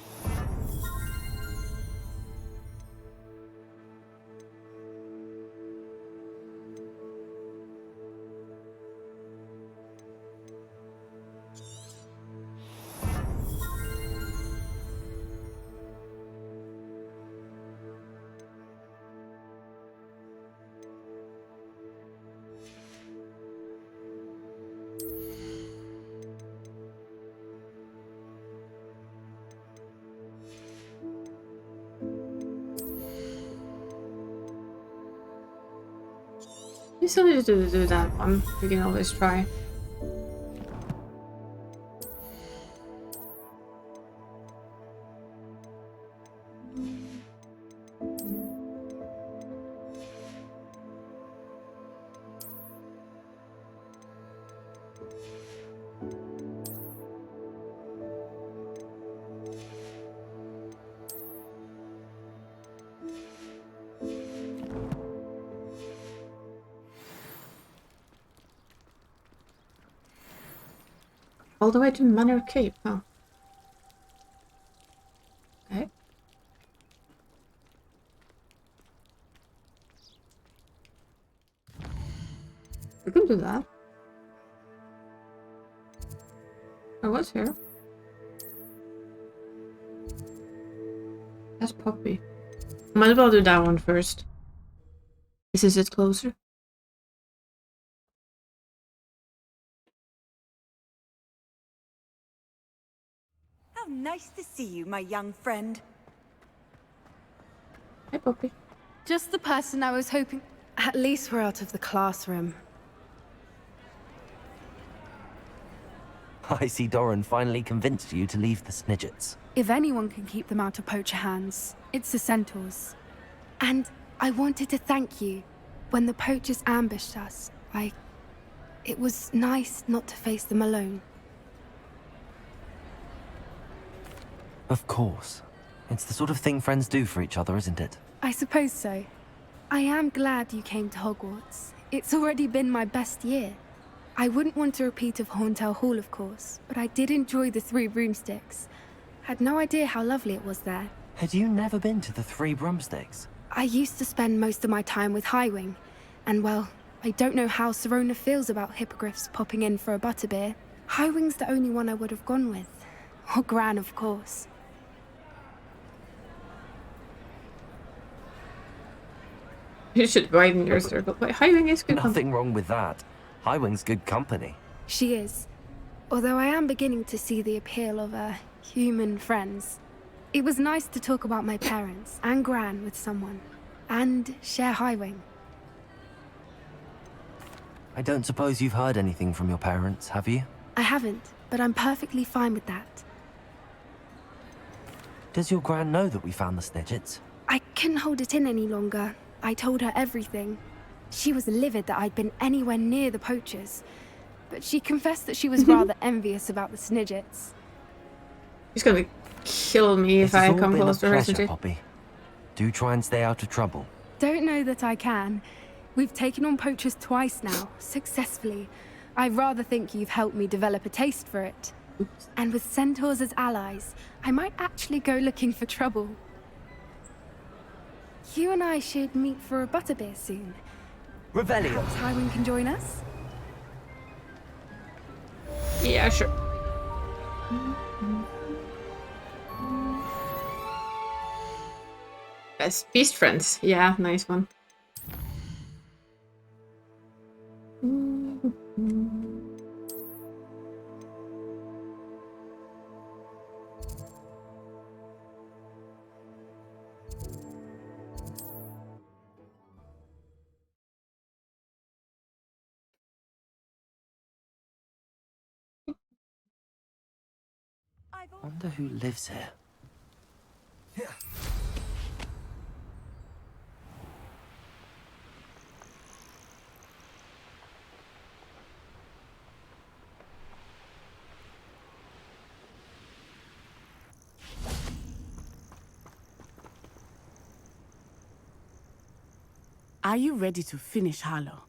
We still need to do that one. We can always try. All the way to Manor Cape, huh? Okay. We can do that. I was here. That's Poppy. Might as well do that one first. Is it closer? How nice to see you, my young friend. Hi, Poppy. Just the person I was hoping... At least we're out of the classroom. I see Doran finally convinced you to leave the Snidgets. If anyone can keep them out of poacher hands, it's the centaurs. And I wanted to thank you. When the poachers ambushed us, it was nice not to face them alone. Of course. It's the sort of thing friends do for each other, isn't it? I suppose so. I am glad you came to Hogwarts. It's already been my best year. I wouldn't want a repeat of Horntail Hall, of course, but I did enjoy the Three Broomsticks. Had no idea how lovely it was there. Had you never been to the Three Broomsticks? I used to spend most of my time with Highwing, and well, I don't know how Serona feels about hippogriffs popping in for a butterbeer. Highwing's the only one I would have gone with. Or Gran, of course. You should widen your circle. But Highwing is good. Nothing wrong with that. Highwing's good company. She is. Although I am beginning to see the appeal of human friends. It was nice to talk about my parents and Gran with someone. And share Highwing. I don't suppose you've heard anything from your parents, have you? I haven't, but I'm perfectly fine with that. Does your Gran know that we found the Snidgets? I couldn't hold it in any longer. I told her everything. She was livid that I'd been anywhere near the poachers, but she confessed that she was rather envious about the Snidgets. She's gonna kill me if I come close to her, isn't she? Poppy. Do try and stay out of trouble. Don't know that I can. We've taken on poachers twice now, successfully. I rather think you've helped me develop a taste for it. Oops. And with centaurs as allies, I might actually go looking for trouble. You and I should meet for a butterbeer soon. Revelio. Perhaps Highwing can join us? Yeah, sure. Best beast friends. Yeah, nice one. Wonder who lives here. Are you ready to finish Harlow?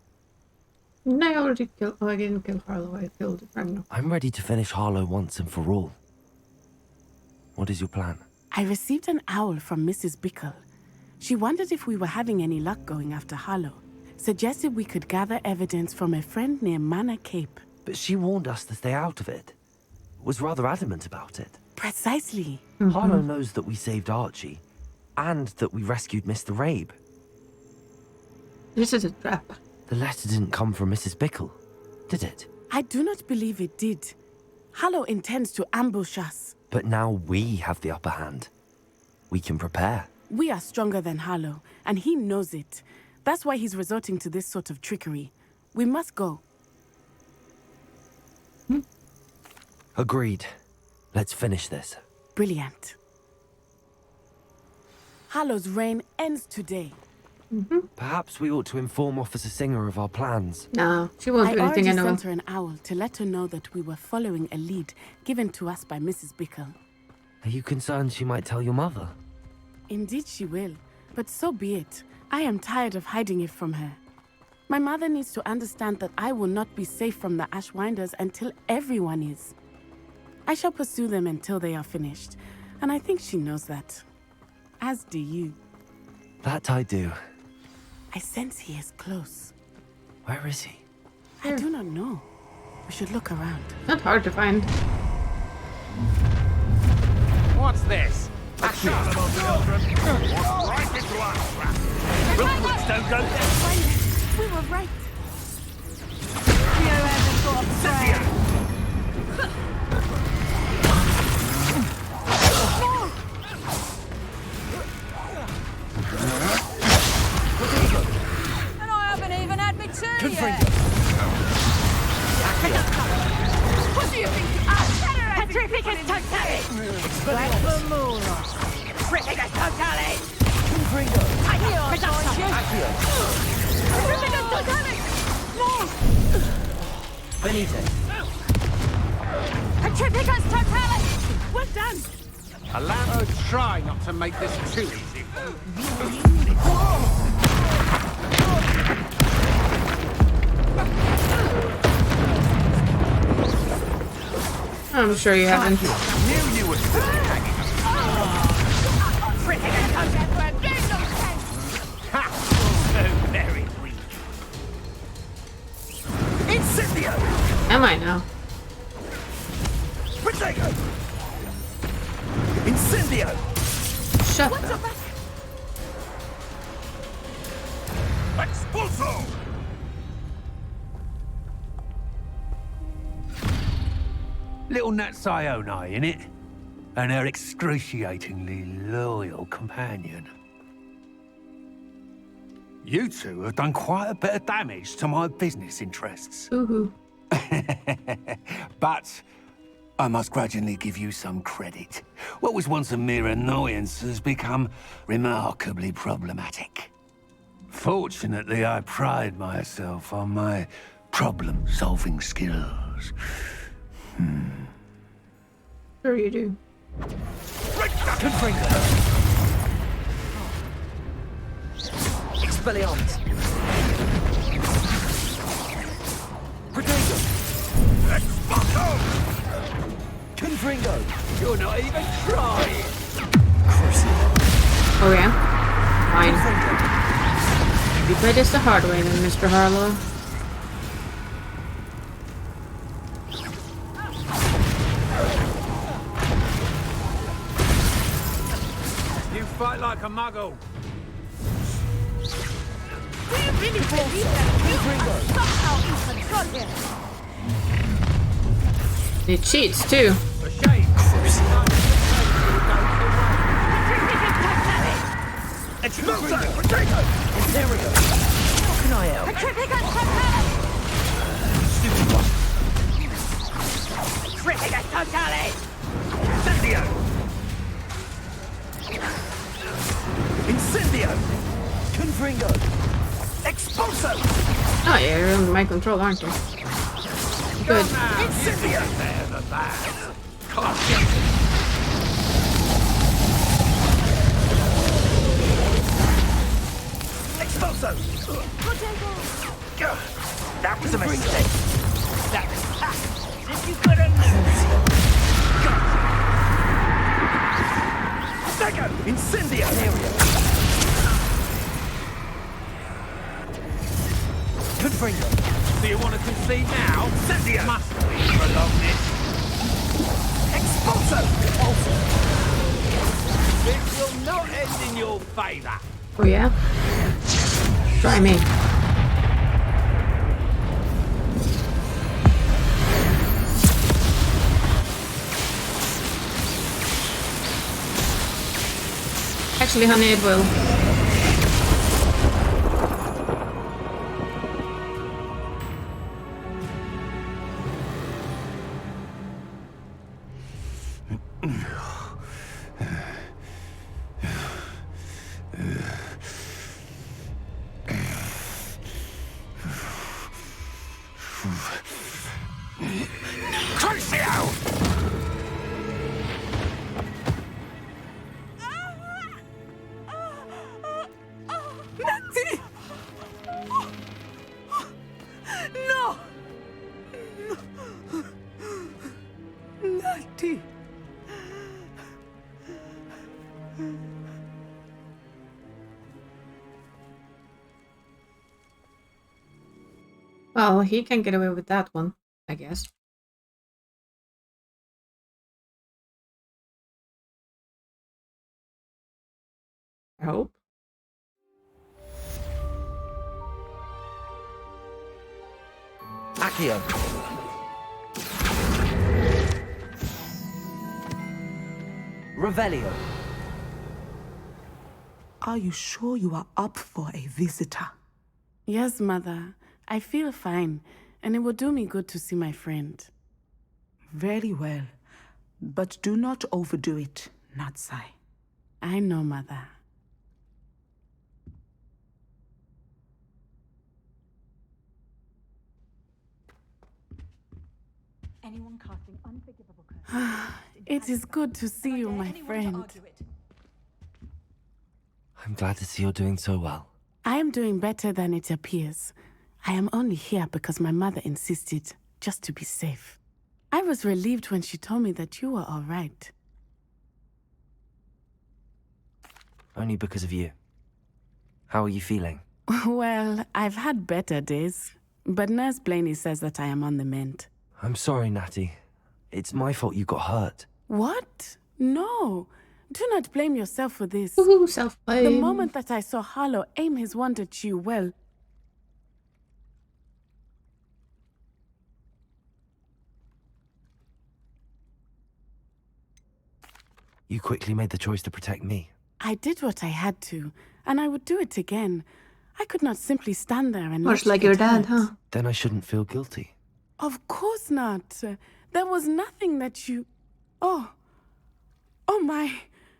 No, I already killed. Oh, I didn't kill Harlow. I killed Ragnar. I'm ready to finish Harlow once and for all. What is your plan? I received an owl from Mrs. Bickle. She wondered if we were having any luck going after Harlow. Suggested we could gather evidence from a friend near Manor Cape. But she warned us to stay out of it. Was rather adamant about it. Precisely. Harlow knows that we saved Archie, and that we rescued Mr. Rabe. This is a trap. The letter didn't come from Mrs. Bickle, did it? I do not believe it did. Harlow intends to ambush us. But now we have the upper hand. We can prepare. We are stronger than Harlow, and he knows it. That's why he's resorting to this sort of trickery. We must go. Agreed. Let's finish this. Brilliant. Harlow's reign ends today. Perhaps we ought to inform Officer Singer of our plans. No, she won't do anything I already anyway. sent her an owl to let her know that we were following a lead given to us by Mrs. Bickle. Are you concerned she might tell your mother? Indeed she will, but so be it. I am tired of hiding it from her. My mother needs to understand that I will not be safe from the Ashwinders until everyone is. I shall pursue them until they are finished, and I think she knows that. As do you. That I do. I sense he is close. Where is he? I do not know. We should look around. Not hard to find. What's this? A carnival children. Walk right into our trap. Rookwoods don't go there. We were right. Rio hasn't got a prayer. And I haven't even had my tea yet. What do you think? Petrificus totalis! Black Vermora! Petrificus totalis! Confringo! Accio! Petrificus totalis! More! Benito. Petrificus totalis! Well done! Allow try not to make this too easy. I'm sure you haven't. Knew you were still hanging. Ha! So very weak. Incendio! Am I now? Protego! Incendio! Shut up. Expulso! Little Natsione, innit? And her excruciatingly loyal companion. You two have done quite a bit of damage to my business interests. Ooh. But I must grudgingly give you some credit. What was once a mere annoyance has become remarkably problematic. Fortunately, I pride myself on my problem-solving skills. Sure you do. Expelliarmus. Protego! Expulso! Confringo! You're not even trying! Oh yeah? Fine. You play this the hard way then, Mr. Harlow. You fight like a muggle. Do you really believe that you are somehow in control here? It cheats too. For shame. Expulso! Protego! Imperio. How can I help? Petrificus totalis! Petrificus totalis! Incendio! Incendio! Confringo! Expulso! Oh yeah, you're under my control, aren't you? Good. Incendio! There, the bad. Expulso! That was a mistake. That was if you could have Protego! Incendio! Confringo! Do you want to concede now? Incendio! Must be prolong this. Expulso! This will not end in your favour. Oh yeah? Try me. Actually, honey, it will. No! Nati! Well, he can get away with that one, I guess. I hope. Accio. Revelio. Are you sure you are up for a visitor? Yes, Mother. I feel fine, and it will do me good to see my friend. Very well. But do not overdo it, Natsai. I know, Mother. Anyone casting unforgivable It is good to see you, my friend. I'm glad to see you're doing so well. I am doing better than it appears. I am only here because my mother insisted, just to be safe. I was relieved when she told me that you were all right. Only because of you. How are you feeling? Well, I've had better days, but Nurse Blaney says that I am on the mend. I'm sorry, Natty. It's my fault you got hurt. What? No. Do not blame yourself for this. Self-blame. The moment that I saw Harlow aim his wand at you, well... You quickly made the choice to protect me. I did what I had to, and I would do it again. I could not simply stand there and Much let like you your get dad, hurt. huh? Then I shouldn't feel guilty. Of course not. There was nothing that you... Oh my...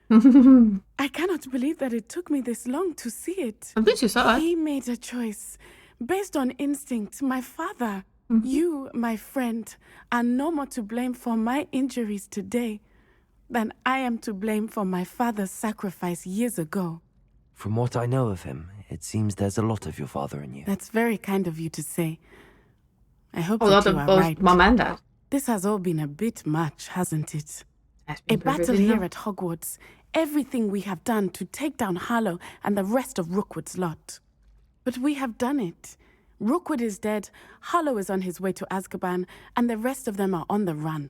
I cannot believe that it took me this long to see it. At least you saw it. He made a choice based on instinct. My father, you, my friend, are no more to blame for my injuries today than I am to blame for my father's sacrifice years ago. From what I know of him, it seems there's a lot of your father in you. That's very kind of you to say. I hope A that lot you of are both right. mom and dad. This has all been a bit much, hasn't it? Has A been battle perfectly here no. at Hogwarts. Everything we have done to take down Harlow and the rest of Rookwood's lot. But we have done it. Rookwood is dead, Harlow is on his way to Azkaban, and the rest of them are on the run.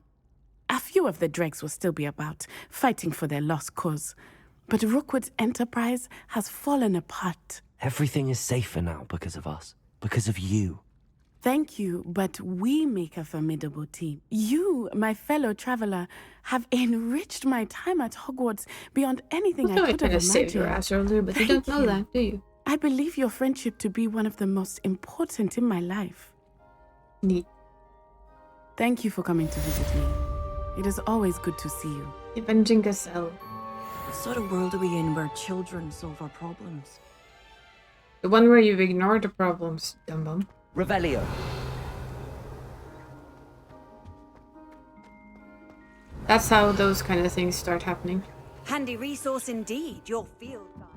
A few of the dregs will still be about, fighting for their lost cause. But Rookwood's enterprise has fallen apart. Everything is safer now because of us. Because of you. Thank you, but we make a formidable team. You, my fellow traveler, have enriched my time at Hogwarts beyond anything I could have to save your imagined. ass earlier, but you don't know that, do you? I believe your friendship to be one of the most important in my life. Neat. Thank you for coming to visit me. It is always good to see you. Avenging Gazelle. What sort of world are we in where children solve our problems? The one where you ignore the problems, Dumbum. Revelio. That's how those kind of things start happening. Handy resource indeed, your field guide.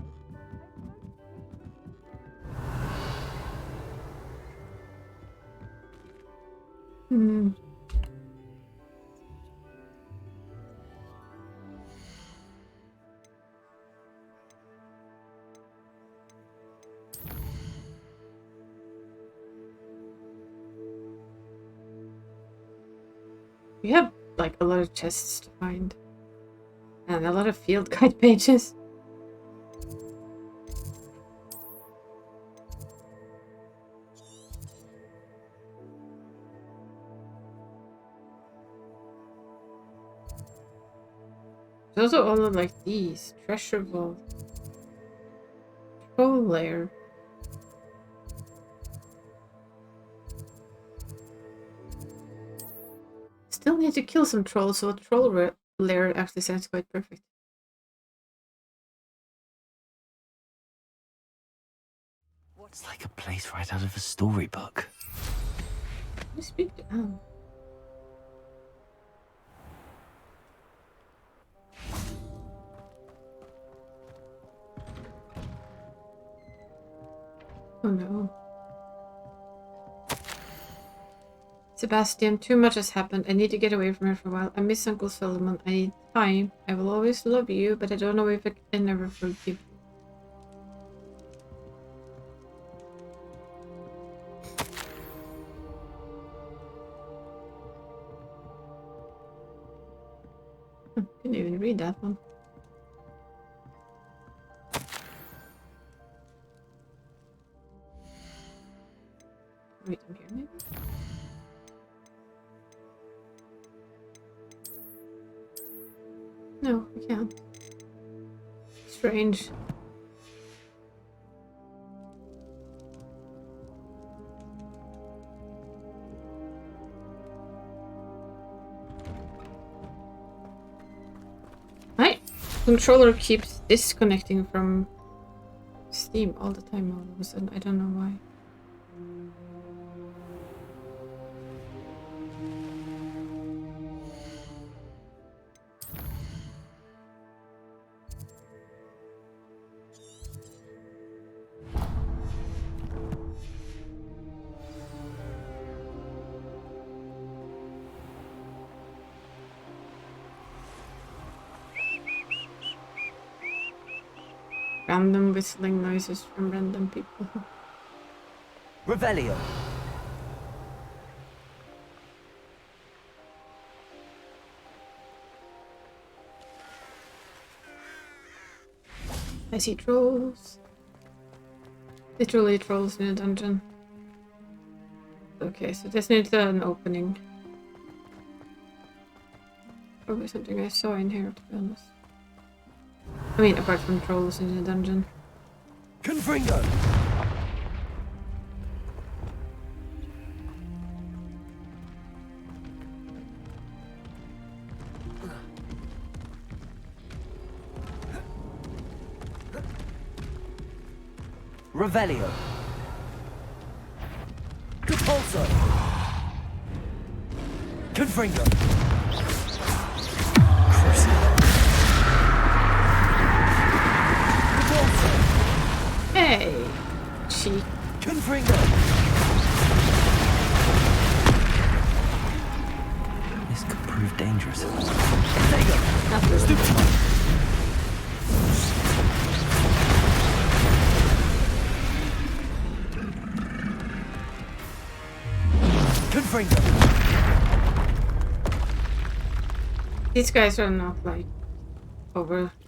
Hmm. We have like a lot of chests to find. And a lot of field guide pages. Those are all like these. Treasure vault. Troll lair. Still need to kill some trolls, so a troll lair actually sounds quite perfect. It's like a place right out of a storybook. You speak to Anne. Oh no. Sebastian, too much has happened. I need to get away from here for a while. I miss Uncle Solomon. I need time. I will always love you, but I don't know if I can ever forgive you. Couldn't even read that one. Read them here, maybe? No, we can't. Strange. My controller keeps disconnecting from Steam all the time all of a sudden. I don't know why. Random whistling noises from random people. Revelio. I see trolls. Literally trolls in a dungeon. Okay, so this needs an opening. Probably something I saw in here, to be honest. I mean, apart from trolls in the dungeon. Confringo. Revelio. Repulso. Confringo. Hey! Cheek. Confringo. This could prove dangerous. Confringo. These guys are not like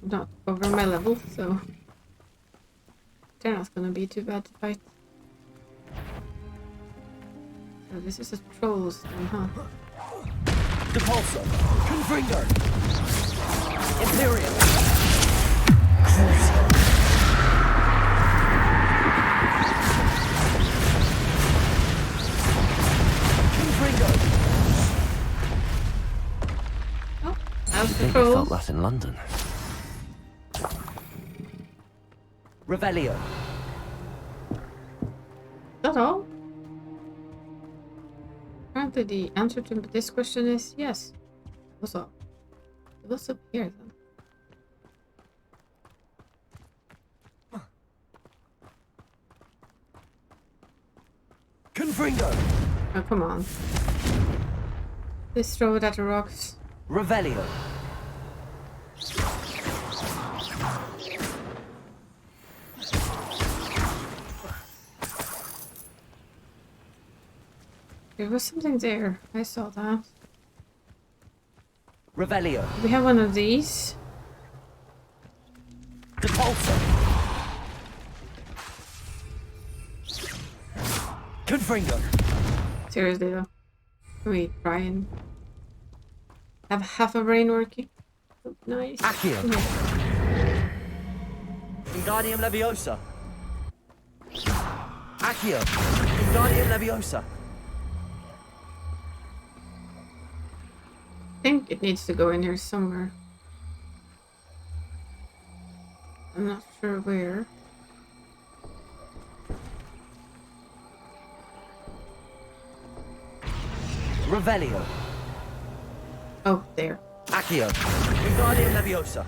not over my level, so they're not gonna be too bad to fight. So this is a trolls then, huh? Depulso. Confringo. Imperial. Confringo. I think I felt that in London. Revelio. That's all? Apparently the answer to this question is yes. What's up? What's up here then? Confringo. Oh, come on. Let's throw it at the rocks. Revelio. There was something there. I saw that. Revelio. Do we have one of these? Depulso. Confringo. Seriously though. Can we try and have half a brain working? Nice. Accio. Wingardium Leviosa. Accio. Wingardium Leviosa. I think it needs to go in here somewhere. I'm not sure where. Revelio. Oh, there. Accio. Wingardium Leviosa.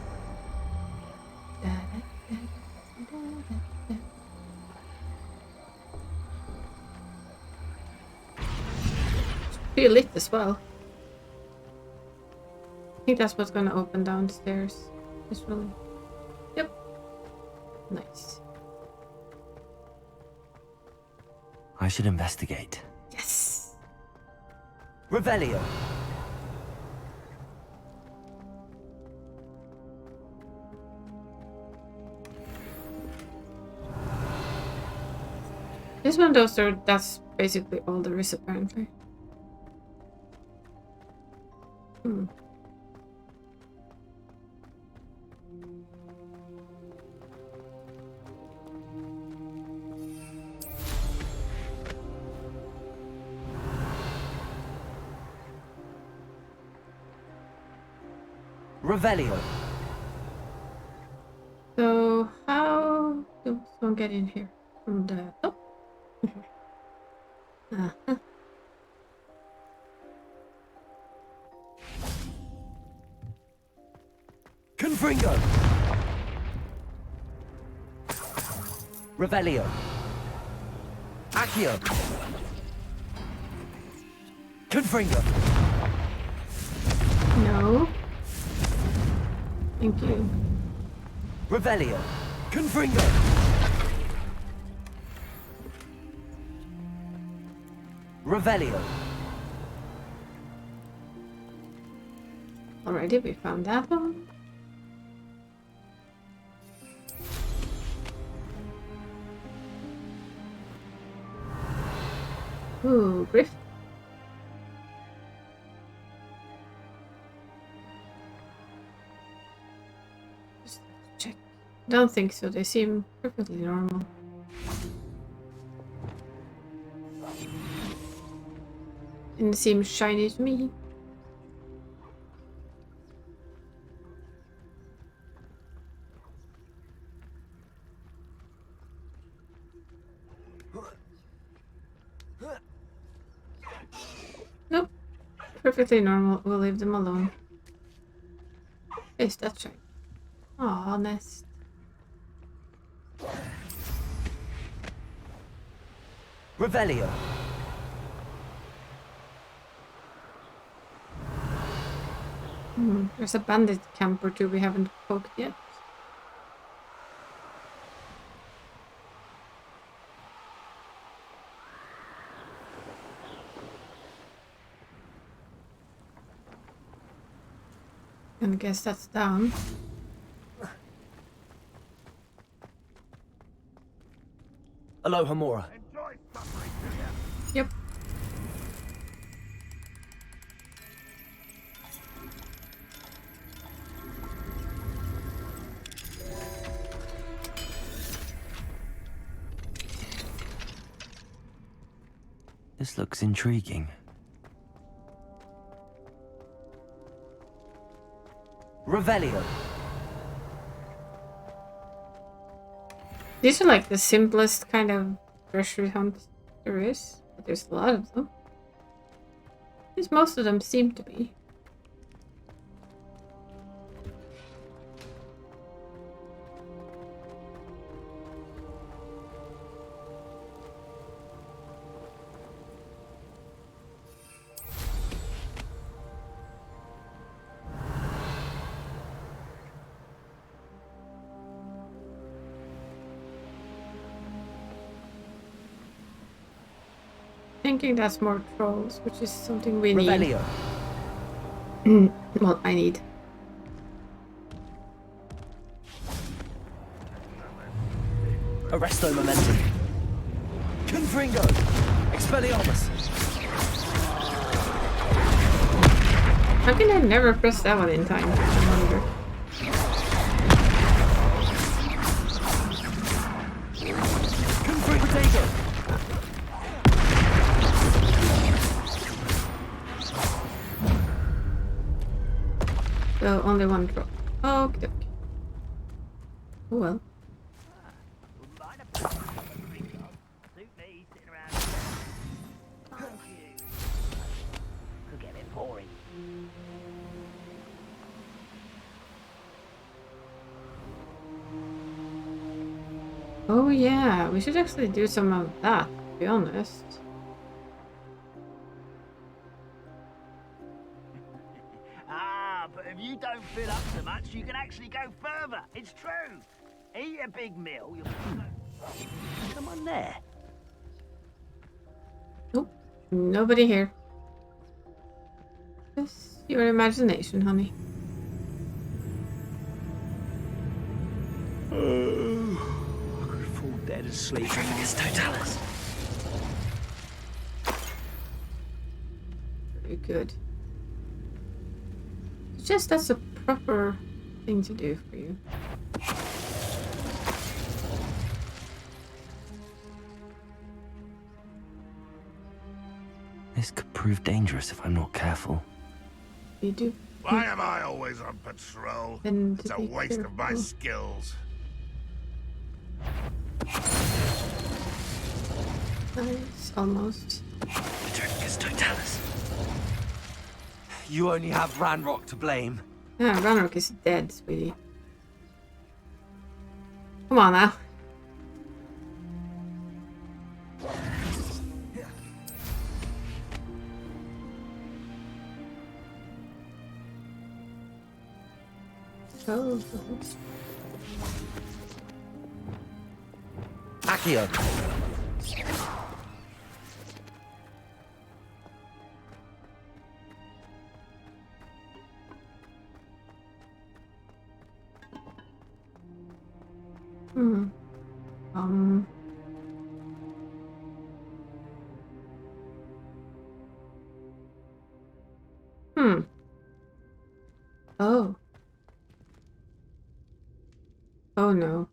Pretty lit as well. I think that's what's gonna open downstairs. It's really. Yep. Nice. I should investigate. Yes. Revelio. This one, that's basically all there is apparently. Hmm. Revelio. So how does one get in here? From the top? Uh-huh. Confringo. Revelio. Accio. Confringo. No. Thank you. Revelio. Confringo. Revelio. Already we found that one. Ooh, Griff. Just check. Don't think so. They seem perfectly normal. Didn't seem shiny to me. Nope. Perfectly normal. We'll leave them alone. Yes, that's right. Aw, nest. Revelio. There's a bandit camp or two we haven't poked yet. And I guess that's down. Aloha Mora. Yep. This looks intriguing. Revelio. These are like the simplest kind of treasure hunts there is, but there's a lot of them. At least most of them seem to be. Thinking that's more trolls, which is something we need. Well, I need. Arresto momentum. Confringo. Expelliarmus. How can I never press that one in time? I wonder. So only one drop. Okay. Oh well. Oh yeah, we should actually do some of that, to be honest. But if you don't fill up so much, you can actually go further. It's true. Eat a big meal. Someone there? Nope. Nobody here. Just your imagination, honey. I could fall dead asleep. Totalis. good. It's just that's a proper thing to do for you. This could prove dangerous if I'm not careful. You do. Why am I always on patrol? And it's a waste of my skills. Nice, almost. Paternicus Totalis. You only have Ranrock to blame. Yeah, Ranrock is dead, sweetie. Come on now. Oh. Accio. Hmm. Oh. Oh no.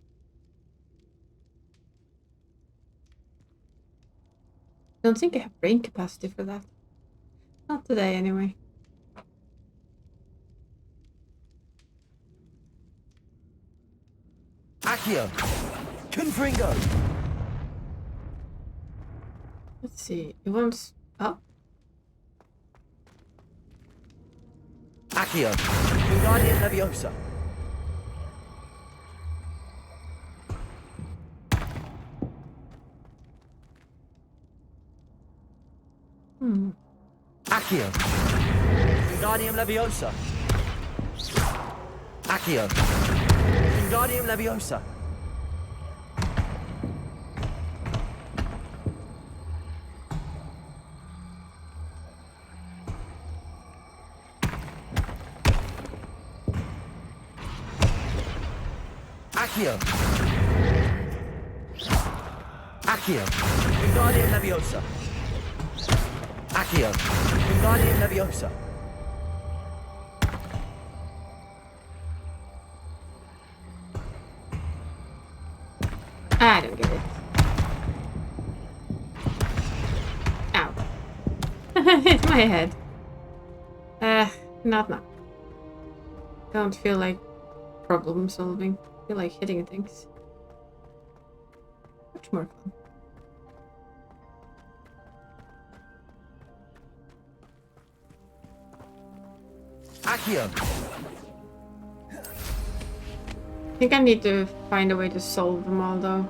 I don't think I have brain capacity for that. Not today, anyway. Accio. Confringo. Let's see. It wants up. Accio. Wingardium Leviosa. Accio. Wingardium Leviosa. Accio. Wingardium Leviosa. Accio. Accio. Wingardium Leviosa. Accio. Wingardium Leviosa. I don't get it. Ow. Hit my head. Not now. Don't feel like problem solving. I feel like hitting things. Much more fun. Accio. I think I need to find a way to solve them all, though.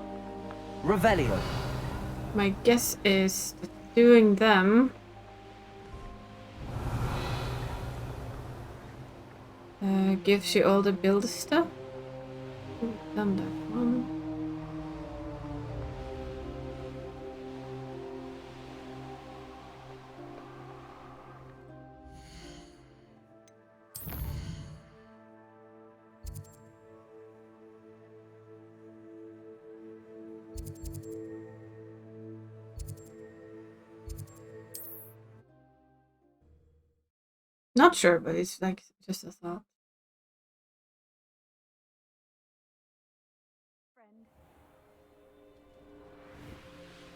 Revelio. My guess is that doing them gives you all the build stuff. We've done that one. Not sure, but it's like just a thought.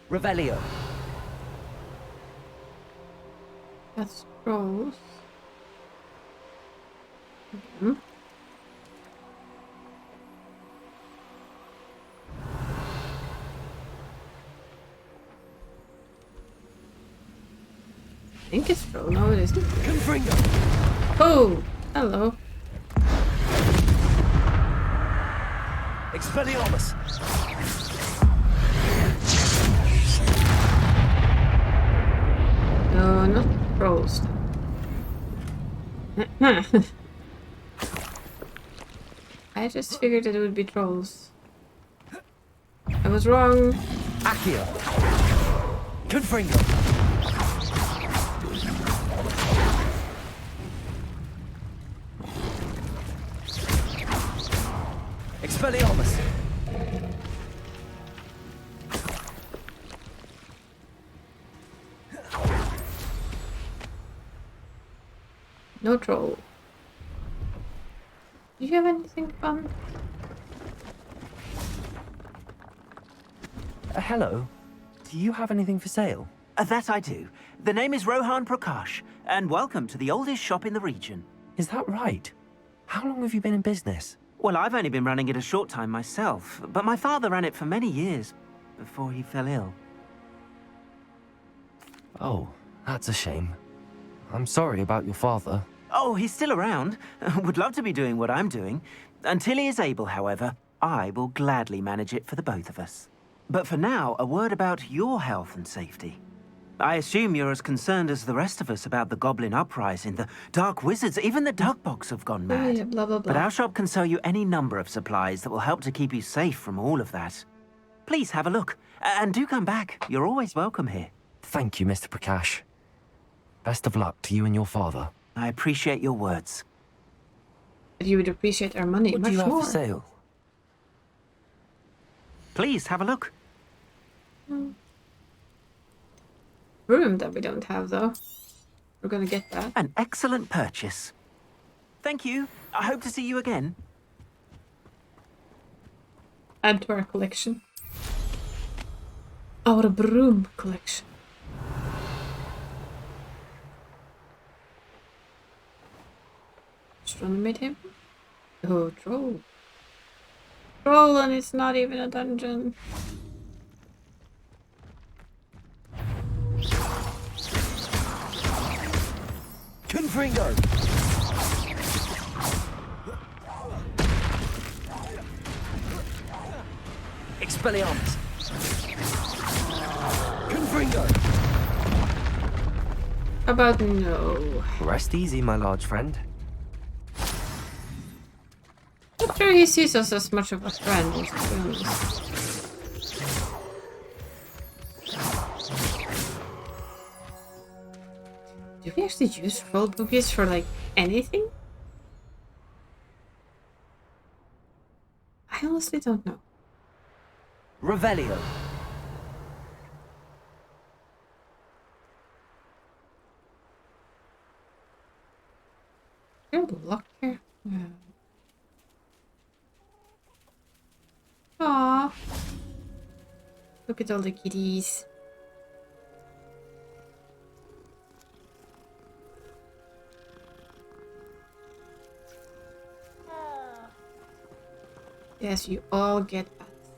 Revelio. That's gross. Okay. I think it's troll. No, it isn't. Confringo. Oh, hello. Expelliarmus. No, not trolls. I just figured that it would be trolls. I was wrong. Accio. Confringo. Expelliarmus. No troll. Do you have anything fun? Hello. Do you have anything for sale? That I do. The name is Rohan Prakash, and welcome to the oldest shop in the region. Is that right? How long have you been in business? Well, I've only been running it a short time myself, but my father ran it for many years before he fell ill. Oh, that's a shame. I'm sorry about your father. Oh, he's still around. Would love to be doing what I'm doing. Until he is able, however, I will gladly manage it for the both of us. But for now, a word about your health and safety. I assume you're as concerned as the rest of us about the Goblin Uprising, the Dark Wizards, even the Dugbogs have gone mad. Yeah, blah, blah, blah. But our shop can sell you any number of supplies that will help to keep you safe from all of that. Please have a look, and do come back. You're always welcome here. Thank you, Mr. Prakash. Best of luck to you and your father. I appreciate your words. But you would appreciate our money What much do you have more. for sale? Please have a look. Room that we don't have, though. We're gonna get that. An excellent purchase. Thank you. I hope to see you again. Add to our collection. Our broom collection. Astronomy table? Oh, troll. Troll, and it's not even a dungeon. Confringo! Expelliarmus! Confringo! How about no? Rest easy, my large friend. Not sure he sees us as much of a friend, to be honest. Do we actually use roll bookies for, like, anything? I honestly don't know. Revelio. Good luck here. Yeah. Aww. Look at all the kitties. Yes, you all get pets.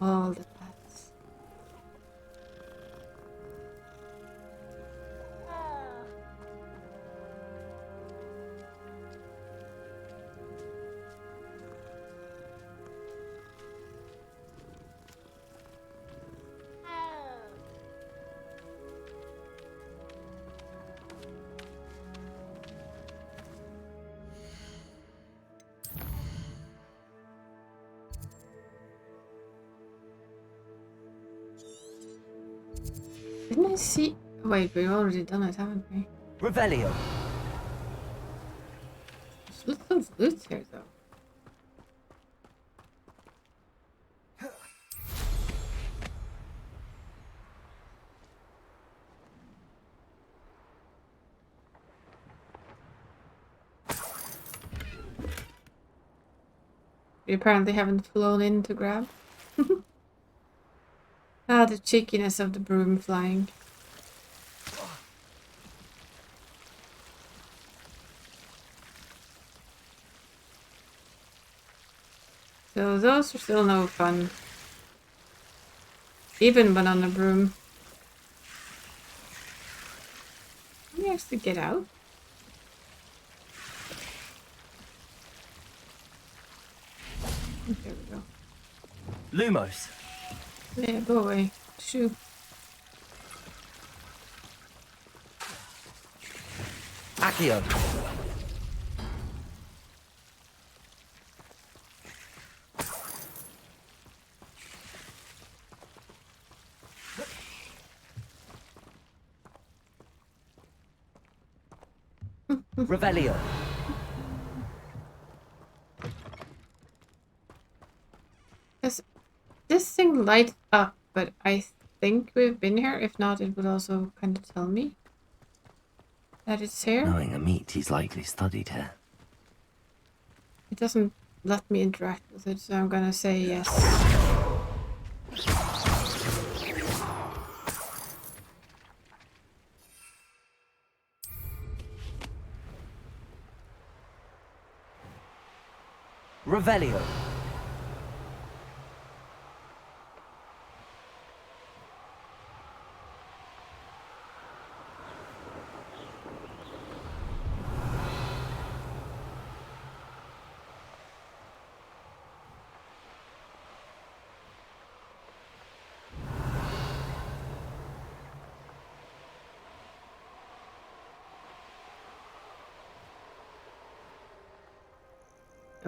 All the pets. Didn't I see? Wait, we've already done it, haven't we? Revelio. There's lots of loot here, though. We apparently haven't flown in to grab. Ah, the cheekiness of the broom flying. So those are still no fun. Even when on a broom. Can we actually get out? There we go. Lumos. Yeah, go away. Shoo. Accio. Revelio. Because this thing lights up, but I think we've been here. If not, it would also kind of tell me that it's here. Knowing a meat, he's likely studied here. It doesn't let me interact with it, so I'm gonna say yes. Revelio.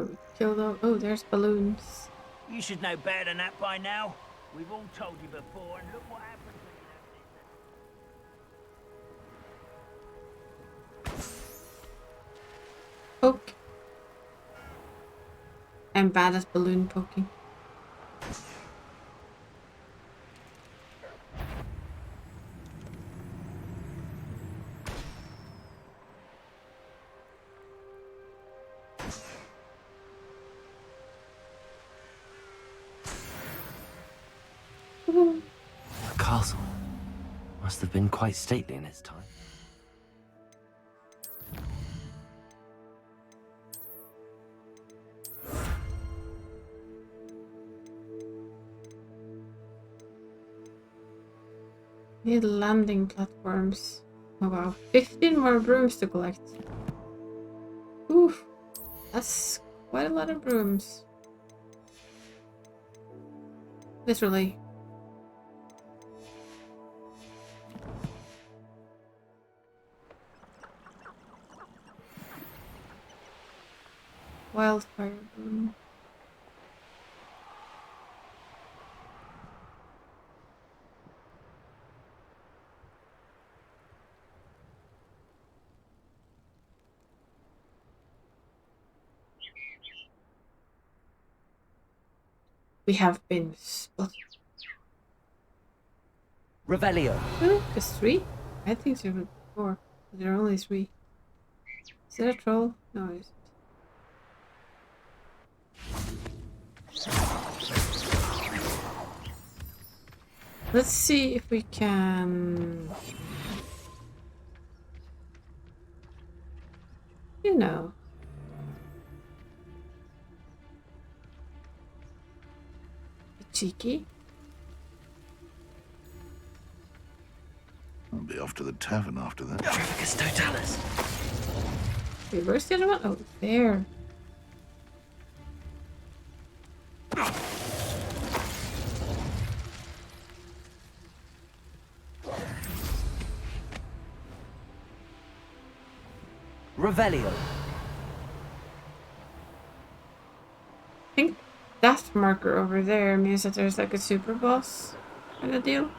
Oh, killed all. Oh, there's balloons. You should know better than that by now. We've all told you before, and look what happens when you Poke. I'm bad at balloon poking. The castle must have been quite stately in its time. Need landing platforms. Oh wow, 15 more brooms to collect. Oof, that's quite a lot of brooms. Literally. Wildfire broom. We have been spotted. Revelio. Really? Just 3? I think there were 4, but there are only 3. Is that a troll? No, it isn't. Let's see if we can... You know... be cheeky. I'll be off to the tavern after that. Trafficus Totalis. Wait, where's the other one? Oh, there. Revelio. I think that marker over there means that there's like a super boss kind of deal.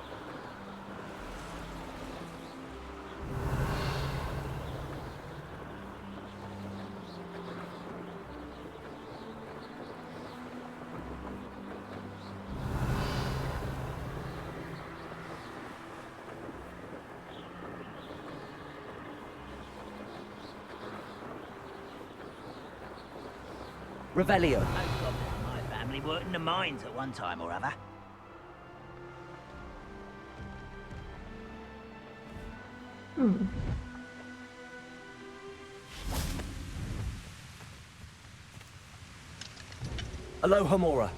Revelio. My family worked in the mines at one time or other. Aloha Mora.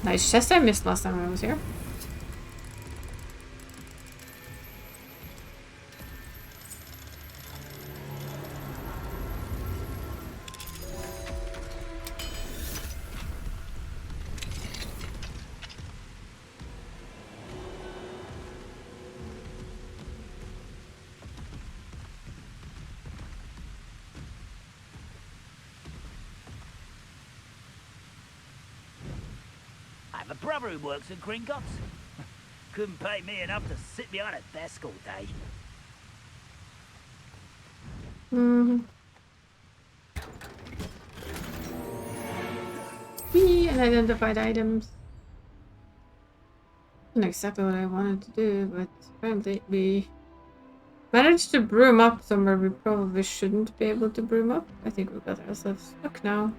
Nice chest I missed last time I was here. I have a brother who works at Gringotts. Couldn't pay me enough to sit behind a desk all day. Unidentified items. Not exactly what I wanted to do, but apparently we managed to broom up somewhere we probably shouldn't be able to broom up. I think we got ourselves stuck now.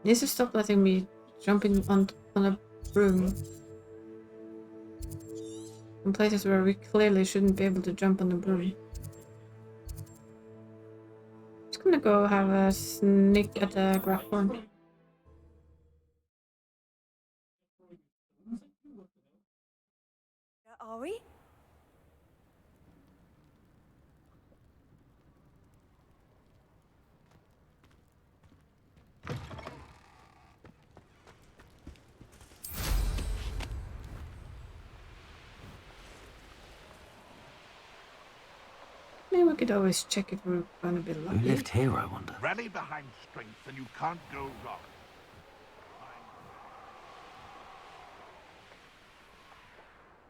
Needs to stop letting me jumping on a broom in places where we clearly shouldn't be able to jump on the broom. Just gonna go have a sneak at the grapphorn. Are we? Maybe we could always check if we're gonna be lucky. Who lived here, I wonder? Rally behind strength and you can't go wrong.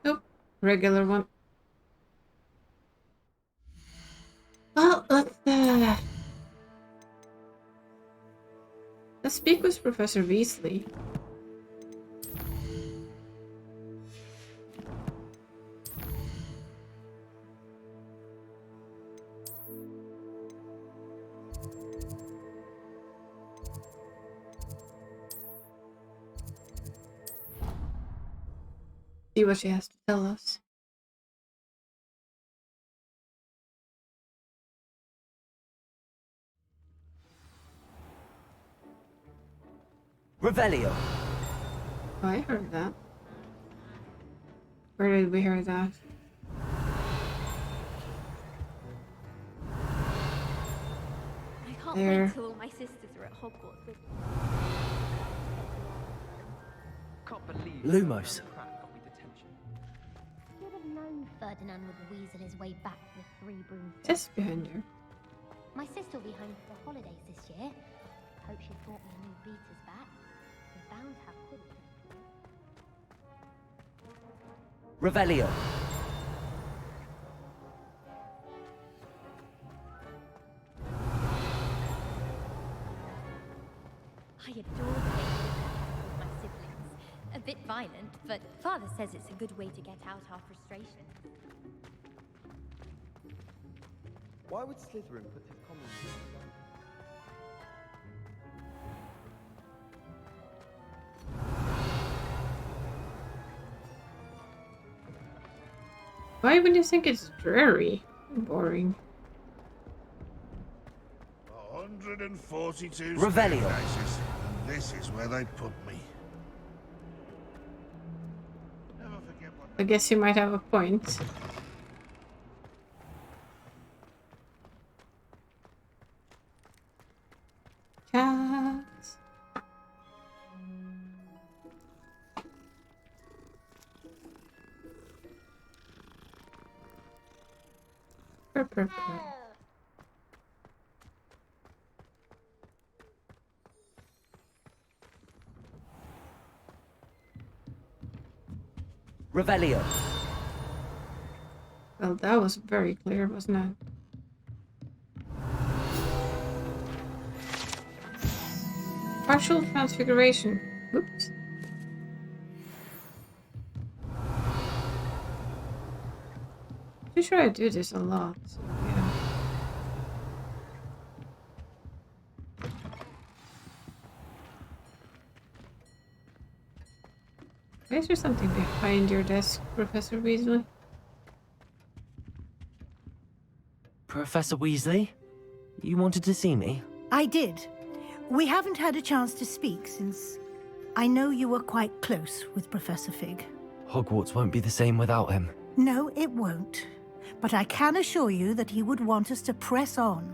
Nope. Regular one. Well, let's speak with Professor Weasley. See what she has to tell us. Revelio. Oh, I heard that. Where did we hear that? I can't There. wait till all my sisters are at Hogwarts with Lumos. Should have known Ferdinand would weasel his way back to the Three Broomsticks. Just behind her. My sister will be home for the holidays this year. Hope she's brought me a new beater's back. We're bound to have pudding. Revelio. I adore playing with my siblings. A bit violent, but Father says it's a good way to get out our frustration. Why would Slytherin put his common Why would you think it's dreary? Boring. 142 Revelio. staircases, and this is where they put me. Never forget what I guess you might have a point. Cats. Purr, purr, purr. Revelio. Well, that was very clear, wasn't it? Partial transfiguration. Oops. Pretty sure I do this a lot. So yeah. Is there something behind your desk, Professor Weasley? Professor Weasley? You wanted to see me? I did. We haven't had a chance to speak since I know you were quite close with Professor Fig. Hogwarts won't be the same without him. No, it won't. But I can assure you that he would want us to press on,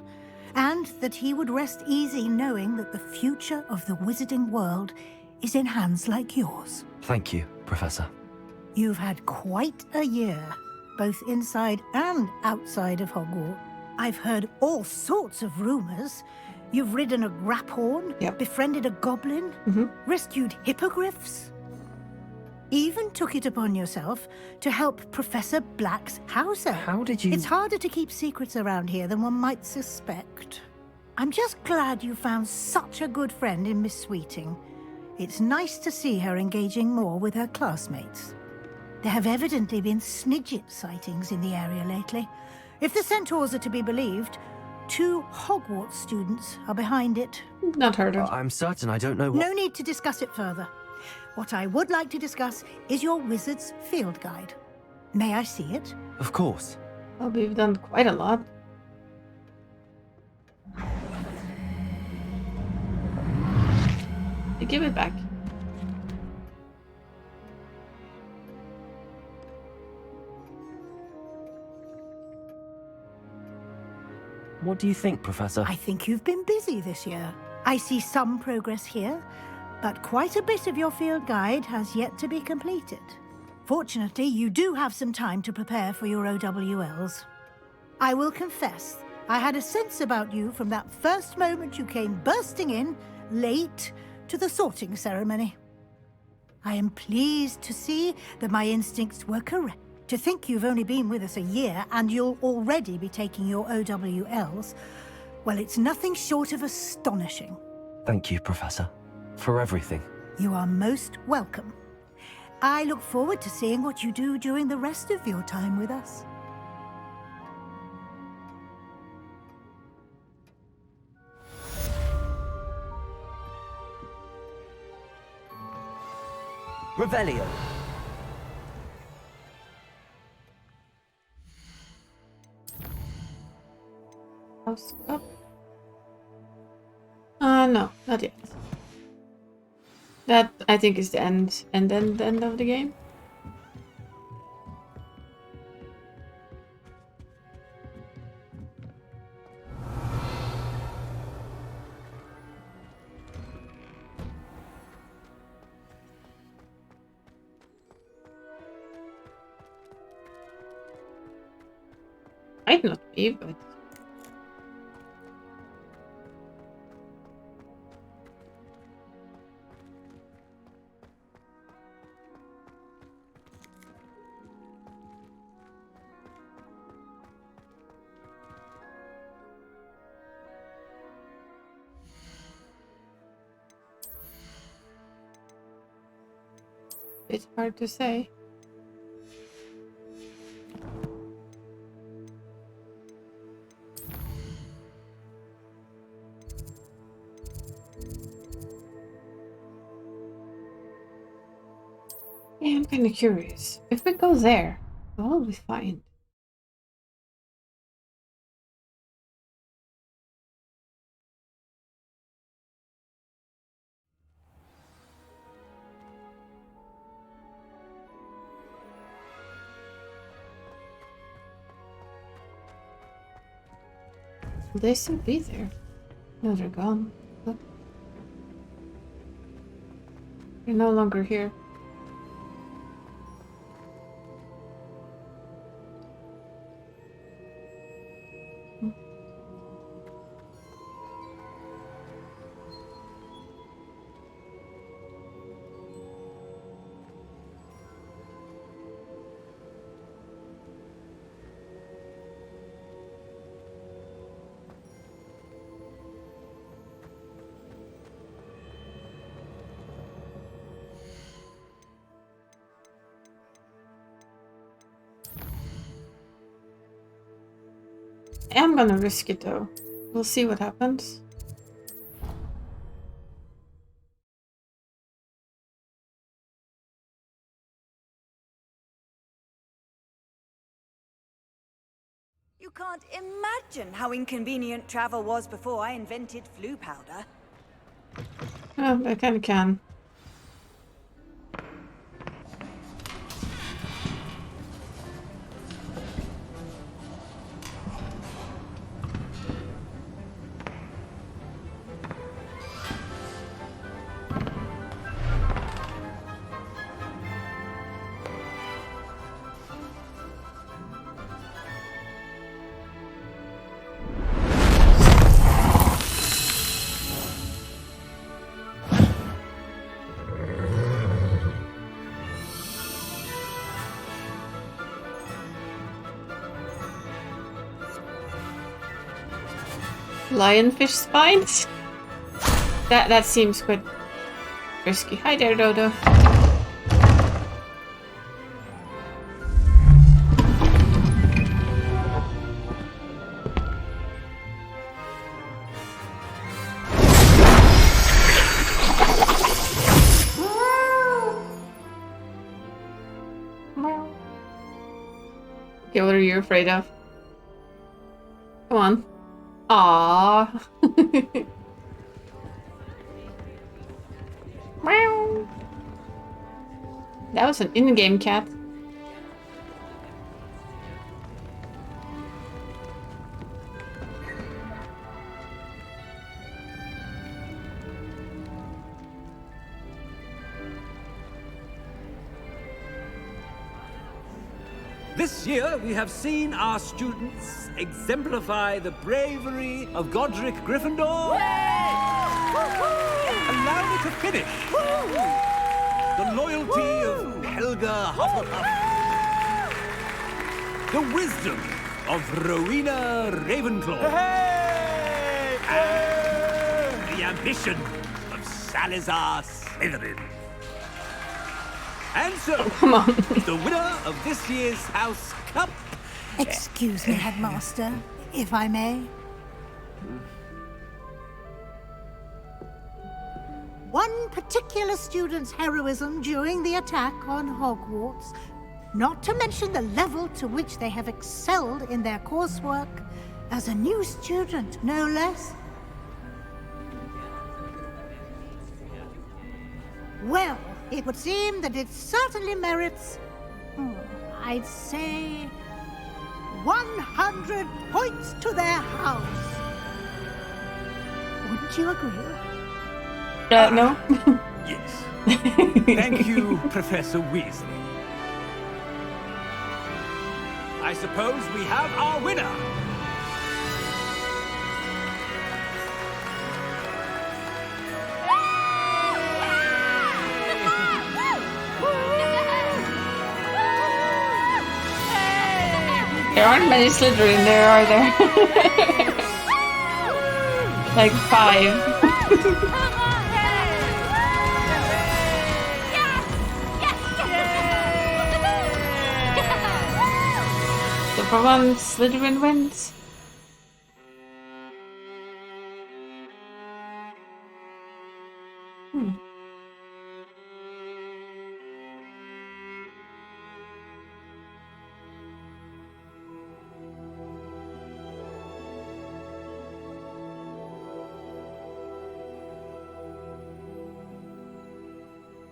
and that he would rest easy knowing that the future of the wizarding world is in hands like yours. Thank you, Professor. You've had quite a year, both inside and outside of Hogwarts. I've heard all sorts of rumors. You've ridden a graphorn, befriended a goblin, rescued hippogriffs, even took it upon yourself to help Professor Black's Hauser. How did you... It's harder to keep secrets around here than one might suspect. I'm just glad you found such a good friend in Miss Sweeting. It's nice to see her engaging more with her classmates. There have evidently been Snidget sightings in the area lately. If the centaurs are to be believed, 2 Hogwarts students are behind it. Not heard of. I'm certain I don't know what... No need to discuss it further. What I would like to discuss is your wizard's field guide. May I see it? Of course. Well, we've done quite a lot. Give it back. What do you think, Professor? I think you've been busy this year. I see some progress here, but quite a bit of your field guide has yet to be completed. Fortunately, you do have some time to prepare for your OWLs. I will confess, I had a sense about you from that first moment you came bursting in, late, to the sorting ceremony. I am pleased to see that my instincts were correct. To think you've only been with us a year and you'll already be taking your OWLs, well, it's nothing short of astonishing. Thank you, Professor, for everything. You are most welcome. I look forward to seeing what you do during the rest of your time with us. Revelio. House up. No, not yet. That, I think, is the end, and then the end of the game. Might not be, but... It's hard to say. Yeah, I'm kind of curious. If we go there, what will we find? Will they still be there? No, they're gone. Look. They're no longer here. I'm gonna risk it though. We'll see what happens. You can't imagine how inconvenient travel was before I invented flu powder. Oh, I kinda can. Lionfish spines? That seems quite risky. Hi there, Dodo. Okay, what are you afraid of? Come on. Aww. Meow. That was an in-game cat. This year, we have seen our students exemplify the bravery of Godric Gryffindor. Allow me to finish. The loyalty of Helga Hufflepuff. The wisdom of Rowena Ravenclaw. And the ambition of Salazar Slytherin. And so, the winner of this year's House Cup... Excuse me, Headmaster, if I may. One particular student's heroism during the attack on Hogwarts, not to mention the level to which they have excelled in their coursework, as a new student, no less. Well, it would seem that it certainly merits, I'd say, 100 points to their house. Wouldn't you agree? No. Yes. Thank you, Professor Weasley. I suppose we have our winner. There aren't many Slytherin there, are there? Like 5. So for one, Slytherin wins.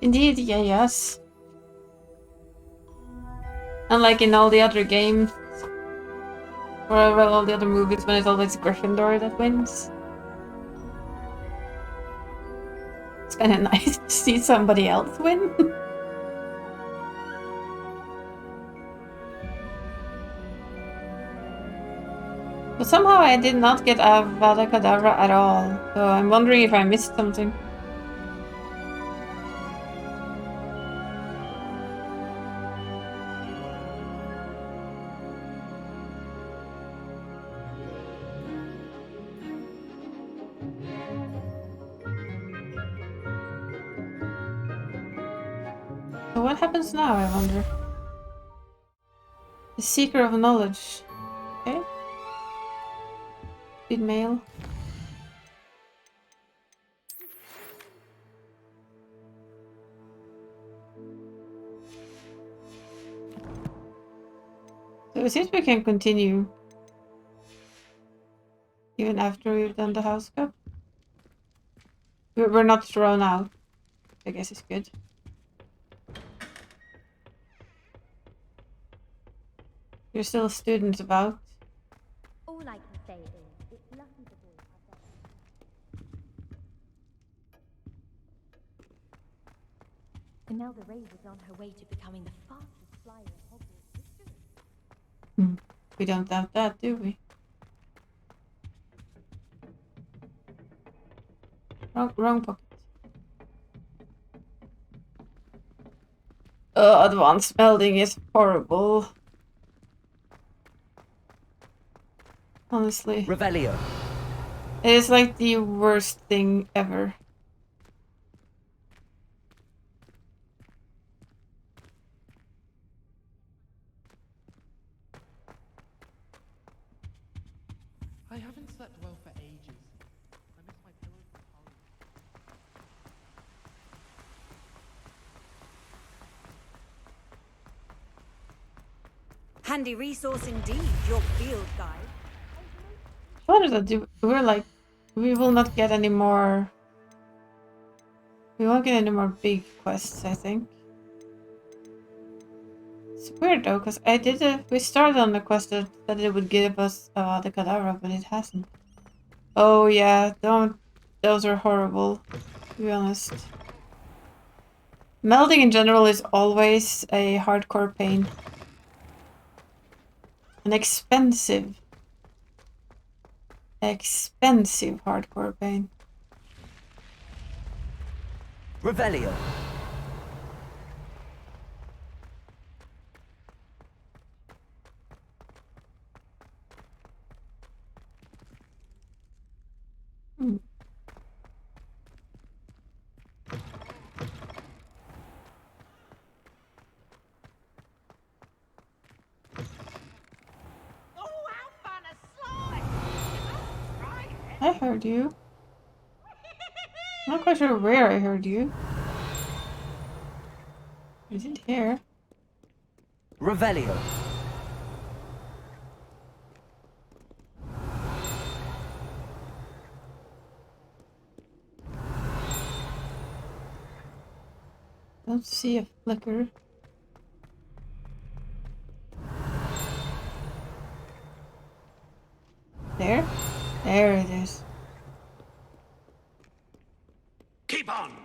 Indeed, yeah, yes. Unlike in all the other games, or well, all the other movies, when it's always Gryffindor that wins. It's kind of nice to see somebody else win. But somehow I did not get Avada Kedavra at all, so I'm wondering if I missed something. So what happens now, I wonder? The Seeker of Knowledge. Okay. Speed mail. So it seems we can continue even after we've done the house cup. We're not thrown out. I guess it's good. There's still students about. All I can say is, it's lucky the boys have that. Imelda Ray was on her way to becoming the fastest flyer in Hogwarts history. We don't doubt that, do we? Wrong pocket. Advanced melding is horrible. Honestly. Revelio. It is like the worst thing ever. I haven't slept well for ages. I miss my pillow from home. Handy resource indeed, your field guide. What is that? We're like, we will not get any more. We won't get any more big quests, I think. It's weird though, because we started on the quest that it would give us the Kadavra, but it hasn't. Oh yeah, those are horrible, to be honest. Melding in general is always a hardcore pain. An expensive hardcore pain. Revelio. Hmm. I heard you. Not quite sure where I heard you. I did hear. Revelio. Don't see a flicker. There? There it is.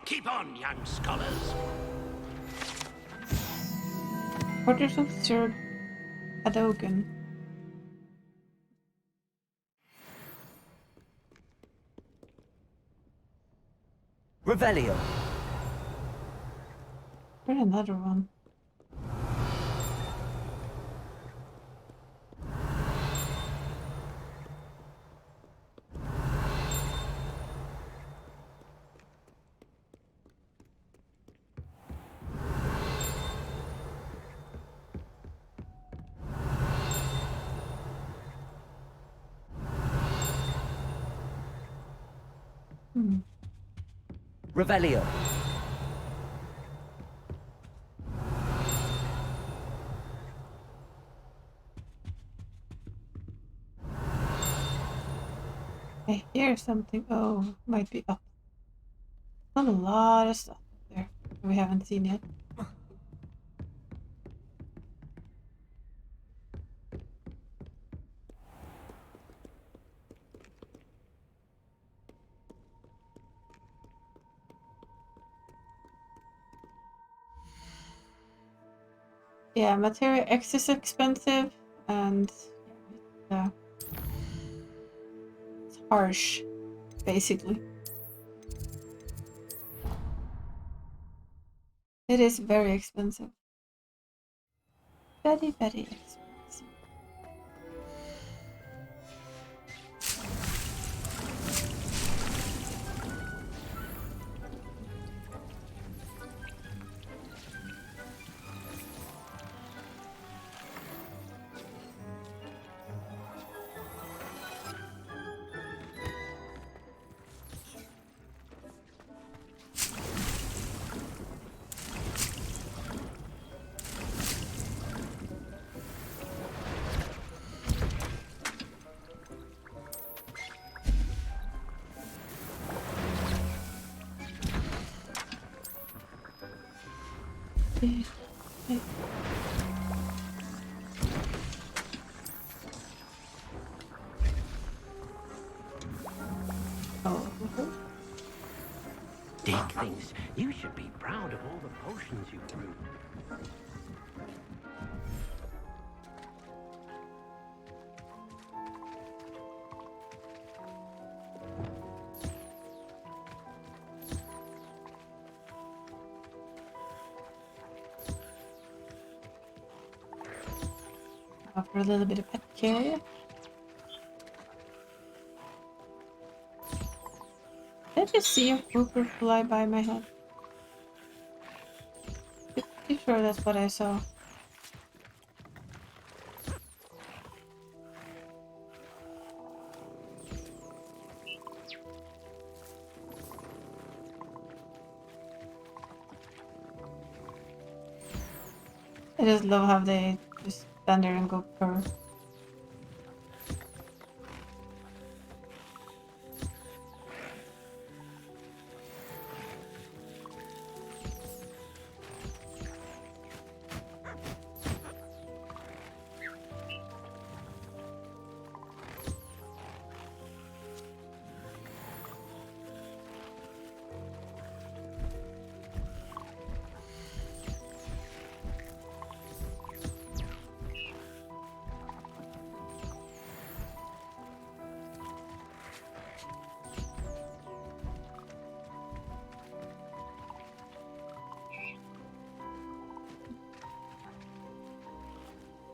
Keep on, young scholars. Quarters of Sir Cadogan. Revelio. Where's another one? Revelio. I hear something. Oh, might be up. Not a lot of stuff up there we haven't seen yet. Yeah, Materia X is expensive and yeah, it's harsh, basically. It is very expensive. Very, very expensive. Dick thinks you should be proud of all the potions you brewed. For a little bit of pet care. Did I just see a Wooper fly by my head? Pretty sure that's what I saw. I just love how they just stand there and go purr.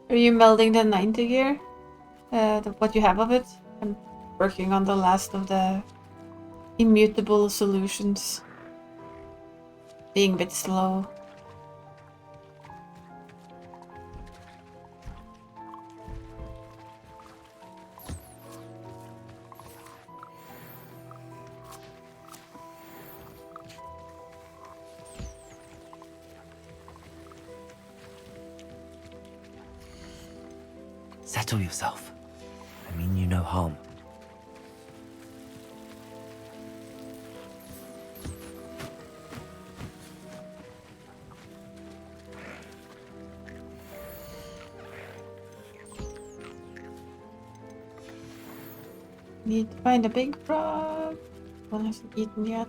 Are you melding the 90 gear? What you have of it? I'm working on the last of the immutable solutions. Being a bit slow. Settle yourself. I mean you no harm. Need to find a big frog. One hasn't eaten yet.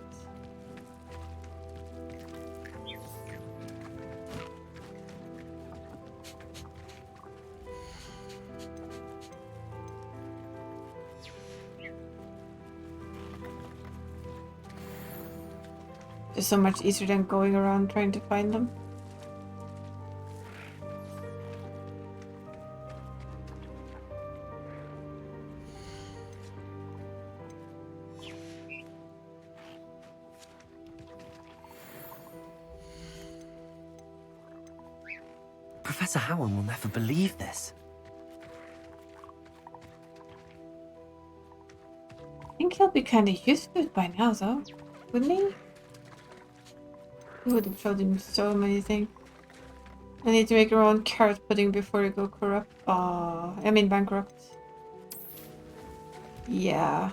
It's so much easier than going around trying to find them. Professor Howard will never believe this. I think he'll be kind of used to it by now, though, wouldn't he? We would have showed him so many things. I need to make our own carrot pudding before we go corrupt. I mean bankrupt. Yeah.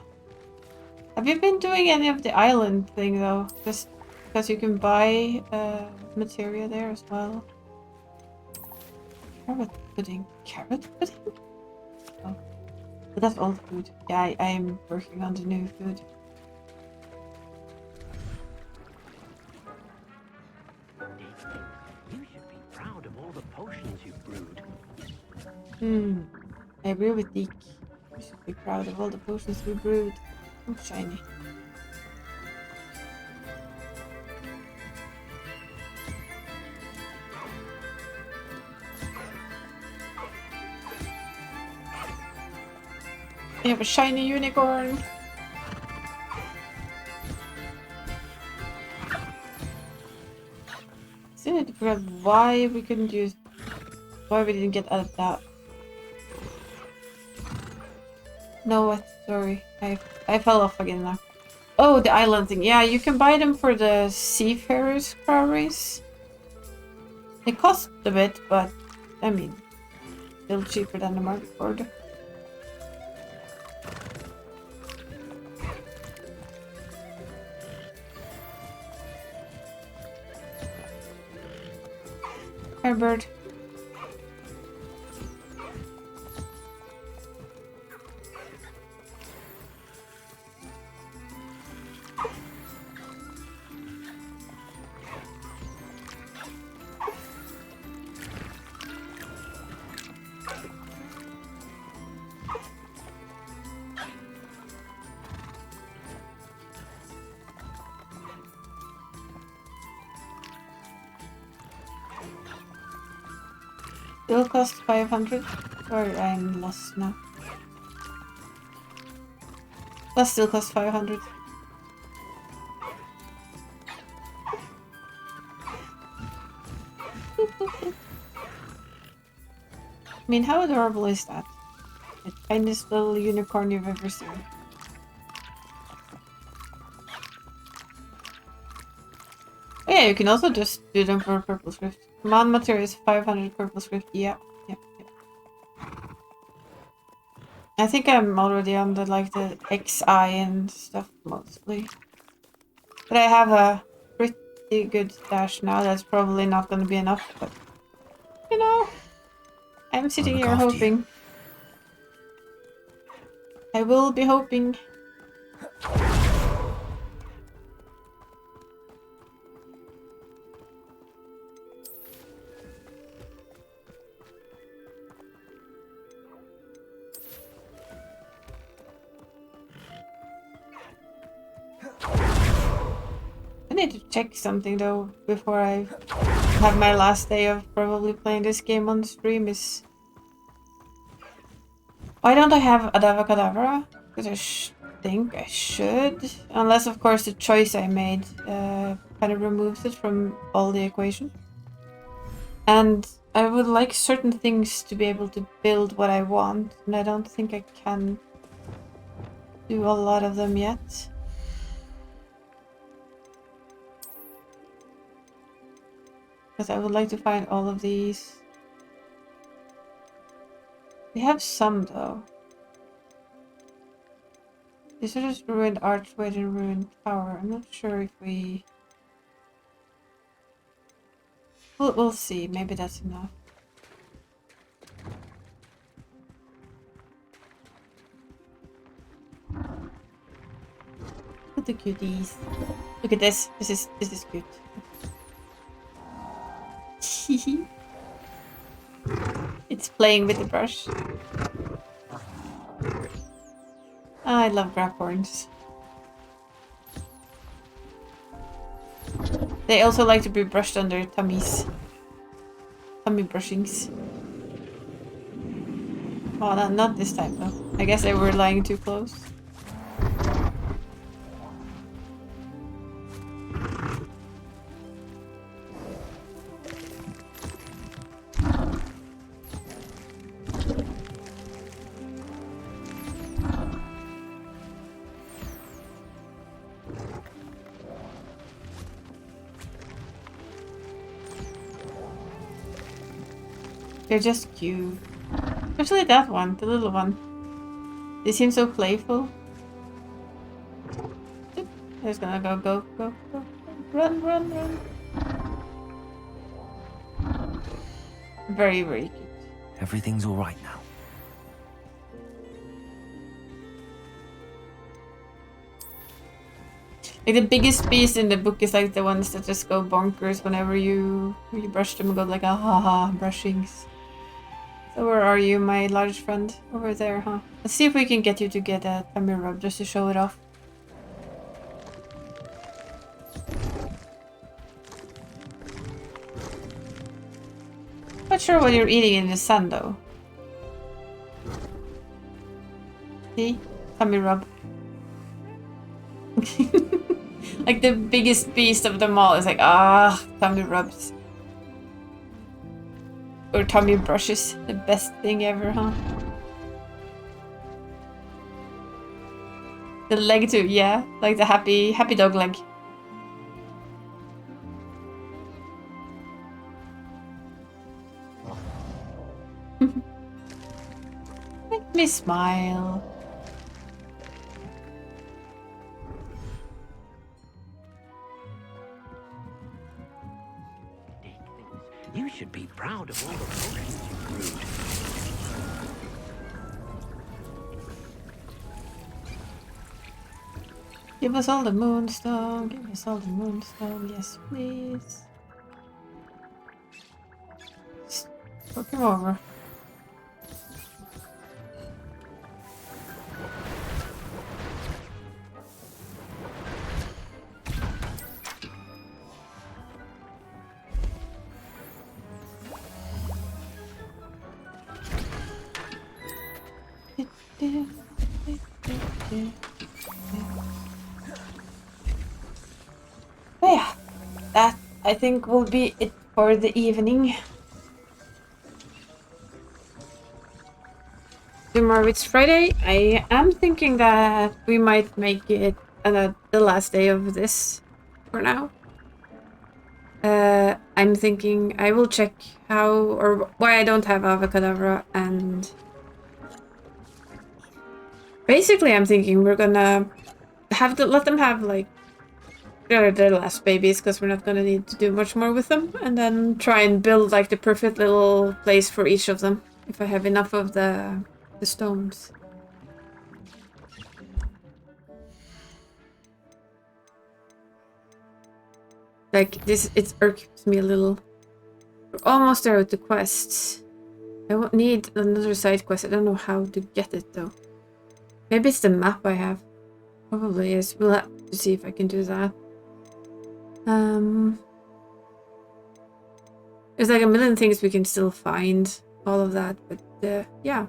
Have you been doing any of the island thing though? Just because you can buy materia there as well. Carrot pudding. Carrot pudding? Oh. But that's old food. Yeah, I am working on the new food. Proud of all the potions you've brewed. I agree with Deke. We should be proud of all the potions we brewed. Oh, shiny. We have a shiny unicorn. Still need to figure out why we couldn't use, why we didn't get out of that. No, what? Sorry, I fell off again now. Oh, the island thing. Yeah, you can buy them for the seafarers crawleries. They cost a bit, but I mean, still cheaper than the market board. Bird. It'll cost 500, or I'm lost now. That still costs 500. I mean, how adorable is that? The tiniest little unicorn you've ever seen. Oh, yeah, you can also just do them for purple script. Command material is 500 purple script. Yeah, yep. I think I'm already on the like the XI and stuff mostly. But I have a pretty good stash now. That's probably not going to be enough, but you know, I'm sitting here hoping. I will be hoping. I need to check something though before I have my last day of probably playing this game on stream. Is why don't I have Adava Kedavra? Because I think I should, unless of course the choice I made kind of removes it from all the equation. And I would like certain things to be able to build what I want, and I don't think I can do a lot of them yet. Because I would like to find all of these. We have some though. These are just ruined archway and ruined tower. I'm not sure if we... We'll see. Maybe that's enough. Look at the cuties. Look at this. This is cute. It's playing with the brush. I love grab horns. They also like to be brushed on their tummies. Tummy brushings. Oh, not this time though. I guess they were lying too close. They're just cute. Especially that one, the little one. They seem so playful. They're just gonna go. Run. Very, very cute. Everything's all right now. Like the biggest beast in the book is like the ones that just go bonkers whenever you brush them and go like ah ha ha brushings. So where are you, my large friend? Over there, huh? Let's see if we can get you to get a tummy rub just to show it off. Not sure what you're eating in the sun though. See? Tummy rub. Like the biggest beast of them all is like, ah, tummy rubs. Or tummy brushes. The best thing ever, huh? The leg too, yeah. Like the happy dog leg. Make me smile. You should be proud of all the progress you've brewed. Give us all the moonstone. Give us all the moonstone. Yes, please. Look him over. But yeah, that I think will be it for the evening. tomorrow it's Friday. I am thinking that we might make it the last day of this for now. I'm thinking I will check how or why I don't have Avocadabra, and basically I'm thinking we're gonna have to let them have like their last babies, because we're not gonna need to do much more with them, and then try and build like the perfect little place for each of them if I have enough of the stones. Like this, it irks me a little. We're almost there with the quests. I won't need another side quest. I don't know how to get it though. Maybe it's the map I have. Probably is. We'll have to see if I can do that. There's like a million things we can still find. All of that, but yeah.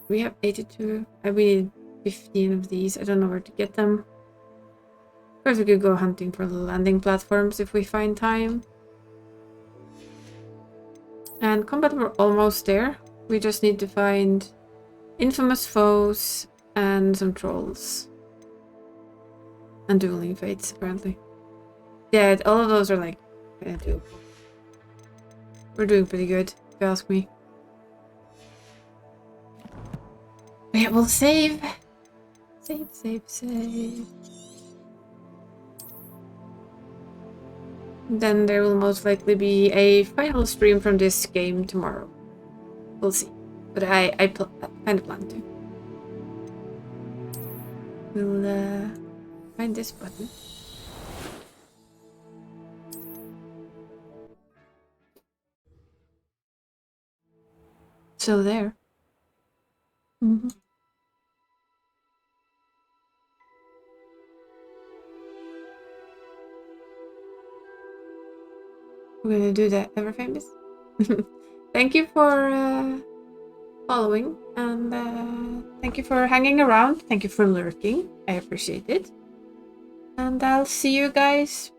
We have 82. We need 15 of these. I don't know where to get them. Of course, we could go hunting for landing platforms if we find time. And combat, we're almost there. We just need to find infamous foes and some trolls. And dueling fates, apparently. Yeah, all of those are like doable. We're doing pretty good, if you ask me. But yeah, we'll save. Save. Then there will most likely be a final stream from this game tomorrow. We'll see. But I kind of plan to. We'll find this button. So there. Mm-hmm. We're gonna do that ever famous. Thank you for following, and thank you for hanging around. Thank you for lurking. I appreciate it. And I'll see you guys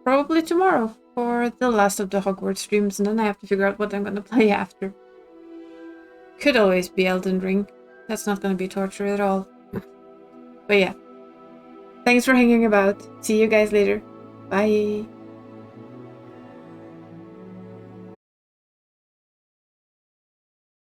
probably tomorrow for the last of the Hogwarts streams, and then I have to figure out what I'm gonna play after. Could always be Elden Ring. That's not gonna be torture at all. But yeah. Thanks for hanging about. See you guys later. Bye.